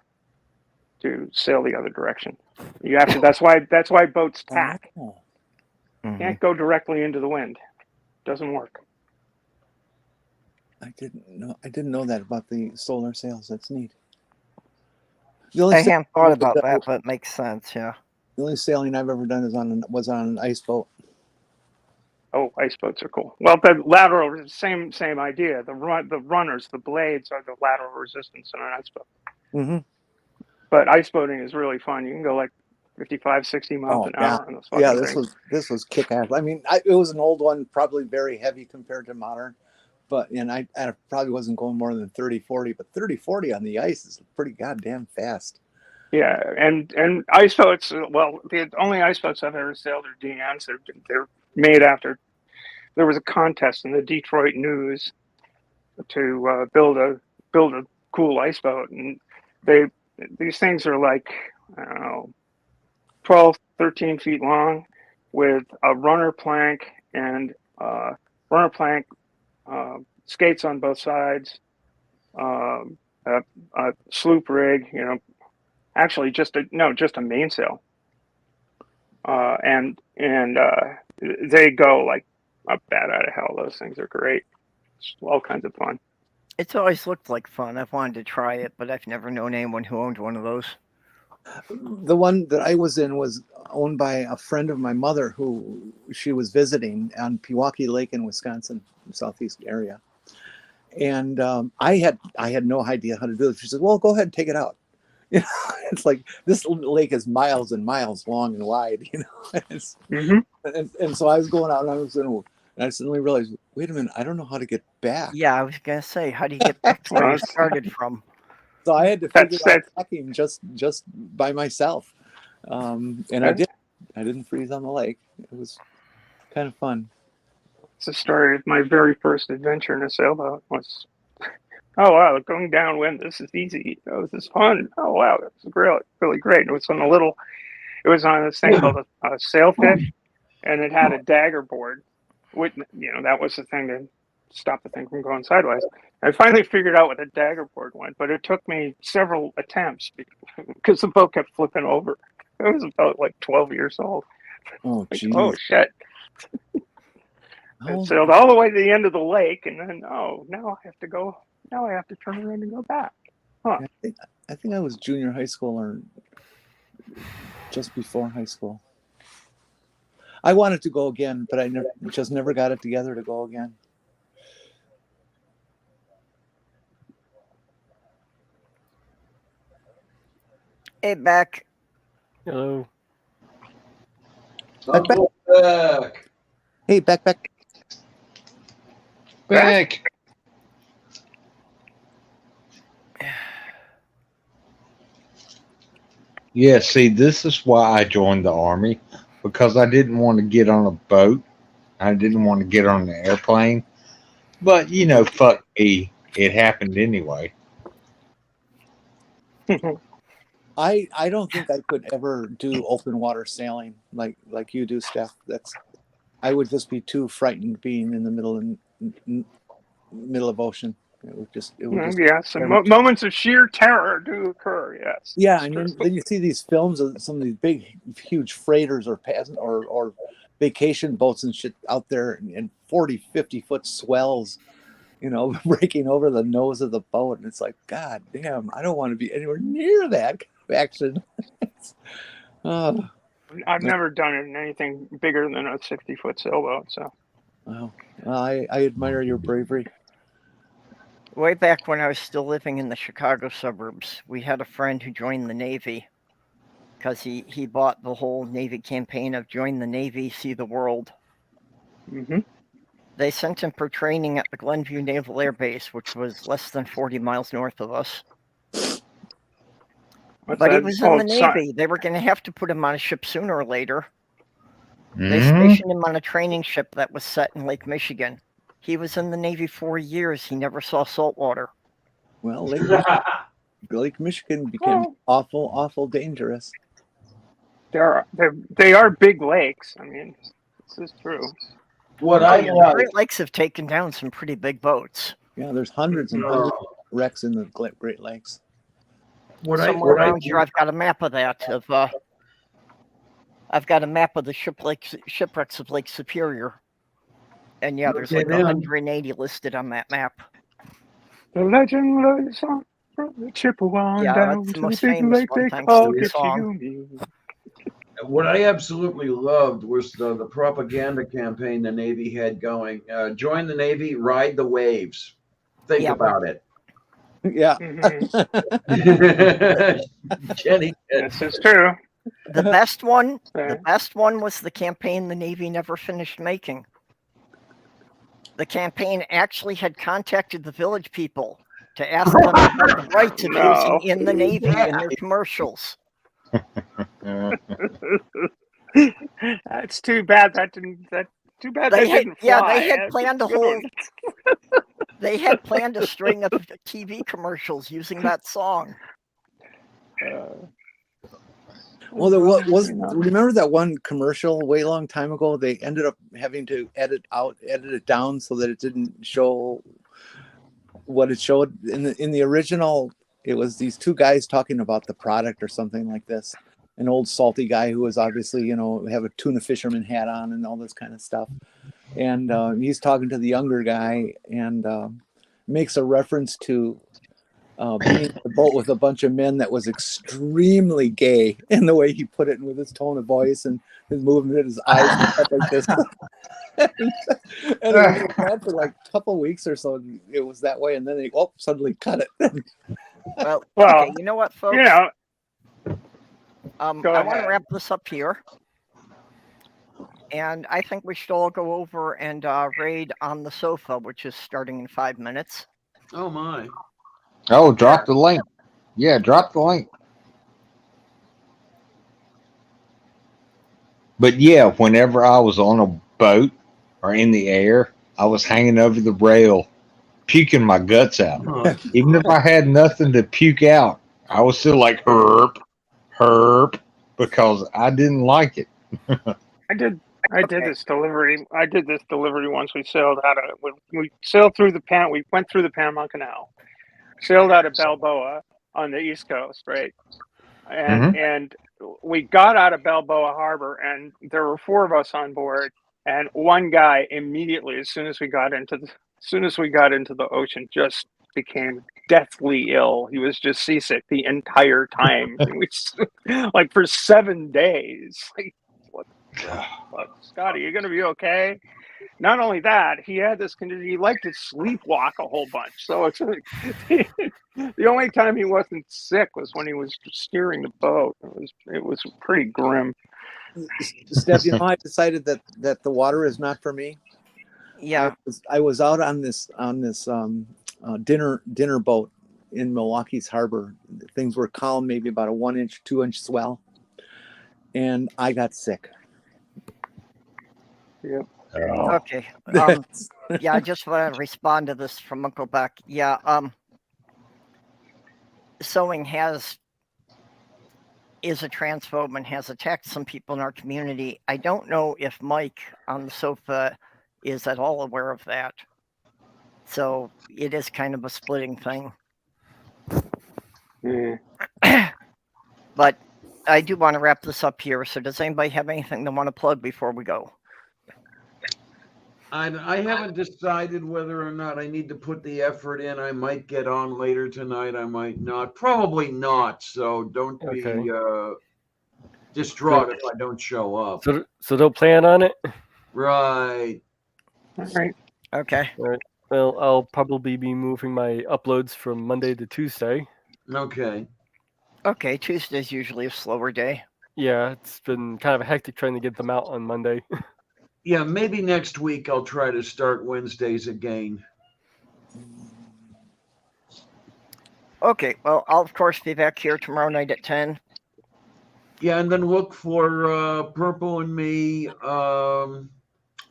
S7: to sail the other direction. You have to. That's why boats tack. Can't go directly into the wind. Doesn't work.
S4: I didn't know that about the solar sails. That's neat.
S1: I hadn't thought about that, but it makes sense. Yeah.
S4: The only sailing I've ever done was on an ice boat.
S7: Oh, ice boats are cool. Well, the lateral, same idea. The runners, the blades are the lateral resistance in an ice boat.
S4: Mm-hmm.
S7: But ice boating is really fun. You can go like 55, 60 miles an hour.
S4: Yeah, this was kick-ass. I mean, it was an old one, probably very heavy compared to modern. And I probably wasn't going more than 30, 40. But 30, 40 on the ice is pretty goddamn fast.
S7: Yeah, and ice boats, well, the only ice boats I've ever sailed are DNs. They're made after, there was a contest in the Detroit News to build a cool ice boat, and these things are like, I don't know, 12, 13 feet long, with a runner plank and skates on both sides, a sloop rig, actually just a mainsail, and they go like a bat out of hell. Those things are great. It's all kinds of fun.
S1: It's always looked like fun. I've wanted to try it, but I've never known anyone who owned one of those.
S4: The one that I was in was owned by a friend of my mother who she was visiting on Pewaukee Lake in Wisconsin, southeast area. And I had no idea how to do it. She said, "Well, go ahead and take it out." It's like this lake is miles and miles long and wide, and so I was going out and I suddenly realized, wait a minute, I don't know how to get back.
S1: Yeah, I was gonna say, how do you get back to where you started from?
S4: So I had to figure out hacking just by myself, and I did. I didn't freeze on the lake. It was kind of fun.
S7: It's a story of my very first adventure in a sailboat. Was, oh wow, going downwind. This is easy. Oh, this is fun. Oh wow, it's really, really great. It was on this thing called a sailfish, and it had a dagger board. That was the thing to stop the thing from going sideways. I finally figured out what the dagger board went, but it took me several attempts because the boat kept flipping over. I was about like 12 years old.
S4: Oh,
S7: Like,
S4: geez.
S7: oh shit!
S4: How
S7: I
S4: old-
S7: sailed all the way to the end of the lake, and then now I have to go. Now I have to turn around and go back. Huh?
S4: I think I was junior high school or just before high school. I wanted to go again, but I never got it together to go again.
S1: Hey, Beck.
S3: Hello.
S2: Back.
S4: Hey, Beck.
S8: Back. Yeah, see, this is why I joined the Army, because I didn't want to get on a boat. I didn't want to get on an airplane. But, fuck me. It happened anyway.
S4: I don't think I could ever do open water sailing like you do, Steph. I would just be too frightened being in the middle of ocean. It would just
S7: Moments of sheer terror do occur. Yes.
S4: Yeah, and then you see these films of some of these big, huge freighters or vacation boats and shit out there in 40, 50-foot swells, breaking over the nose of the boat. And it's like, God damn, I don't want to be anywhere near that kind of action.
S7: I've never done it in anything bigger than a 60-foot sailboat. So,
S4: wow. I admire your bravery.
S1: Way back when I was still living in the Chicago suburbs, we had a friend who joined the Navy because he bought the whole Navy campaign of join the Navy, see the world.
S7: Mm-hmm.
S1: They sent him for training at the Glenview Naval Air Base, which was less than 40 miles north of us. But he was in the Navy. They were going to have to put him on a ship sooner or later. They stationed him on a training ship that was set in Lake Michigan. He was in the Navy 4 years. He never saw salt water.
S4: Well, Lake Michigan became awful, awful dangerous.
S7: They are big lakes. I mean, this is true.
S1: The Great Lakes have taken down some pretty big boats.
S4: Yeah, there's hundreds and hundreds of wrecks in the Great Lakes.
S1: Somewhere around here, I've got a map of that. I've got a map of the shipwrecks of Lake Superior. And yeah, there's like 180 listed on that map.
S7: The legend lives on from the Chippewa down
S1: that's the
S7: to
S1: most
S7: the big
S1: famous
S7: lake
S1: one,
S7: they
S1: thanks
S7: call
S1: to the song.
S7: Kitchigoomee.
S2: What I absolutely loved was the propaganda campaign the Navy had going. Join the Navy, ride the waves. Think about it.
S4: Yeah.
S2: Jenny.
S7: This is true.
S1: The best one was the campaign the Navy never finished making. The campaign actually had contacted the village people to ask them about the rights of using in the Navy in their commercials.
S7: That's too bad. Too bad that didn't fly.
S1: Yeah, they had planned a whole. They had planned a string of TV commercials using that song.
S4: Well, there was. Remember that one commercial way long time ago? They ended up having to edit it down so that it didn't show what it showed in the original. It was these two guys talking about the product or something like this. An old salty guy who was obviously, have a tuna fisherman hat on and all this kind of stuff. And he's talking to the younger guy and makes a reference to being in the boat with a bunch of men that was extremely gay in the way he put it, and with his tone of voice and his movement of his eyes and stuff like this. And it was bad for like a couple weeks or so. It was that way, and then they suddenly cut it.
S1: Well, okay, you know what, folks? I want to wrap this up here. And I think we should all go over and raid on the sofa, which is starting in 5 minutes.
S2: Oh, my.
S8: Oh, drop the link. Yeah, drop the link. But yeah, whenever I was on a boat or in the air, I was hanging over the rail, puking my guts out. Even if I had nothing to puke out, I was still like, herp, because I didn't like it.
S7: I did this delivery. I did this delivery once. We sailed out of we sailed through the we went through the Panama Canal, sailed out of Balboa on the East Coast, right? And we got out of Balboa Harbor, and there were 4 of us on board, and one guy immediately, as soon as we got into the ocean, just became deathly ill. He was just seasick the entire time. Like for 7 days. Like, what, Scotty, you gonna be okay? Not only that, he had this condition. He liked to sleepwalk a whole bunch. So it's the only time he wasn't sick was when he was steering the boat. It was pretty grim.
S4: Steph, I decided that the water is not for me.
S1: Yeah.
S4: I was out on this dinner boat in Milwaukee's harbor. Things were calm, maybe about a 1 inch, 2 inch swell, and I got sick.
S7: Yep.
S1: Okay. Yeah, I just want to respond to this from Uncle Beck. Yeah. Sewing is a transphobe and has attacked some people in our community. I don't know if Mike on the sofa is at all aware of that. So it is kind of a splitting thing. But I do want to wrap this up here. So does anybody have anything they want to plug before we go?
S2: I haven't decided whether or not I need to put the effort in. I might get on later tonight. I might not. Probably not. So don't be distraught if I don't show up.
S3: So don't plan on it?
S2: Right.
S7: All right.
S1: Okay.
S3: All right. Well, I'll probably be moving my uploads from Monday to Tuesday.
S2: Okay.
S1: Okay, Tuesday's usually a slower day.
S3: Yeah, it's been kind of hectic trying to get them out on Monday.
S2: Yeah, maybe next week I'll try to start Wednesdays again.
S1: Okay, well, I'll of course be back here tomorrow night at 10.
S2: Yeah, and then look for Purple and me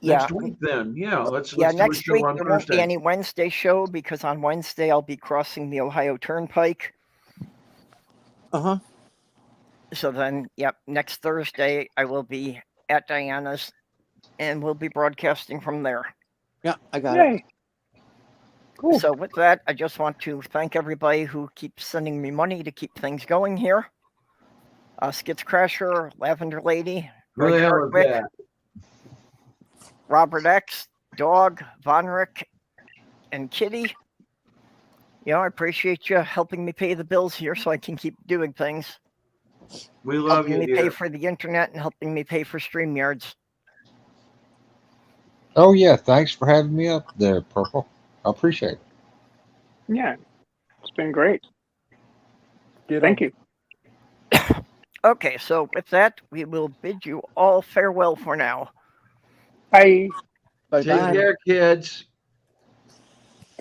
S2: next week then. Yeah, let's do a
S1: next
S2: show
S1: week
S2: on
S1: there won't
S2: Thursday.
S1: be any Wednesday show because on Wednesday I'll be crossing the Ohio Turnpike.
S4: Uh-huh.
S1: So then, next Thursday I will be at Diana's and we'll be broadcasting from there.
S4: Yeah, I got it.
S7: Cool.
S1: So with that, I just want to thank everybody who keeps sending me money to keep things going here. Skits Crasher, Lavender Lady,
S2: Who the hell is that?
S1: Robert X, Dog, Vonrek, and Kitty. I appreciate you helping me pay the bills here so I can keep doing things.
S2: We love you,
S1: helping me
S2: dear.
S1: pay for the internet and helping me pay for StreamYards.
S8: Oh yeah, thanks for having me up there, Purple. I appreciate it.
S7: Yeah, it's been great. Thank you.
S1: Okay, so with that, we will bid you all farewell for now.
S7: Bye.
S2: Take care, kids.